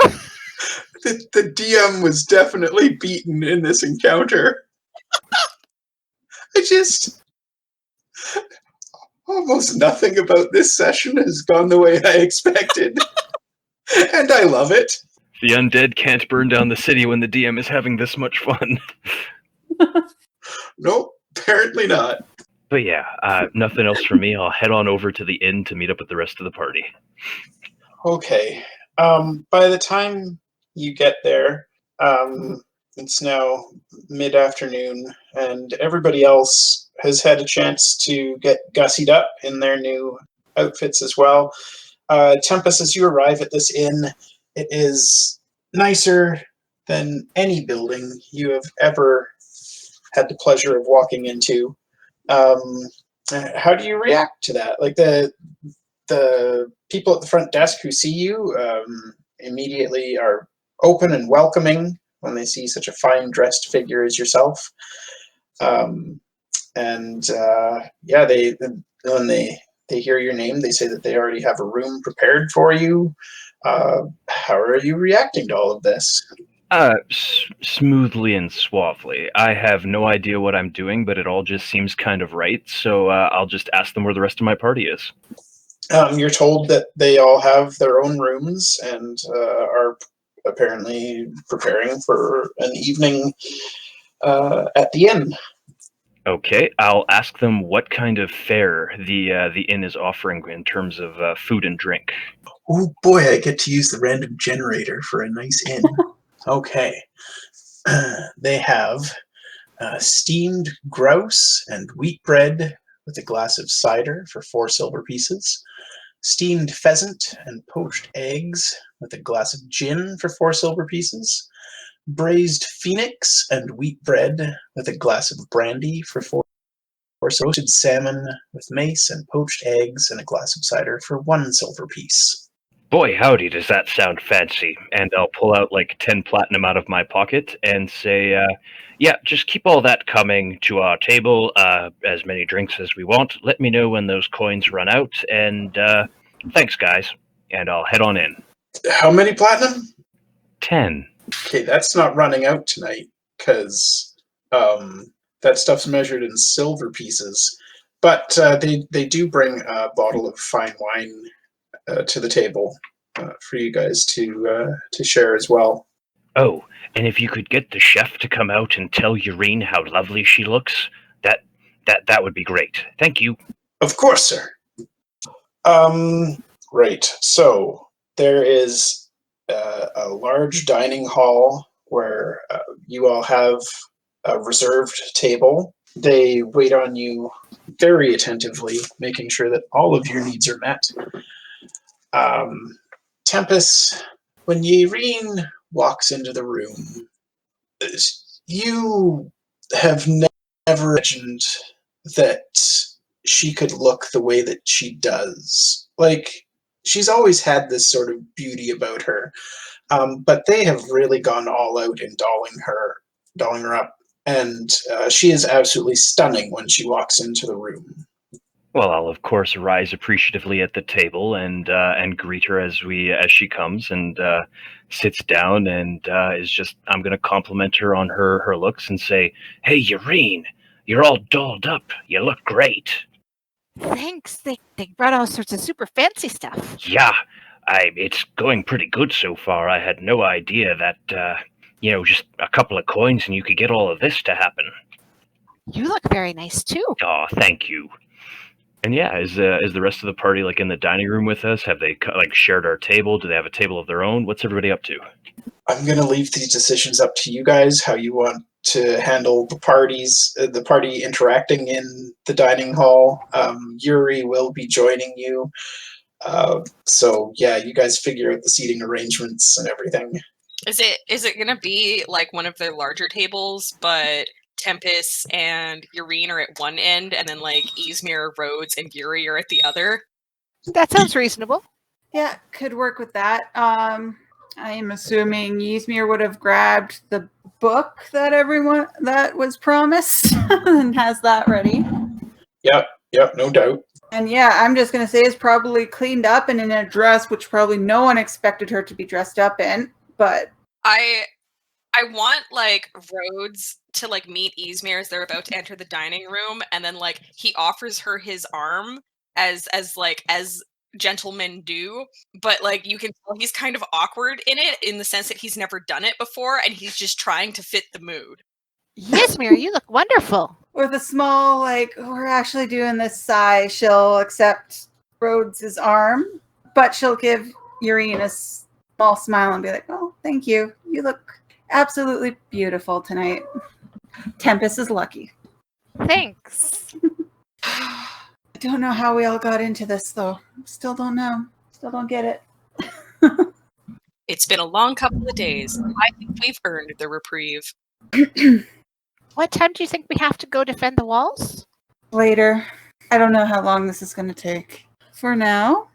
Speaker 1: The DM was definitely beaten in this encounter. Almost nothing about this session has gone the way I expected. And I love it.
Speaker 3: The undead can't burn down the city when the DM is having this much fun.
Speaker 1: Nope, apparently not.
Speaker 3: But yeah, nothing else from me. I'll head on over to the inn to meet up with the rest of the party.
Speaker 1: Okay. By the time you get there, it's now mid-afternoon, and everybody else has had a chance to get gussied up in their new outfits as well. Tempus, as you arrive at this inn, it is nicer than any building you have ever had the pleasure of walking into. How do you react to that? Like the people at the front desk who see you immediately are open and welcoming when they see such a fine dressed figure as yourself. When they hear your name, they say that they already have a room prepared for you. How are you reacting to all of this?
Speaker 3: Smoothly and suavely. I have no idea what I'm doing, but it all just seems kind of right, so I'll just ask them where the rest of my party is.
Speaker 1: You're told that they all have their own rooms and are apparently preparing for an evening at the inn.
Speaker 3: Okay, I'll ask them what kind of fare the inn is offering in terms of food and drink.
Speaker 1: Oh boy, I get to use the random generator for a nice inn. Okay. They have steamed grouse and wheat bread with a glass of cider for 4 silver pieces, steamed pheasant and poached eggs with a glass of gin for 4 silver pieces, braised phoenix and wheat bread with a glass of brandy for 4, roasted salmon with mace and poached eggs and a glass of cider for 1 silver piece.
Speaker 3: Boy, howdy, does that sound fancy. And I'll pull out like 10 platinum out of my pocket and say, yeah, just keep all that coming to our table, as many drinks as we want. Let me know when those coins run out, and thanks, guys. And I'll head on in.
Speaker 1: How many platinum?
Speaker 3: 10.
Speaker 1: Okay, that's not running out tonight, because that stuff's measured in silver pieces. But they do bring a bottle of fine wine to the table for you guys to share as well.
Speaker 3: Oh, and if you could get the chef to come out and tell Yaereene how lovely she looks, that would be great. Thank you.
Speaker 1: Of course, sir. Right. So there is a large dining hall where you all have a reserved table. They wait on you very attentively, making sure that all of your needs are met. Tempus, when Yaereene walks into the room, you have never imagined that she could look the way that she does. Like, she's always had this sort of beauty about her, but they have really gone all out in dolling her up, and she is absolutely stunning when she walks into the room.
Speaker 3: Well, I'll of course rise appreciatively at the table and greet her as she comes and sits down and I'm going to compliment her on her looks and say, "Hey, Yaereene, you're all dolled up. You look great."
Speaker 2: Thanks. They brought all sorts of super fancy stuff.
Speaker 3: Yeah, it's going pretty good so far. I had no idea that just a couple of coins and you could get all of this to happen.
Speaker 2: You look very nice too.
Speaker 3: Oh, thank you. And yeah, is the rest of the party like in the dining room with us? Have they like shared our table? Do they have a table of their own? What's everybody up to?
Speaker 1: I'm going to leave these decisions up to you guys, how you want to handle the party interacting in the dining hall. Yuri will be joining you. So yeah, you guys figure out the seating arrangements and everything.
Speaker 5: Is it going to be like one of their larger tables, but Tempus and Yaereene are at one end, and then like Ysmyr, Rhodes, and Yuri are at the other?
Speaker 2: That sounds reasonable.
Speaker 6: Yeah, could work with that. I am assuming Ysmyr would have grabbed the book that was promised and has that ready.
Speaker 1: Yep, no doubt.
Speaker 6: And yeah, I'm just going to say is probably cleaned up and in a dress, which probably no one expected her to be dressed up in, but...
Speaker 5: I want like Rhodes to like meet Ysmyr as they're about to enter the dining room, and then like he offers her his arm as gentlemen do, but like you can tell he's kind of awkward in it in the sense that he's never done it before and he's just trying to fit the mood.
Speaker 2: Ysmyr, you look wonderful.
Speaker 6: With a small like, we're actually doing this sigh, she'll accept Rhodes' arm, but she'll give Yaereene a small smile and be like, "Oh, thank you. You look absolutely beautiful tonight." Tempus is lucky.
Speaker 2: Thanks.
Speaker 6: I don't know how we all got into this, though. Still don't know. Still don't get it.
Speaker 5: It's been a long couple of days. I think we've earned the reprieve.
Speaker 2: What time do you think we have to go defend the walls?
Speaker 6: Later. I don't know how long this is going to take. For now,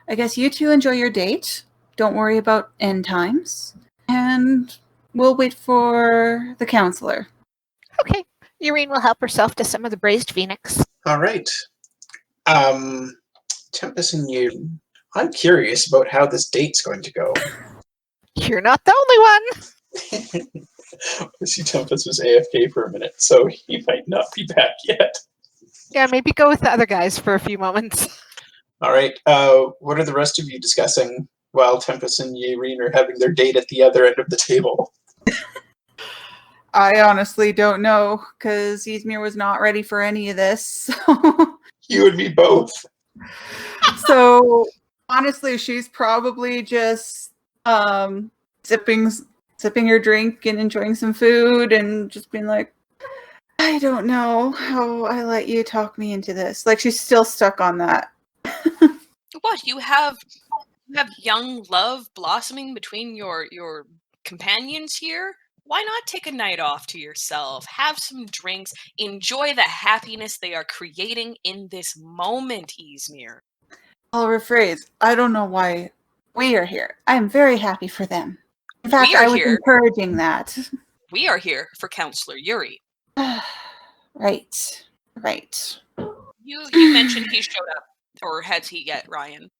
Speaker 6: I guess you two enjoy your date. Don't worry about end times. And we'll wait for the counselor.
Speaker 2: Okay. Yaereene will help herself to some of the braised phoenix.
Speaker 1: All right. Tempus and Yaereene, I'm curious about how this date's going to go.
Speaker 2: You're not the only one.
Speaker 1: See, Tempus was AFK for a minute, so he might not be back yet.
Speaker 2: Yeah, maybe go with the other guys for a few moments.
Speaker 1: All right. What are the rest of you discussing while Tempus and Yaereene are having their date at the other end of the table?
Speaker 6: I honestly don't know, because Ysmyr was not ready for any of this.
Speaker 1: You and me both.
Speaker 6: So honestly, she's probably just sipping her drink and enjoying some food and just being like, I don't know how I let you talk me into this. Like, she's still stuck on that.
Speaker 5: What, you have young love blossoming between your companions here? Why not take a night off to yourself, have some drinks, enjoy the happiness they are creating in this moment, Ysmyr?
Speaker 6: I'll rephrase. I don't know why we are here. I'm very happy for them. In fact, I was encouraging that.
Speaker 5: We are here for Counselor Yuri.
Speaker 6: Right.
Speaker 5: You mentioned he showed up, or has he yet, Ryan?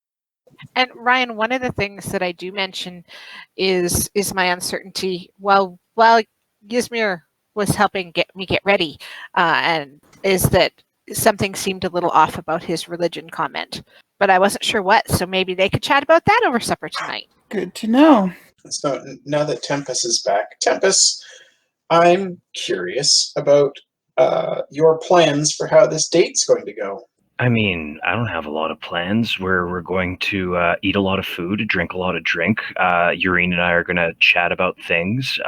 Speaker 2: And Ryan, one of the things that I do mention is my uncertainty. While Ysmyr was helping me get ready, and is that something seemed a little off about his religion comment, but I wasn't sure what. So maybe they could chat about that over supper tonight.
Speaker 6: Good to know.
Speaker 1: So now that Tempus is back, Tempus, I'm curious about your plans for how this date's going to go.
Speaker 3: I mean, I don't have a lot of plans. We're going to eat a lot of food, drink a lot of drink. Yaereene and I are going to chat about things.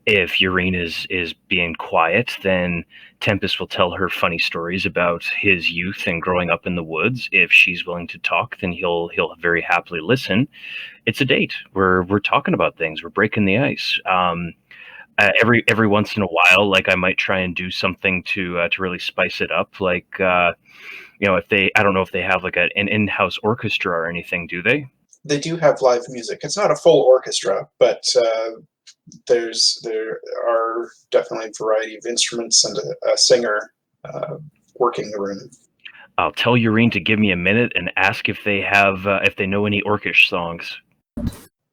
Speaker 3: If Yaereene is being quiet, then Tempus will tell her funny stories about his youth and growing up in the woods. If she's willing to talk, then he'll very happily listen. It's a date. We're talking about things. We're breaking the ice. Every once in a while, like, I might try and do something to really spice it up. Like, I don't know if they have like an in-house orchestra or anything, do they?
Speaker 1: They do have live music. It's not a full orchestra, but there are definitely a variety of instruments and a singer working the room.
Speaker 3: I'll tell Yaereene to give me a minute and ask if they have if they know any Orcish songs.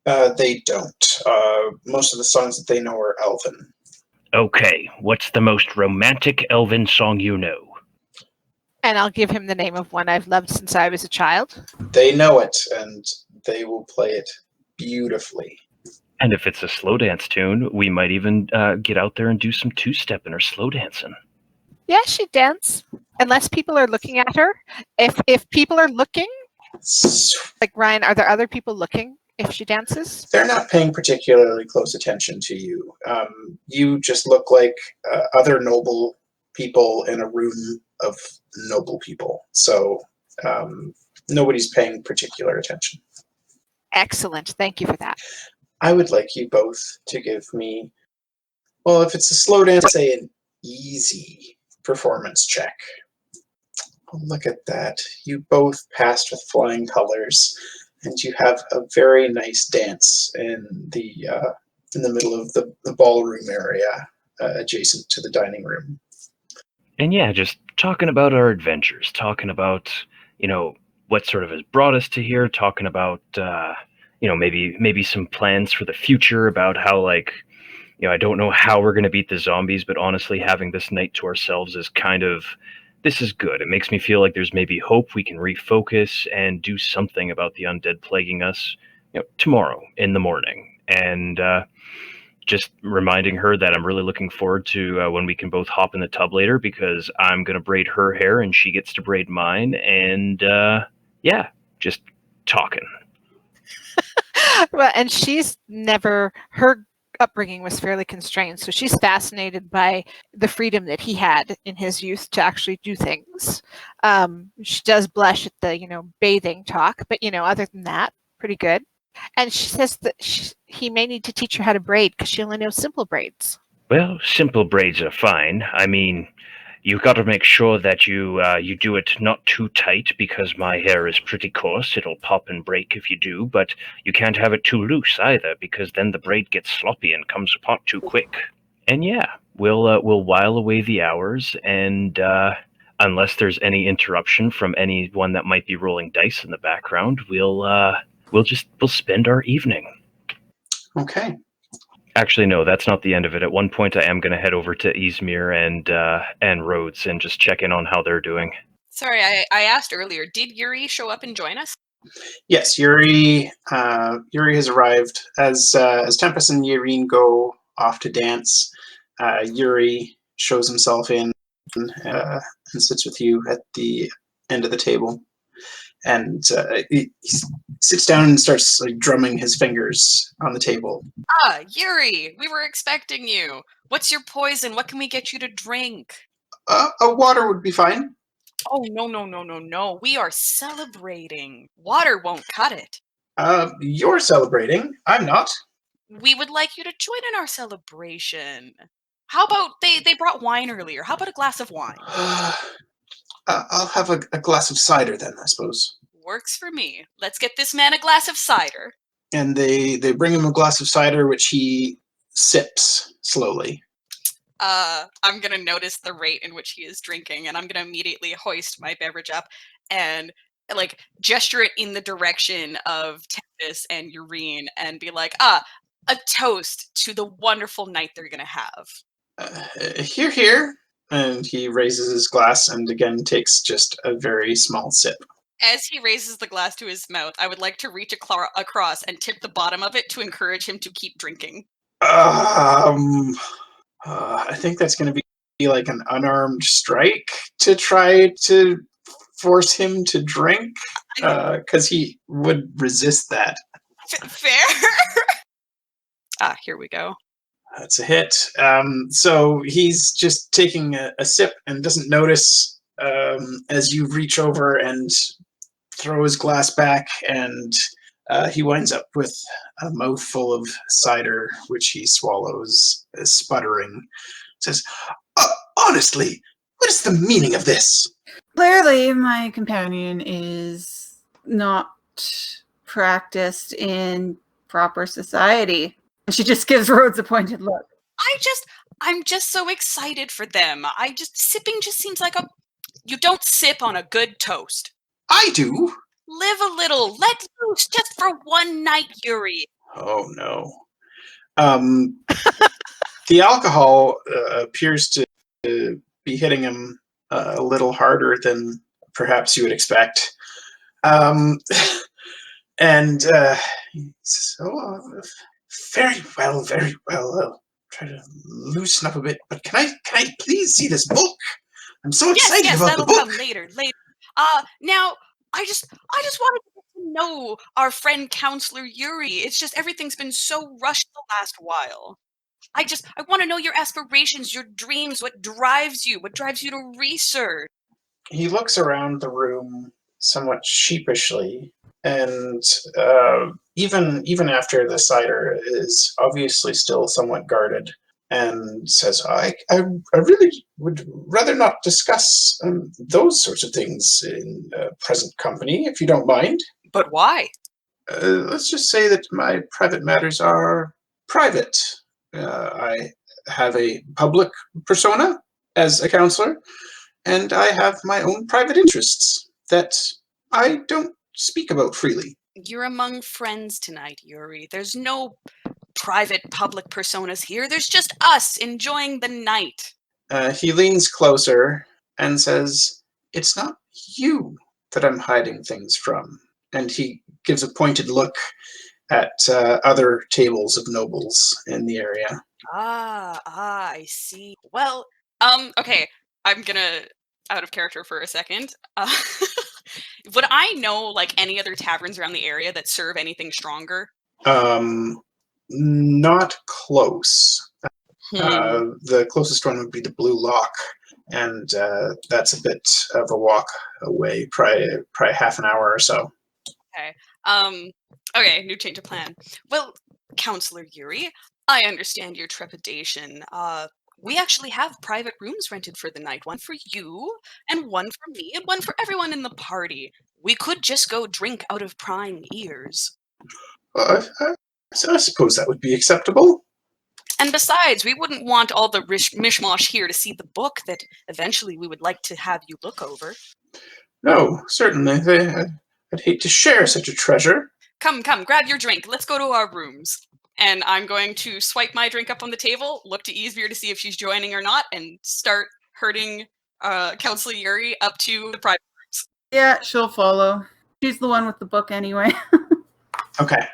Speaker 1: They don't. Most of the songs that they know are Elven.
Speaker 3: Okay, what's the most romantic Elven song you know?
Speaker 2: And I'll give him the name of one I've loved since I was a child.
Speaker 1: They know it, and they will play it beautifully.
Speaker 3: And if it's a slow dance tune, we might even get out there and do some two-stepping or slow dancing.
Speaker 2: Yeah, she'd dance. Unless people are looking at her. If people are looking, like Ryan, are there other people looking if she dances?
Speaker 1: They're not paying particularly close attention to you. You just look like other noble people in a room of noble people. So nobody's paying particular attention.
Speaker 2: Excellent. Thank you for that.
Speaker 1: I would like you both to give me, well, if it's a slow dance, say an easy performance check. Oh, look at that. You both passed with flying colors, and you have a very nice dance in the middle of the ballroom area adjacent to the dining room.
Speaker 3: And yeah, just talking about our adventures, talking about, what sort of has brought us to here, talking about, maybe some plans for the future about how, I don't know how we're going to beat the zombies, but honestly, having this night to ourselves is this is good. It makes me feel like there's maybe hope we can refocus and do something about the undead plaguing us, tomorrow in the morning. And just reminding her that I'm really looking forward to when we can both hop in the tub later, because I'm going to braid her hair and she gets to braid mine. And just talking.
Speaker 2: Well, and her upbringing was fairly constrained, so she's fascinated by the freedom that he had in his youth to actually do things. She does blush at the bathing talk, but other than that, pretty good. And she says that he may need to teach her how to braid because she only knows simple braids.
Speaker 3: Well, simple braids are fine. I mean, you've got to make sure that you do it not too tight, because my hair is pretty coarse. It'll pop and break if you do, but you can't have it too loose either, because then the braid gets sloppy and comes apart too quick. And yeah, we'll while away the hours, and unless there's any interruption from anyone that might be rolling dice in the background, we'll spend our evening.
Speaker 1: Okay.
Speaker 3: Actually, no, that's not the end of it. At one point, I am going to head over to Ysmyr and Rhodes and just check in on how they're doing.
Speaker 5: Sorry, I asked earlier. Did Yuri show up and join us?
Speaker 1: Yes, Yuri has arrived. As Tempus and Yaereene go off to dance, Yuri shows himself in and sits with you at the end of the table. And he sits down and starts like drumming his fingers on the table.
Speaker 5: Ah, Yuri, we were expecting you. What's your poison? What can we get you to drink?
Speaker 1: A water would be fine.
Speaker 5: Oh, no. We are celebrating. Water won't cut it.
Speaker 1: You're celebrating. I'm not.
Speaker 5: We would like you to join in our celebration. How about they brought wine earlier? How about a glass of wine?
Speaker 1: I'll have a glass of cider then, I suppose.
Speaker 5: Works for me. Let's get this man a glass of cider.
Speaker 1: And they bring him a glass of cider, which he sips slowly.
Speaker 5: I'm gonna notice the rate in which he is drinking, and I'm gonna immediately hoist my beverage up and like gesture it in the direction of Tempus and Yaereene and be like, a toast to the wonderful night they're gonna have.
Speaker 1: Here. And he raises his glass and again takes just a very small sip.
Speaker 5: As he raises the glass to his mouth, I would like to reach across and tip the bottom of it to encourage him to keep drinking.
Speaker 1: I think that's going to be like an unarmed strike to try to force him to drink, because he would resist that.
Speaker 5: Fair. Here we go.
Speaker 1: That's a hit. So he's just taking a sip and doesn't notice as you reach over and throw his glass back, and he winds up with a mouthful of cider, which he swallows, sputtering. Says, honestly, what is the meaning of this?
Speaker 6: Clearly, my companion is not practiced in proper society. She just gives Rhodes a pointed look.
Speaker 5: I'm just so excited for them. Sipping just seems like you don't sip on a good toast.
Speaker 1: I do.
Speaker 5: Live a little, let loose, just for one night, Yuri.
Speaker 1: Oh no. The alcohol appears to be hitting him a little harder than perhaps you would expect. And he says, very well. I'll try to loosen up a bit, but can I please see this book? I'm so excited about the book.
Speaker 5: Yes, that'll come later. Now I just wanted to know our friend Counselor Yuri. It's just everything's been so rushed the last while. I want to know your aspirations, your dreams, what drives you to research.
Speaker 1: He looks around the room somewhat sheepishly, and even after the cider is obviously still somewhat guarded, and says, I really would rather not discuss those sorts of things in present company, if you don't mind.
Speaker 5: But why?
Speaker 1: Let's just say that my private matters are private. I have a public persona as a counselor, and I have my own private interests that I don't speak about freely.
Speaker 5: You're among friends tonight, Yuri. There's no private public personas here. There's just us enjoying the night.
Speaker 1: He leans closer and says, it's not you that I'm hiding things from. And he gives a pointed look at other tables of nobles in the area.
Speaker 5: I see. Well, okay. I'm gonna out of character for a second. Would I know like any other taverns around the area that serve anything stronger?
Speaker 1: Not close. The closest one would be the Blue Lock, and that's a bit of a walk away, probably half an hour or so.
Speaker 5: Okay. Okay, new change of plan. Well, Counselor Yuri, I understand your trepidation. We actually have private rooms rented for the night. One for you, and one for me, and one for everyone in the party. We could just go drink out of prying ears.
Speaker 1: I suppose that would be acceptable.
Speaker 5: And besides, we wouldn't want all the mishmash here to see the book that eventually we would like to have you look over.
Speaker 1: No, certainly. I'd hate to share such a treasure.
Speaker 5: Come, grab your drink. Let's go to our rooms. and I'm going to swipe my drink up on the table, look to Ysmyr to see if she's joining or not, and start herding Counselor Yuri up to the private rooms.
Speaker 6: Yeah, she'll follow. She's the one with the book anyway.
Speaker 1: Okay.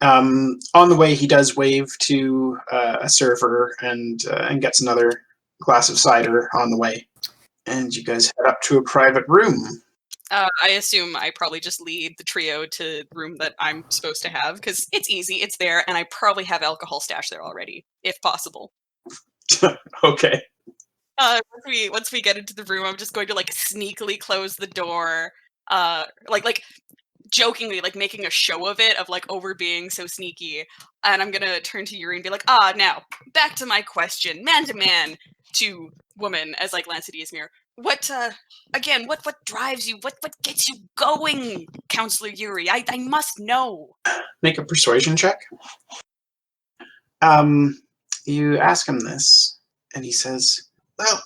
Speaker 1: On the way, he does wave to a server and gets another glass of cider on the way. And you guys head up to a private room.
Speaker 5: I assume I probably just lead the trio to the room that I'm supposed to have, because it's easy, it's there, and I probably have alcohol stashed there already, if possible.
Speaker 1: Okay.
Speaker 5: Once we get into the room, I'm just going to like sneakily close the door, like jokingly, like making a show of it, of like over being so sneaky. And I'm gonna turn to Yuri and be like, now back to my question, man to man, to woman, as I glance at Ysmyr. What drives you? What gets you going, Counselor Yuri? I must know.
Speaker 1: Make a persuasion check. You ask him this, and he says, well,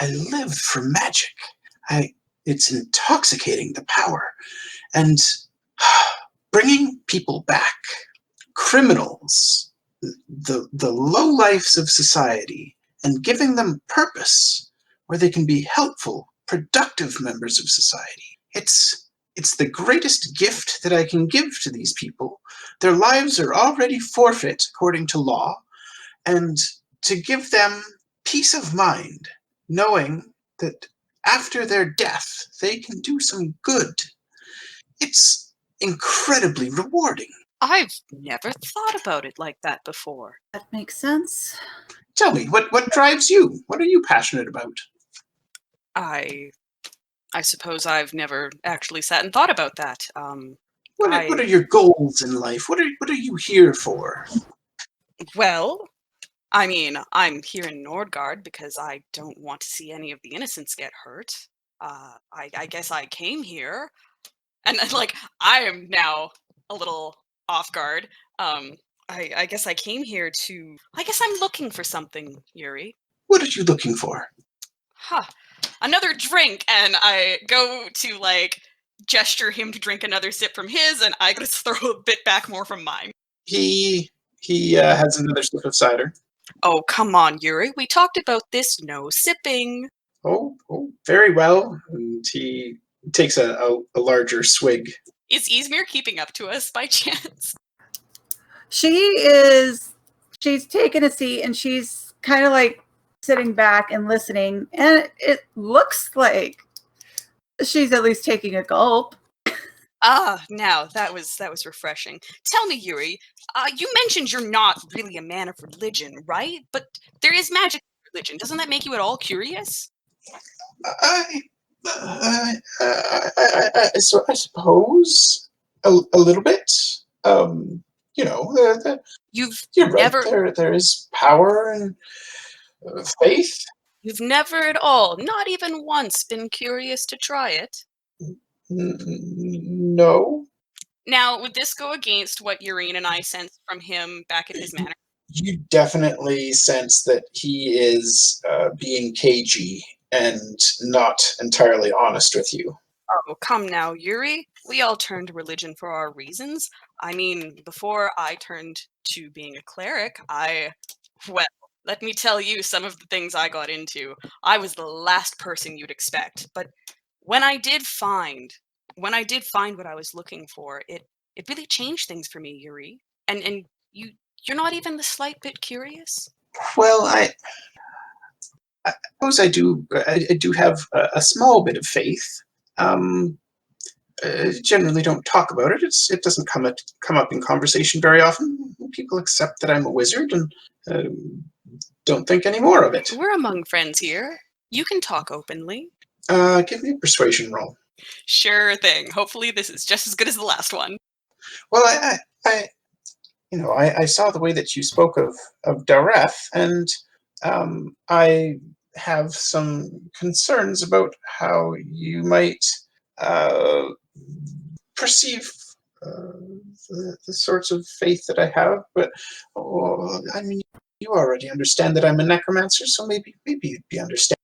Speaker 1: I live for magic. It's intoxicating, the power. And bringing people back, criminals, the lowlifes of society, and giving them purpose where they can be helpful, productive members of society. It's the greatest gift that I can give to these people. Their lives are already forfeit according to law, and to give them peace of mind, knowing that after their death, they can do some good. It's incredibly rewarding.
Speaker 5: I've never thought about it like that before.
Speaker 6: That makes sense.
Speaker 1: Tell me, what drives you? What are you passionate about?
Speaker 5: I suppose I've never actually sat and thought about that.
Speaker 1: What are your goals in life? What are you here for?
Speaker 5: Well, I mean, I'm here in Nordgard because I don't want to see any of the innocents get hurt. I guess I came here, and like I am now a little off guard. I guess I came here to. I guess I'm looking for something, Yuri.
Speaker 1: What are you looking for?
Speaker 5: Another drink, and I go to like gesture him to drink another sip from his, and I just throw a bit back more from mine.
Speaker 1: He has another sip of cider.
Speaker 5: Oh, come on, Yuri. We talked about this. No sipping.
Speaker 1: Oh, very well. And he takes a larger swig.
Speaker 5: Is Ysmyr keeping up to us by chance?
Speaker 6: She's taken a seat and she's kind of like sitting back and listening, and it looks like she's at least taking a gulp.
Speaker 5: Now that was refreshing. Tell me, Yuri, you mentioned you're not really a man of religion, right? But there is magic in religion. Doesn't that make you at all curious?
Speaker 1: I suppose a little bit. You're right. There is power and faith.
Speaker 5: You've never at all, not even once, been curious to try it?
Speaker 1: No.
Speaker 5: Now, would this go against what Yaereene and I sensed from him back at his manor?
Speaker 1: You definitely sense that he is being cagey and not entirely honest with you.
Speaker 5: Oh, come now, Yuri. We all turned to religion for our reasons. I mean, before I turned to being a cleric, well, let me tell you some of the things I got into. I was the last person you'd expect, but when I did find what I was looking for, it really changed things for me, Yuri. And you're not even the slight bit curious?
Speaker 1: Well, I suppose I do have a small bit of faith. Generally don't talk about it. It doesn't come up in conversation very often. People accept that I'm a wizard and don't think any more of it.
Speaker 5: We're among friends here. You can talk openly.
Speaker 1: Give me a persuasion roll.
Speaker 5: Sure thing. Hopefully this is just as good as the last one.
Speaker 1: Well, I saw the way that you spoke of Dowreth, and I have some concerns about how you might perceive the sorts of faith that I have. But I mean, you already understand that I'm a necromancer, so maybe you'd be understanding.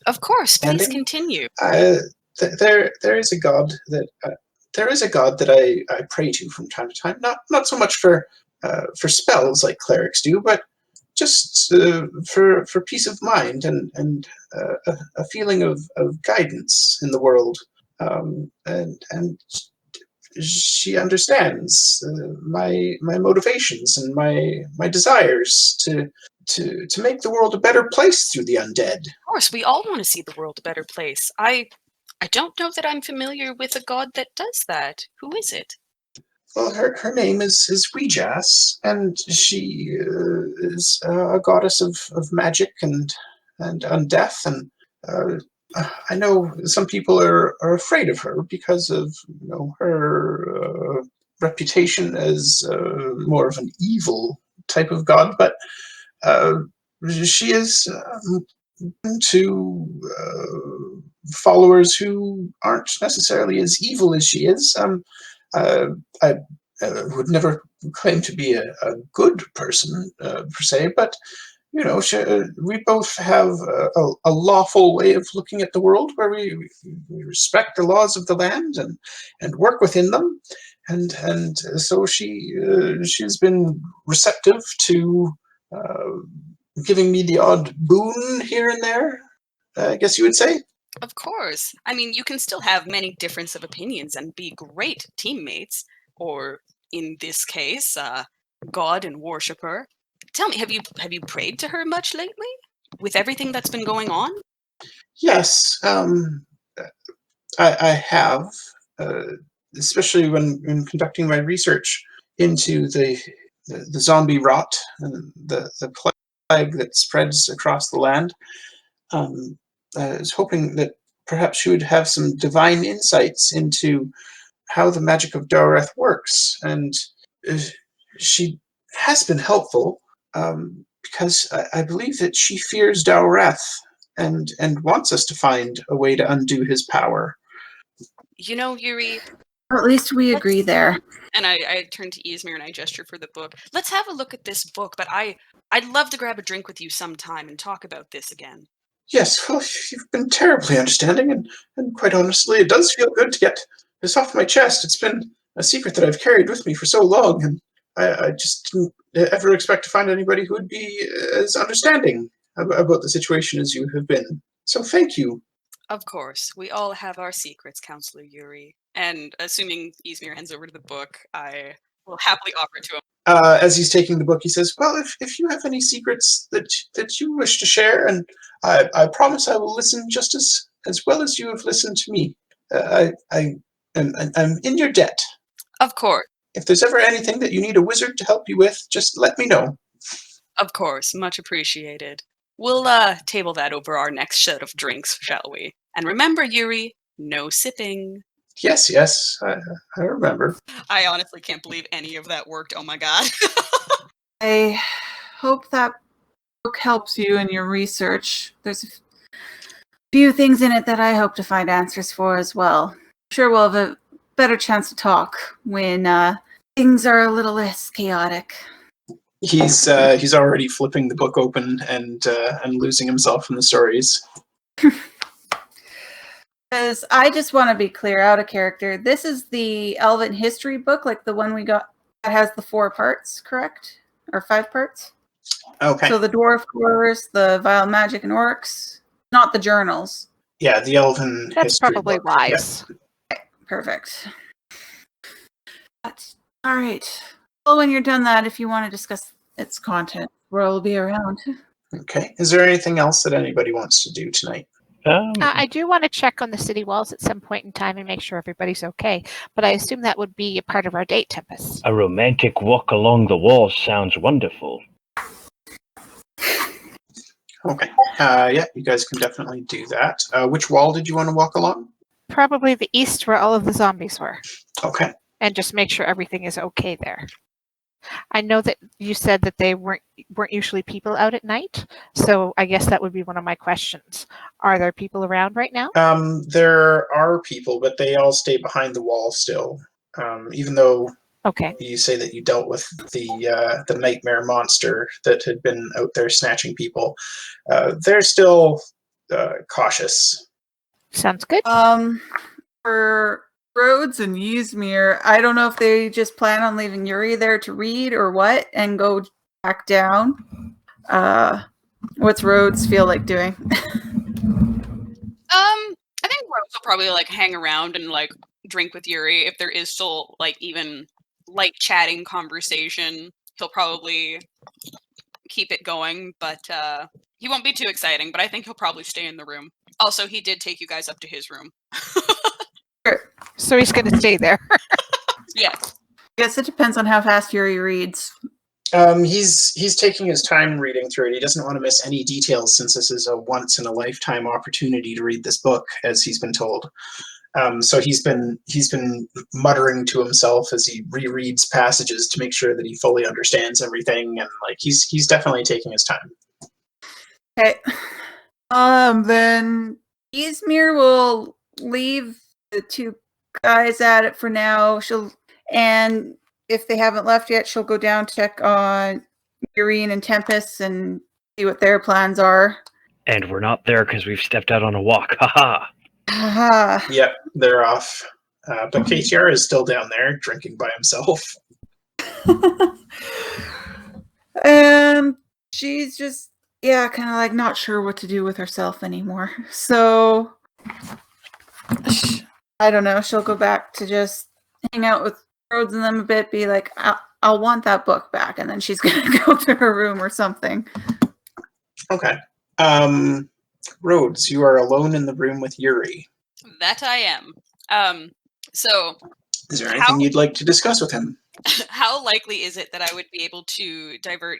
Speaker 5: Of course, please continue.
Speaker 1: There is a god that there is a god that I pray to from time to time. Not so much for spells like clerics do, but just for peace of mind and a feeling of guidance in the world. And she understands my motivations and my desires to make the world a better place through the undead.
Speaker 5: Of course, we all want to see the world a better place. I don't know that I'm familiar with a god that does that. Who is it?
Speaker 1: Well, her name is Weejas, and she is a goddess of magic and undeath. And I know some people are afraid of her because of her reputation as more of an evil type of god. But she is to followers who aren't necessarily as evil as she is. I would never claim to be a good person per se, but we both have a lawful way of looking at the world where we respect the laws of the land and work within them, and so she's been receptive to giving me the odd boon here and there, I guess you would say.
Speaker 5: Of course. I mean, you can still have many difference of opinions and be great teammates, or in this case, god and worshipper. Tell me, have you prayed to her much lately? With everything that's been going on?
Speaker 1: Yes, I have, especially when conducting my research into the zombie rot and the plague that spreads across the land. I was hoping that perhaps she would have some divine insights into how the magic of Dowreth works, and she has been helpful because I believe that she fears Dowreth and wants us to find a way to undo his power.
Speaker 5: You know, Yuri...
Speaker 6: Or at least we agree there.
Speaker 5: And I turn to Ysmyr and I gesture for the book. Let's have a look at this book, but I'd love to grab a drink with you sometime and talk about this again.
Speaker 1: Yes, well, you've been terribly understanding, and quite honestly, it does feel good to get this off my chest. It's been a secret that I've carried with me for so long, and I just didn't ever expect to find anybody who would be as understanding about the situation as you have been. So thank you.
Speaker 5: Of course. We all have our secrets, Counselor Yuri. And assuming Ysmyr hands over to the book, I will happily offer it to him.
Speaker 1: As he's taking the book, he says, well, if you have any secrets that you wish to share, and I promise I will listen just as well as you have listened to me. I'm in your debt.
Speaker 5: Of course.
Speaker 1: If there's ever anything that you need a wizard to help you with, just let me know.
Speaker 5: Of course. Much appreciated. We'll table that over our next set of drinks, shall we? And remember, Yuri, no sipping.
Speaker 1: Yes, I remember.
Speaker 5: I honestly can't believe any of that worked. Oh my god.
Speaker 6: I hope that book helps you in your research. There's a few things in it that I hope to find answers for as well. I'm sure we'll have a better chance to talk when things are a little less chaotic.
Speaker 1: He's already flipping the book open and losing himself in the stories.
Speaker 6: Because I just want to be clear, out of character. This is the Elven history book, like the one we got that has the 4 parts, correct? Or 5 parts?
Speaker 1: Okay.
Speaker 6: So the dwarf wars, the vile magic and orcs, not the journals.
Speaker 1: Yeah, the Elven
Speaker 2: That's
Speaker 1: history
Speaker 2: probably
Speaker 1: book.
Speaker 2: wise.
Speaker 1: Yeah.
Speaker 6: Perfect. All right. Well, when you're done that, if you want to discuss its content, we'll be around.
Speaker 1: Okay. Is there anything else that anybody wants to do tonight?
Speaker 2: I do want to check on the city walls at some point in time and make sure everybody's okay, but I assume that would be a part of our date, Tempus.
Speaker 3: A romantic walk along the walls sounds wonderful.
Speaker 1: Okay. Yeah, you guys can definitely do that. Which wall did you want to walk along?
Speaker 2: Probably the east where all of the zombies were.
Speaker 1: Okay.
Speaker 2: And just make sure everything is okay there. I know that you said that they weren't usually people out at night, so I guess that would be one of my questions. Are there people around right now?
Speaker 1: There are people, but they all stay behind the wall still. Even though
Speaker 2: Okay.
Speaker 1: you say that you dealt with the nightmare monster that had been out there snatching people, they're still cautious.
Speaker 2: Sounds good.
Speaker 6: For Rhodes and Ysmyr, I don't know if they just plan on leaving Yuri there to read or what, and go back down. What's Rhodes feel like doing?
Speaker 7: I think Rose will probably like hang around and like drink with Yuri if there is still like even like chatting conversation. He'll probably keep it going, but he won't be too exciting. But I think he'll probably stay in the room. Also, he did take you guys up to his room.
Speaker 2: So he's going to stay there.
Speaker 7: Yeah.
Speaker 6: I guess it depends on how fast Yuri reads.
Speaker 1: He's taking his time reading through it. He doesn't want to miss any details since this is a once in a lifetime opportunity to read this book, as he's been told. So he's been muttering to himself as he rereads passages to make sure that he fully understands everything, and like he's definitely taking his time.
Speaker 6: Okay. Then Ysmyr will leave the two guys at it for now. And if they haven't left yet, she'll go down to check on Yaereene and Tempus and see what their plans are.
Speaker 3: And we're not there because we've stepped out on a walk. Haha.
Speaker 6: Haha.
Speaker 1: Yep, they're off. But KTR is still down there drinking by himself.
Speaker 6: And she's just, kind of like not sure what to do with herself anymore. So, I don't know. She'll go back to just hang out with Rhodes and them a bit, be like, I'll want that book back. And then she's going to go to her room or something.
Speaker 1: Okay. Rhodes, you are alone in the room with Yuri.
Speaker 7: That I am. So
Speaker 1: Is there anything you'd like to discuss with him?
Speaker 7: how likely is it that I would be able to divert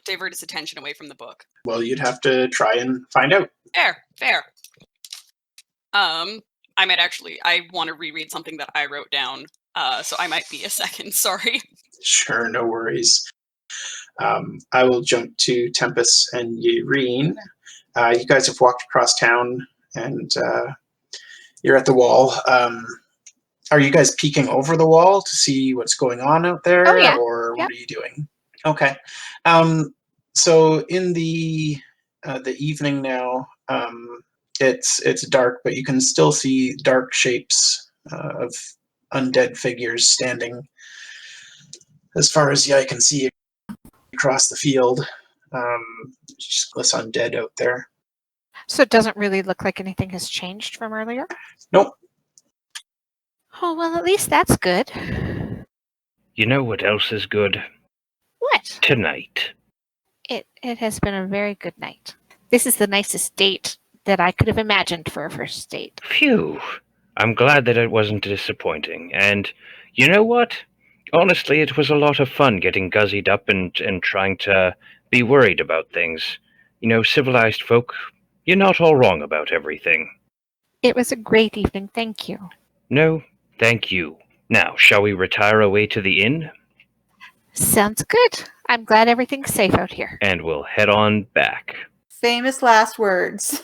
Speaker 7: divert his attention away from the book?
Speaker 1: Well, you'd have to try and find out.
Speaker 7: Fair. I want to reread something that I wrote down. So I might be a second, sorry.
Speaker 1: Sure, no worries. I will jump to Tempus and Yaereene. You guys have walked across town, and you're at the wall. Are you guys peeking over the wall to see what's going on out there?
Speaker 2: Oh, yeah.
Speaker 1: Or
Speaker 2: Yep.
Speaker 1: what are you doing? Okay. So in the evening now, it's dark, but you can still see dark shapes of undead figures standing as far as the eye can see across the field. Just less undead out there.
Speaker 2: So it doesn't really look like anything has changed from earlier?
Speaker 1: Nope.
Speaker 2: Oh, well, at least that's good.
Speaker 3: You know what else is good?
Speaker 2: What?
Speaker 3: Tonight.
Speaker 2: It has been a very good night. This is the nicest date that I could have imagined for a first date.
Speaker 3: Phew. I'm glad that it wasn't disappointing. And you know what? Honestly, it was a lot of fun getting guzzied up and trying to be worried about things. You know, civilized folk, you're not all wrong about everything.
Speaker 2: It was a great evening, thank you.
Speaker 3: No, thank you. Now, shall we retire away to the inn?
Speaker 2: Sounds good. I'm glad everything's safe out here.
Speaker 3: And we'll head on back.
Speaker 6: Famous last words.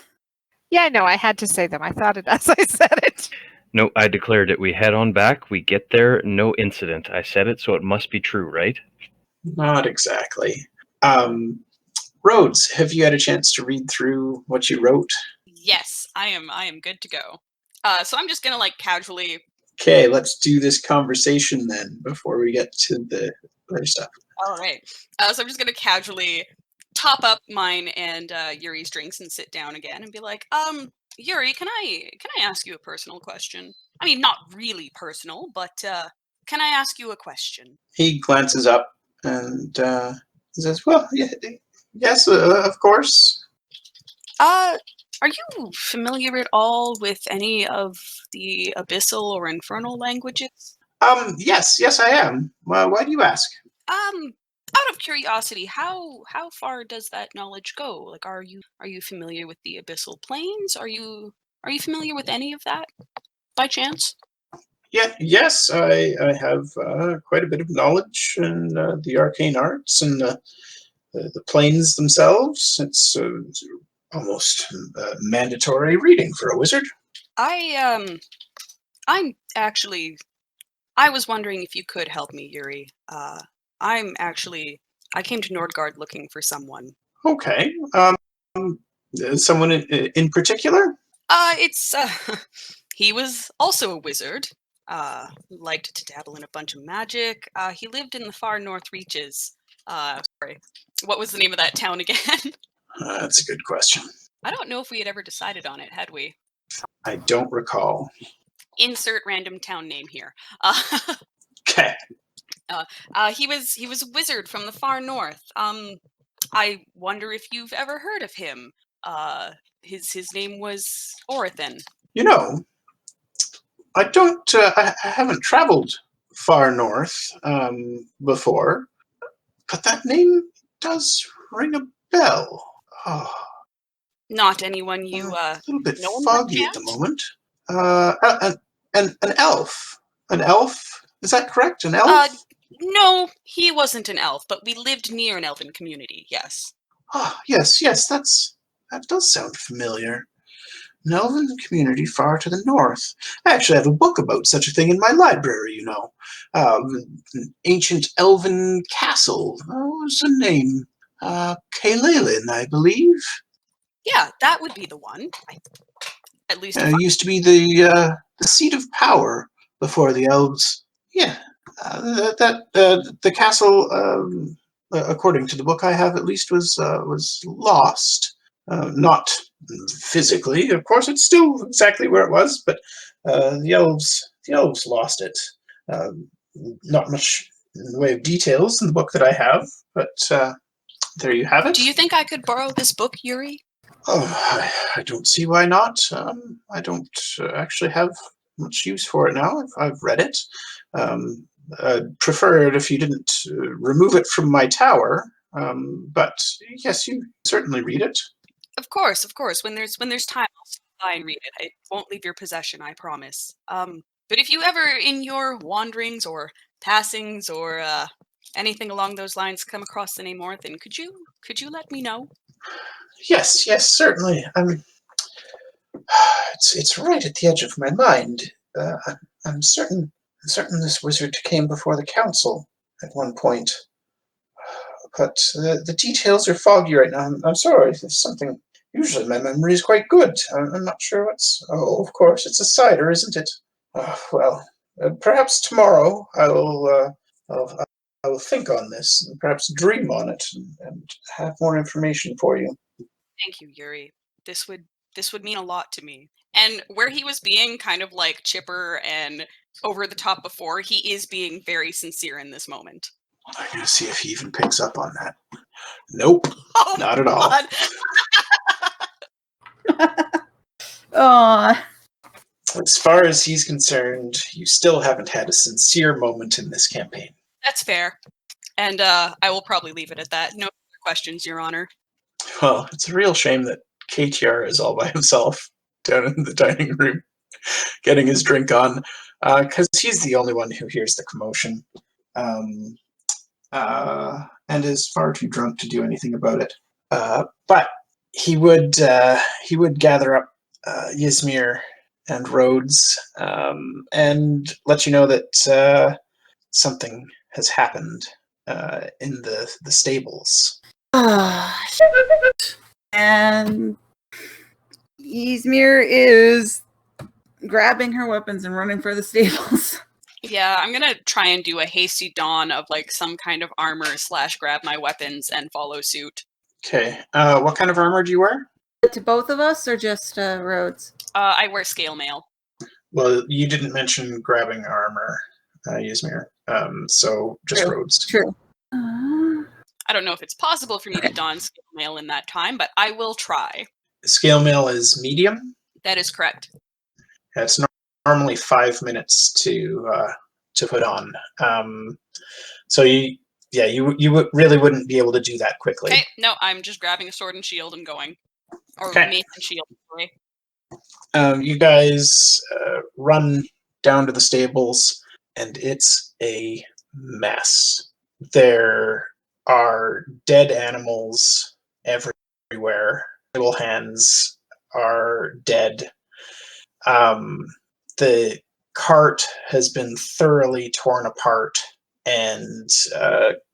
Speaker 2: Yeah, I know, I had to say them. I thought it as I said it.
Speaker 3: No, I declared it. We head on back. We get there. No incident. I said it, so it must be true, right?
Speaker 1: Not exactly. Rhodes, have you had a chance to read through what you wrote?
Speaker 7: Yes, I am good to go. So I'm just gonna like casually.
Speaker 1: Okay, let's do this conversation then before we get to the other stuff.
Speaker 7: All right. So I'm just gonna casually top up mine and Yuri's drinks and sit down again and be like, Yuri, can I ask you a personal question? I mean, not really personal, but can I ask you a question?
Speaker 1: He glances up and says, "Well, yes, of course."
Speaker 7: Are you familiar at all with any of the abyssal or infernal languages?
Speaker 1: Yes, I am. Well, why do you ask?
Speaker 7: Out of curiosity, how far does that knowledge go? Like, are you familiar with the abyssal planes? Are you familiar with any of that, by chance?
Speaker 1: Yeah, yes, I have quite a bit of knowledge in the arcane arts and the planes themselves. It's almost mandatory reading for a wizard.
Speaker 7: I was wondering if you could help me, Yuri. I came to Nordgard looking for someone.
Speaker 1: Okay. Someone in particular?
Speaker 7: It's
Speaker 5: He was also a wizard. Liked to dabble in a bunch of magic. He lived in the far north reaches. Sorry, what was the name of that town again?
Speaker 1: That's a good question.
Speaker 5: I don't know if we had ever decided on it, had we?
Speaker 1: I don't recall.
Speaker 5: Insert random town name here.
Speaker 1: Okay.
Speaker 5: He was a wizard from the far north. I wonder if you've ever heard of him. His name was Orathan.
Speaker 1: You know, I don't. I haven't traveled far north before, but that name does ring a bell. Oh,
Speaker 5: Not anyone you
Speaker 1: a little bit
Speaker 5: know him by
Speaker 1: foggy at the
Speaker 5: chance?
Speaker 1: moment. An elf. An elf. Is that correct? An elf?
Speaker 5: No, he wasn't an elf, but we lived near an elven community. Yes.
Speaker 1: Oh, yes. That does sound familiar. An elven community far to the north. I actually have a book about such a thing in my library, you know. An ancient elven castle. What was the name? Kaelin, I believe.
Speaker 5: Yeah, that would be the one. At least.
Speaker 1: It used to be the seat of power before the elves. Yeah, the castle, according to the book I have, at least was lost. Not physically, of course. It's still exactly where it was, but the elves lost it. Not much in the way of details in the book that I have, but there you have it.
Speaker 5: Do you think I could borrow this book, Yuri?
Speaker 1: Oh, I don't see why not. I don't actually have much use for it now. I've read it. I'd prefer it if you didn't remove it from my tower. But yes, you certainly read it.
Speaker 5: Of course. When there's time, I'll stop by and read it. I won't leave your possession, I promise. But if you ever, in your wanderings or passings or anything along those lines, come across the name Orthan, could you let me know?
Speaker 1: Yes, certainly. It's right at the edge of my mind. I'm certain this wizard came before the council at one point. But the details are foggy right now. I'm sorry. There's something. Usually my memory is quite good. I'm not sure what's. Oh, of course, it's a cider, isn't it? Well, perhaps tomorrow I will think on this and perhaps dream on it and have more information for you.
Speaker 5: Thank you, Yuri. This would mean a lot to me. And where he was being kind of like chipper and over the top before, he is being very sincere in this moment.
Speaker 1: I'm going to see if he even picks up on that. Nope,
Speaker 5: Oh,
Speaker 1: not at all.
Speaker 6: Aw.
Speaker 1: As far as he's concerned, you still haven't had a sincere moment in this campaign.
Speaker 5: That's fair. And I will probably leave it at that. No further questions, Your Honor.
Speaker 1: Well, it's a real shame that KTR is all by himself down in the dining room getting his drink on, because he's the only one who hears the commotion. And is far too drunk to do anything about it. But he would gather up Ysmyr and Rhodes and let you know that something has happened in the stables.
Speaker 6: And Ysmyr is grabbing her weapons and running for the stables.
Speaker 5: Yeah, I'm gonna try and do a hasty don of like some kind of armor / grab my weapons and follow suit.
Speaker 1: Okay. What kind of armor do you wear?
Speaker 6: To both of us or just Rhodes?
Speaker 5: I wear scale mail.
Speaker 1: Well, you didn't mention grabbing armor, Ysmyr. So just
Speaker 6: True.
Speaker 1: Rhodes.
Speaker 6: True.
Speaker 5: I don't know if it's possible for me to don scale mail in that time, but I will try.
Speaker 1: Scale mail is medium.
Speaker 5: That is correct.
Speaker 1: It's normally 5 minutes to put on. So you really wouldn't be able to do that quickly.
Speaker 5: Okay, no, I'm just grabbing a sword and shield and going. Or
Speaker 1: Okay.
Speaker 5: mace and shield, sorry.
Speaker 1: You guys run down to the stables, and it's a mess. There are dead animals everywhere. Little hands are dead. The cart has been thoroughly torn apart, and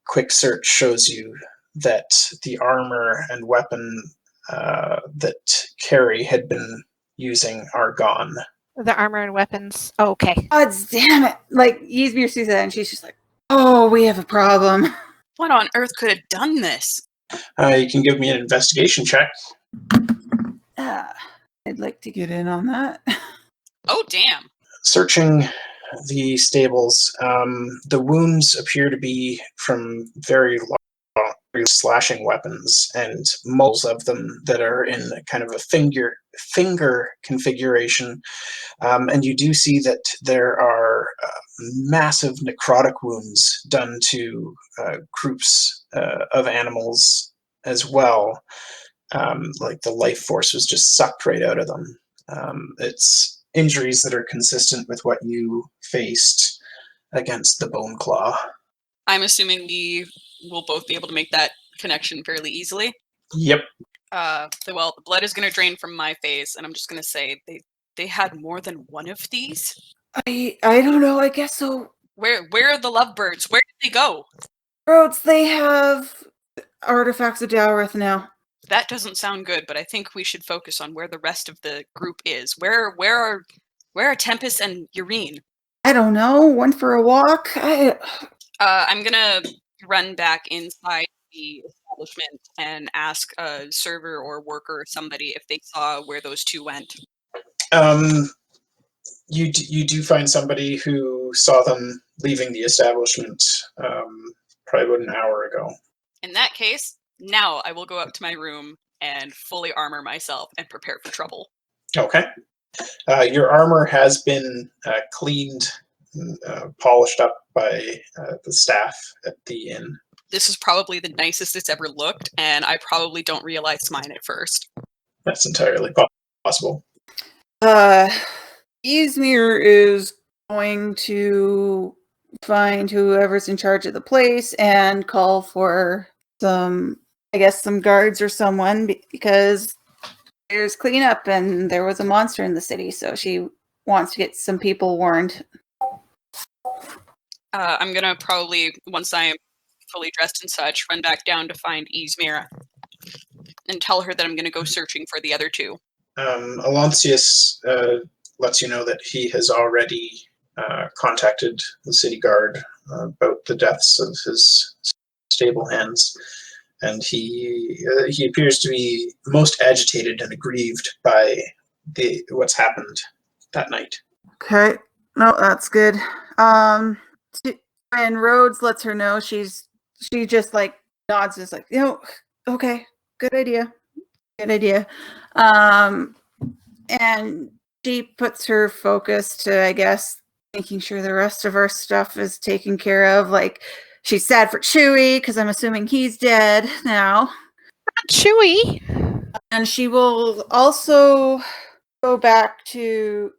Speaker 1: quick search shows you that the armor and weapon that Carrie had been using are gone.
Speaker 2: The armor and weapons. Oh, okay.
Speaker 6: God damn it! Like Ysmyr sees that, and she's just like, "Oh, we have a problem."
Speaker 7: What on earth could have done this?
Speaker 1: You can give me an investigation check.
Speaker 6: I'd like to get in on that.
Speaker 7: Oh, damn.
Speaker 1: Searching the stables, the wounds appear to be from very large slashing weapons, and most of them that are in kind of a finger configuration. And you do see that there are massive necrotic wounds done to groups of animals as well. Like the life force was just sucked right out of them. It's injuries that are consistent with what you faced against the boneclaw.
Speaker 7: I'm assuming we will both be able to make that connection fairly easily.
Speaker 1: Yep.
Speaker 7: Well, the blood is going to drain from my face, and I'm just going to say they had more than one of these.
Speaker 6: I don't know. I guess so.
Speaker 7: Where are the lovebirds? Where did they go?
Speaker 6: Rhodes, they have artifacts of Dowreth now.
Speaker 7: That doesn't sound good, but I think we should focus on where the rest of the group is. Where are Tempus and Yaereene?
Speaker 6: I don't know. Went for a walk.
Speaker 7: I'm gonna run back inside the establishment and ask a server or worker or somebody if they saw where those two went.
Speaker 1: You do find somebody who saw them leaving the establishment probably about an hour ago.
Speaker 7: In that case, now I will go up to my room and fully armor myself and prepare for trouble.
Speaker 1: Okay. Your armor has been cleaned, polished up by the staff at the inn.
Speaker 7: This is probably the nicest it's ever looked, and I probably don't realize mine at first.
Speaker 1: That's entirely possible.
Speaker 6: Ysmyr is going to find whoever's in charge of the place and call for some guards or someone, because there's cleanup and there was a monster in the city, so she wants to get some people warned.
Speaker 7: I'm gonna probably, once I am fully dressed and such, run back down to find Ysmyr and tell her that I'm gonna go searching for the other two.
Speaker 1: Aloncius lets you know that he has already contacted the city guard about the deaths of his stable hands, and he appears to be most agitated and aggrieved by what's happened that night.
Speaker 6: Okay, no, that's good. And Rhodes lets her know. She just like nods, just like, okay, good idea. And she puts her focus to, I guess, making sure the rest of our stuff is taken care of. Like, she's sad for Chewie, because I'm assuming he's dead now.
Speaker 2: Chewie!
Speaker 6: And she will also go back to...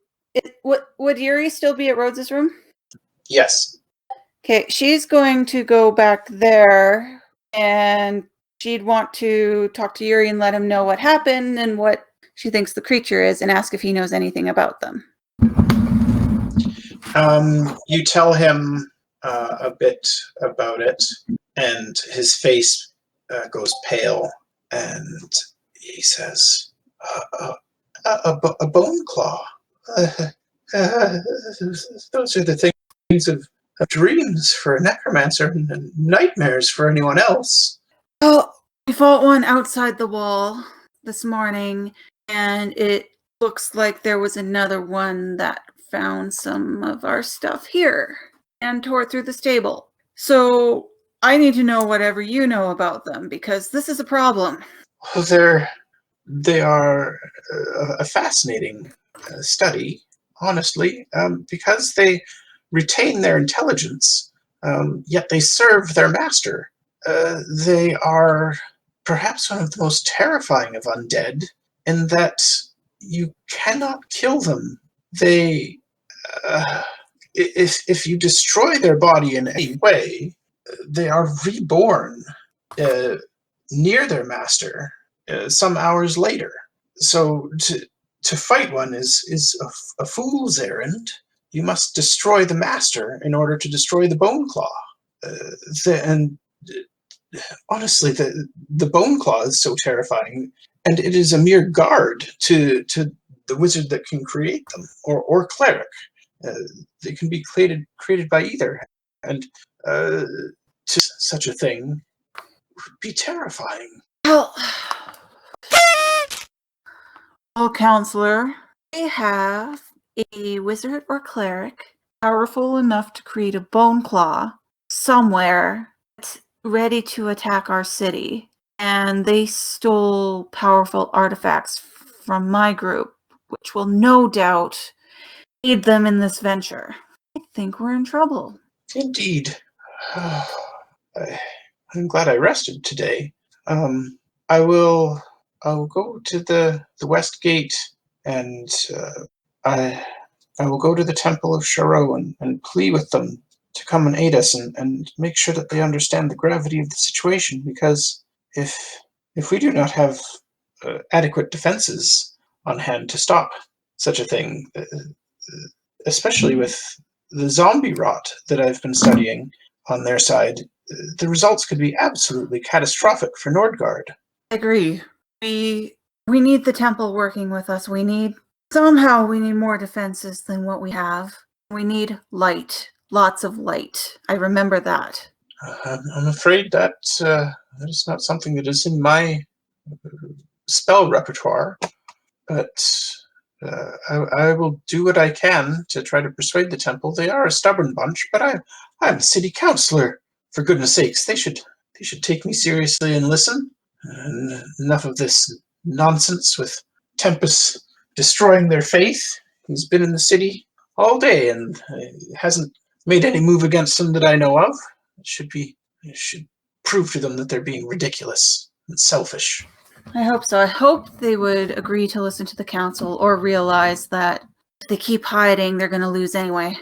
Speaker 6: Would Yuri still be at Rhodes' room?
Speaker 1: Yes.
Speaker 6: Okay, she's going to go back there, and she'd want to talk to Yuri and let him know what happened and what she thinks the creature is, and ask if he knows anything about them.
Speaker 1: You tell him a bit about it, and his face goes pale, and he says, a boneclaw. Those are the things of dreams for a necromancer and nightmares for anyone else.
Speaker 6: Oh, we fought one outside the wall this morning, and it looks like there was another one that found some of our stuff here and tore through the stable. So I need to know whatever you know about them, because this is a problem.
Speaker 1: They are a fascinating study, honestly, because they retain their intelligence, yet they serve their master. They are perhaps one of the most terrifying of undead, in that you cannot kill them. They, if you destroy their body in any way, they are reborn near their master some hours later. So to fight one is a fool's errand. You must destroy the master in order to destroy the boneclaw. Honestly, the boneclaw is so terrifying, and it is a mere guard to the wizard that can create them, or cleric. They can be created by either, and to such a thing would be terrifying.
Speaker 6: Well, counselor, they have a wizard or cleric powerful enough to create a boneclaw somewhere that's ready to attack our city. And they stole powerful artifacts from my group, which will no doubt aid them in this venture. I think we're in trouble.
Speaker 1: Indeed. I'm glad I rested today. I'll go to the west gate, and I will go to the Temple of Sharo and plea with them to come and aid us and make sure that they understand the gravity of the situation, because if we do not have adequate defenses on hand to stop such a thing, especially with the zombie rot that I've been studying on their side, the results could be absolutely catastrophic for Nordgard.
Speaker 6: I agree. We need the temple working with us. We need more defenses than what we have. We need light. Lots of light. I remember that.
Speaker 1: I'm afraid that is not something that is in my spell repertoire, but I will do what I can to try to persuade the temple. They are a stubborn bunch, but I'm a city councillor. For goodness sakes, they should take me seriously and listen. And enough of this nonsense with Tempus destroying their faith. He's been in the city all day and hasn't made any move against them that I know of. It should prove to them that they're being ridiculous and selfish.
Speaker 6: I hope so. I hope they would agree to listen to the council, or realize that if they keep hiding, they're going to lose anyway.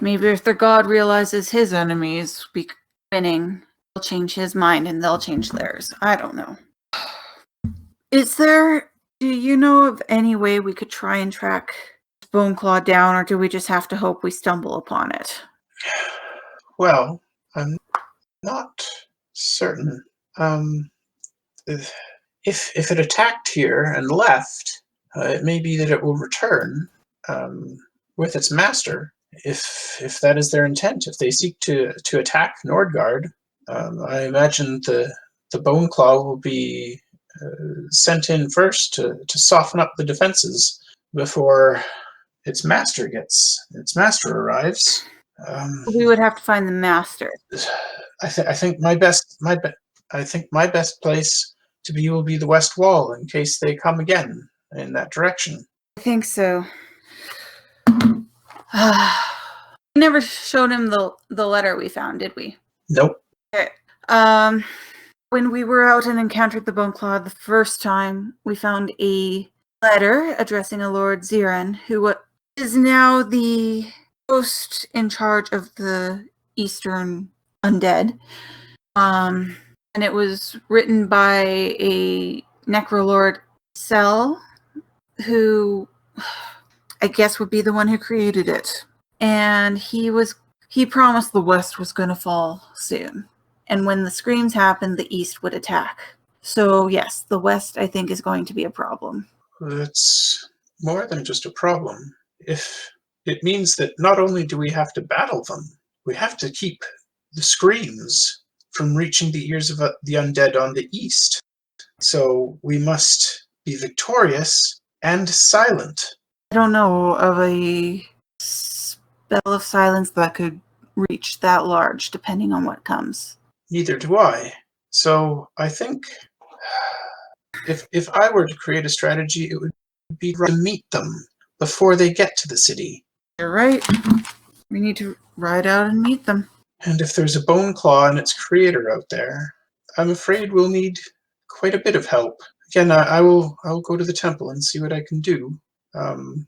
Speaker 6: Maybe if their god realizes his enemies be winning, he'll change his mind and they'll change theirs. I don't know. Do you know of any way we could try and track Boneclaw down, or do we just have to hope we stumble upon it?
Speaker 1: Well, I'm not certain. If it attacked here and left, it may be that it will return with its master. If that is their intent, if they seek to attack Nordgard, I imagine the boneclaw will be sent in first to soften up the defenses before its master arrives.
Speaker 6: We would have to find the master.
Speaker 1: I think my best place to be will be the west wall in case they come again in that direction.
Speaker 6: I think so. We never showed him the letter we found, did we?
Speaker 1: Nope.
Speaker 6: Okay. When we were out and encountered the boneclaw the first time, we found a letter addressing a Lord Ziran, who is now the host in charge of the Eastern Undead. And it was written by a Necrolord Cell, who I guess would be the one who created it. And he promised the West was going to fall soon. And when the screams happened, the East would attack. So yes, the West, I think, is going to be a problem.
Speaker 1: It's more than just a problem. If it means that not only do we have to battle them, we have to keep the screams from reaching the ears of the undead on the east. So we must be victorious and silent.
Speaker 6: I don't know of a spell of silence that could reach that large, depending on what comes.
Speaker 1: Neither do I. So I think if I were to create a strategy, it would be to meet them before they get to the city.
Speaker 6: You're right. We need to ride out and meet them.
Speaker 1: And if there's a boneclaw and its creator out there, I'm afraid we'll need quite a bit of help. Again, I'll go to the temple and see what I can do. And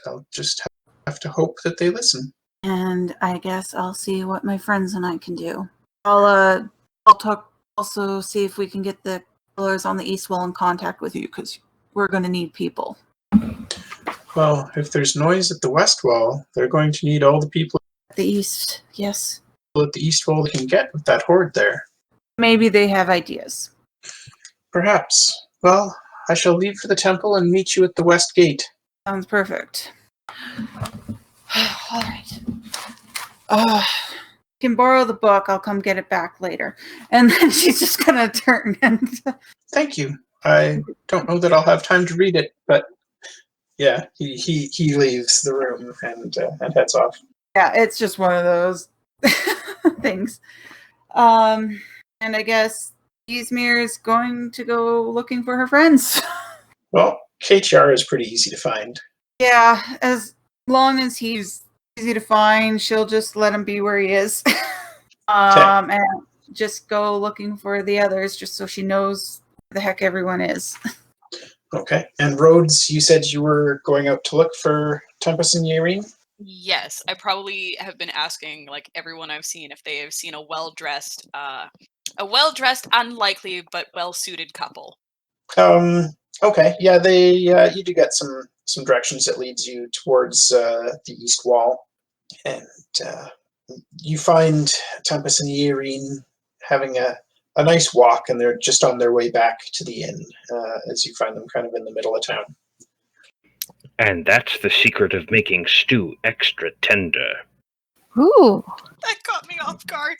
Speaker 1: I'll just have to hope that they listen.
Speaker 6: And I guess I'll see what my friends and I can do. I'll also see if we can get the killers on the east wall in contact with you, because we're going to need people.
Speaker 1: Well, if there's noise at the west wall, they're going to need all the people
Speaker 6: At the east, yes.
Speaker 1: at the east wall they can get with that horde there.
Speaker 6: Maybe they have ideas.
Speaker 1: Perhaps. Well, I shall leave for the temple and meet you at the west gate.
Speaker 6: Sounds perfect. All right. Can borrow the book. I'll come get it back later. And then she's just gonna turn and
Speaker 1: Thank you. I don't know that I'll have time to read it, but yeah, he leaves the room and heads off.
Speaker 6: yeah, it's just one of those things. And I guess Ysmyr is going to go looking for her friends.
Speaker 1: Well, KTR is pretty easy to find.
Speaker 6: Yeah, as long as he's easy to find, she'll just let him be where he is. And just go looking for the others just so she knows where the heck everyone is.
Speaker 1: Okay. And Rhodes, you said you were going out to look for Tempus and Yaereene?
Speaker 5: Yes, I probably have been asking like everyone I've seen if they have seen a well-dressed, unlikely but well-suited couple.
Speaker 1: Okay. Yeah, they you do get some directions that leads you towards the east wall, and you find Tempus and Yaereene having a nice walk, and they're just on their way back to the inn as you find them kind of in the middle of town.
Speaker 3: And that's the secret of making stew extra tender.
Speaker 2: Ooh.
Speaker 5: That caught me off guard.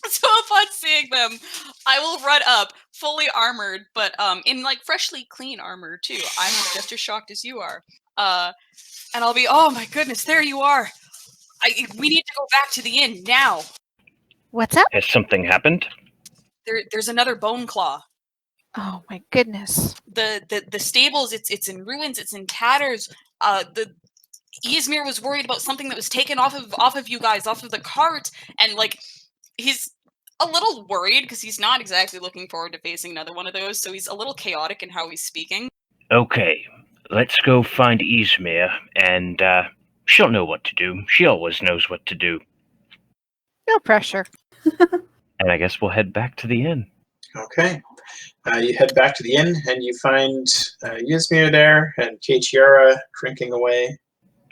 Speaker 5: So upon seeing them, I will run up, fully armored, but in like freshly clean armor too. I'm just as shocked as you are. And I'll be, oh my goodness, there you are. We need to go back to the inn now.
Speaker 2: What's up?
Speaker 3: Has something happened?
Speaker 5: There's another boneclaw.
Speaker 2: Oh my goodness.
Speaker 5: The stables, it's in ruins, it's in tatters. The Ysmyr was worried about something that was taken off of you guys, off of the cart, and like he's a little worried because he's not exactly looking forward to facing another one of those, so he's a little chaotic in how he's speaking.
Speaker 3: Okay, let's go find Ysmyr, and she'll know what to do. She always knows what to do.
Speaker 2: No pressure.
Speaker 3: And I guess we'll head back to the inn.
Speaker 1: Okay. You head back to the inn, and you find Ysmyr there and Keitiara drinking away.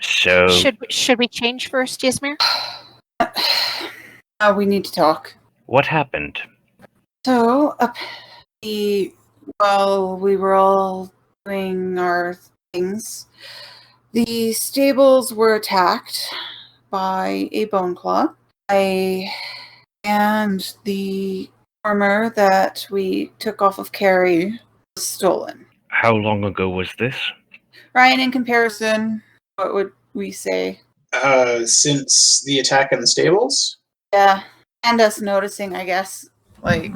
Speaker 3: So
Speaker 2: Should we change first, Ysmyr?
Speaker 6: We need to talk.
Speaker 3: what happened?
Speaker 6: So, while we were all doing our things, the stables were attacked by a boneclaw. And the armor that we took off of Carrie was stolen.
Speaker 3: How long ago was this?
Speaker 6: Ryan, in comparison, what would we say?
Speaker 1: Since the attack in the stables?
Speaker 6: Yeah, and us noticing, I guess. Like,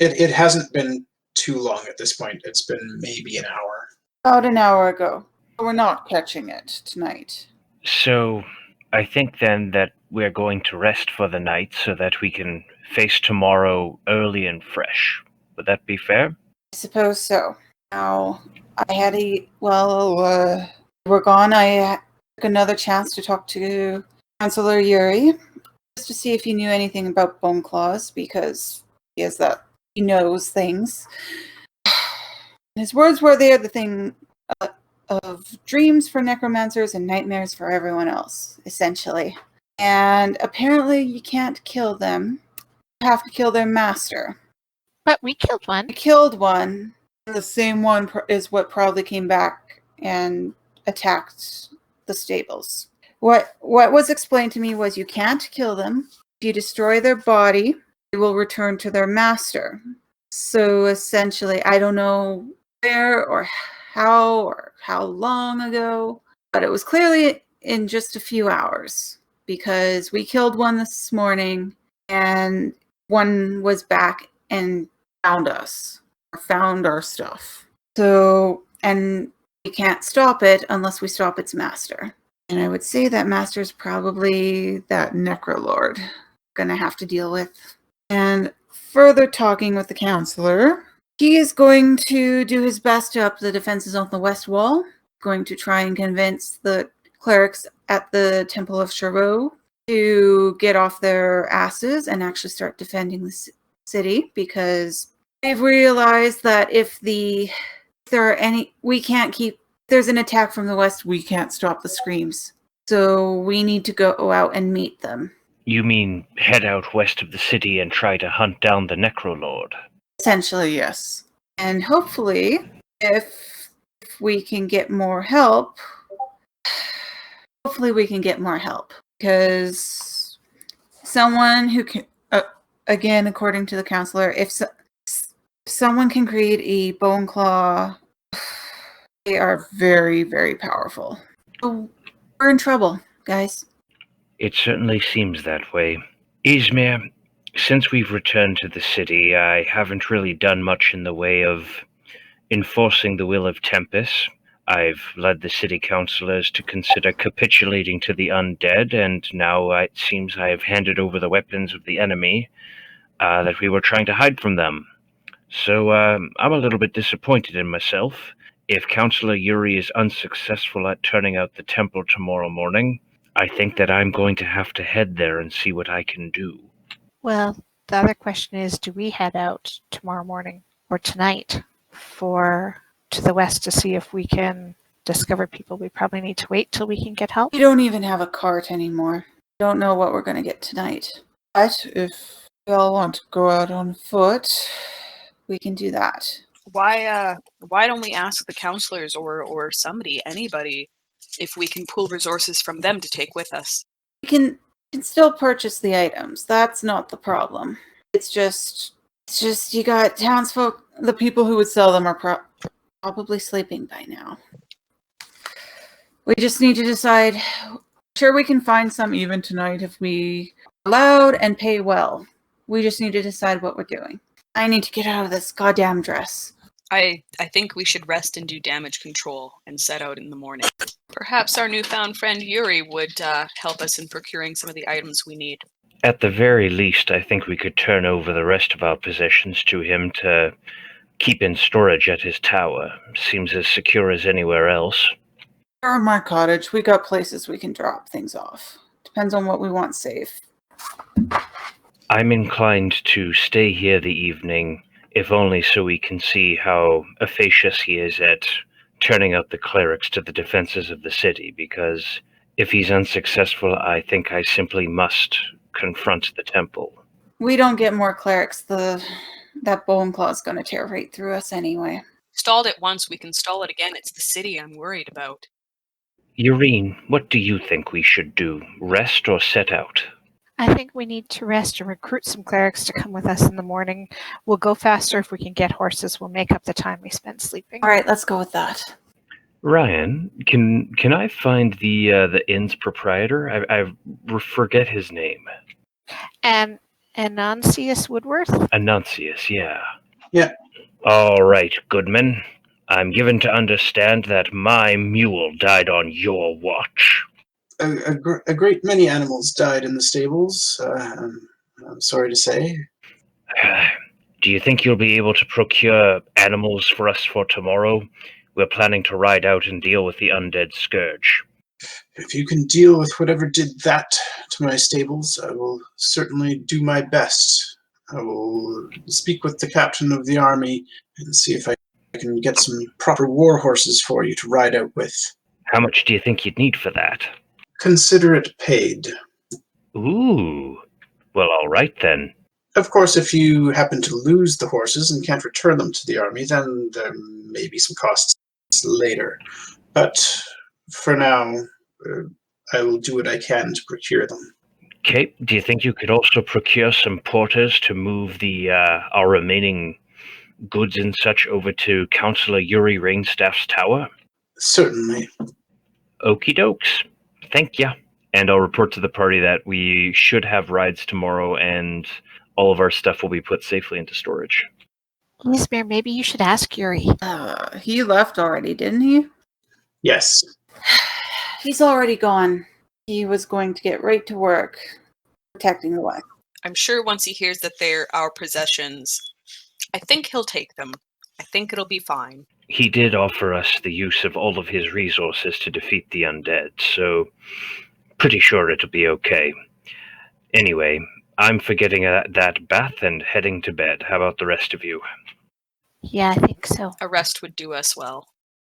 Speaker 1: It hasn't been too long at this point. It's been maybe an hour.
Speaker 6: about an hour ago. We're not catching it tonight.
Speaker 3: So I think then that we're going to rest for the night so that we can face tomorrow early and fresh. Would that be fair?
Speaker 6: I suppose so. Now, we're gone. I took another chance to talk to Counselor Yuri, just to see if he knew anything about bone claws, because he knows things. His words were they are the thing of dreams for necromancers and nightmares for everyone else, essentially. And apparently you can't kill them. You have to kill their master.
Speaker 2: But we killed one.
Speaker 6: I killed one. The same one is what probably came back and attacked the stables. What was explained to me was you can't kill them. If you destroy their body, they will return to their master. So essentially, I don't know where or how long ago, but it was clearly in just a few hours, because we killed one this morning and one was back and found us, or found our stuff. So, and we can't stop it unless we stop its master. And I would say that master's probably that Necrolord gonna have to deal with. And further talking with the counselor, he is going to do his best to up the defenses on the west wall, going to try and convince the clerics at the Temple of Shiro to get off their asses and actually start defending the city, because they've realized that if there's an attack from the west, we can't stop the screams. So we need to go out and meet them.
Speaker 3: You mean head out west of the city and try to hunt down the Necrolord?
Speaker 6: Essentially, yes. And hopefully, if we can get more help, because someone who can, again, according to the counselor, if someone can create a boneclaw, they are very, very powerful. So we're in trouble, guys.
Speaker 3: It certainly seems that way. Ysmyr, since we've returned to the city, I haven't really done much in the way of enforcing the will of Tempus. I've led the city councillors to consider capitulating to the undead, and now it seems I have handed over the weapons of the enemy that we were trying to hide from them. So I'm a little bit disappointed in myself. If Councillor Yaereene is unsuccessful at turning out the temple tomorrow morning, I think that I'm going to have to head there and see what I can do.
Speaker 2: Well, the other question is, do we head out tomorrow morning or tonight to the west to see if we can discover people? We probably need to wait till we can get help.
Speaker 6: We don't even have a cart anymore. Don't know what we're going to get tonight. But if y'all want to go out on foot, we can do that.
Speaker 5: Why don't we ask the counselors or anybody, if we can pool resources from them to take with us?
Speaker 6: We can still purchase the items. That's not the problem. It's just you got townsfolk. The people who would sell them are probably sleeping by now. We just need to decide. Sure, we can find some even tonight if we are allowed and pay well. We just need to decide what we're doing. I need to get out of this goddamn dress.
Speaker 5: I think we should rest and do damage control and set out in the morning. Perhaps our newfound friend Yaereene would help us in procuring some of the items we need.
Speaker 3: At the very least, I think we could turn over the rest of our possessions to him to keep in storage at his tower. Seems as secure as anywhere else.
Speaker 6: Or my cottage. We got places we can drop things off. Depends on what we want safe.
Speaker 3: I'm inclined to stay here the evening, if only so we can see how efficacious he is at turning out the clerics to the defenses of the city, because if he's unsuccessful, I think I simply must confront the temple.
Speaker 6: We don't get more clerics. That boneclaw is going to tear right through us anyway.
Speaker 5: Stalled it once, we can stall it again. It's the city I'm worried about.
Speaker 3: Yaereene, what do you think we should do? Rest or set out?
Speaker 2: I think we need to rest and recruit some clerics to come with us in the morning. We'll go faster if we can get horses. We'll make up the time we spend sleeping.
Speaker 6: All right, let's go with that.
Speaker 3: Ryan, can I find the inn's proprietor? I forget his name.
Speaker 2: Annuncius Woodworth?
Speaker 3: Annuncius, yeah.
Speaker 1: Yeah.
Speaker 3: All right, Goodman. I'm given to understand that my mule died on your watch.
Speaker 1: A great many animals died in the stables, I'm sorry to say.
Speaker 3: Do you think you'll be able to procure animals for us for tomorrow? We're planning to ride out and deal with the undead scourge.
Speaker 1: If you can deal with whatever did that to my stables, I will certainly do my best. I will speak with the captain of the army and see if I can get some proper war horses for you to ride out with.
Speaker 3: How much do you think you'd need for that?
Speaker 1: Consider it paid.
Speaker 3: Ooh. Well, all right then.
Speaker 1: Of course, if you happen to lose the horses and can't return them to the army, then there may be some costs later. But for now, I will do what I can to procure them.
Speaker 3: Okay. Do you think you could also procure some porters to move our remaining goods and such over to Councillor Yaereene Rainstaff's tower?
Speaker 1: Certainly.
Speaker 3: Okie dokes. Thank ya. And I'll report to the party that we should have rides tomorrow and all of our stuff will be put safely into storage.
Speaker 2: Ysmyr, maybe you should ask Yaereene.
Speaker 6: He left already, didn't he?
Speaker 1: Yes.
Speaker 6: He's already gone. He was going to get right to work protecting the way.
Speaker 5: I'm sure once he hears that they're our possessions, I think he'll take them. I think it'll be fine.
Speaker 3: He did offer us the use of all of his resources to defeat the undead, so pretty sure it'll be okay. Anyway, I'm forgetting that bath and heading to bed. How about the rest of you?
Speaker 2: Yeah, I think so.
Speaker 5: A rest would do us well.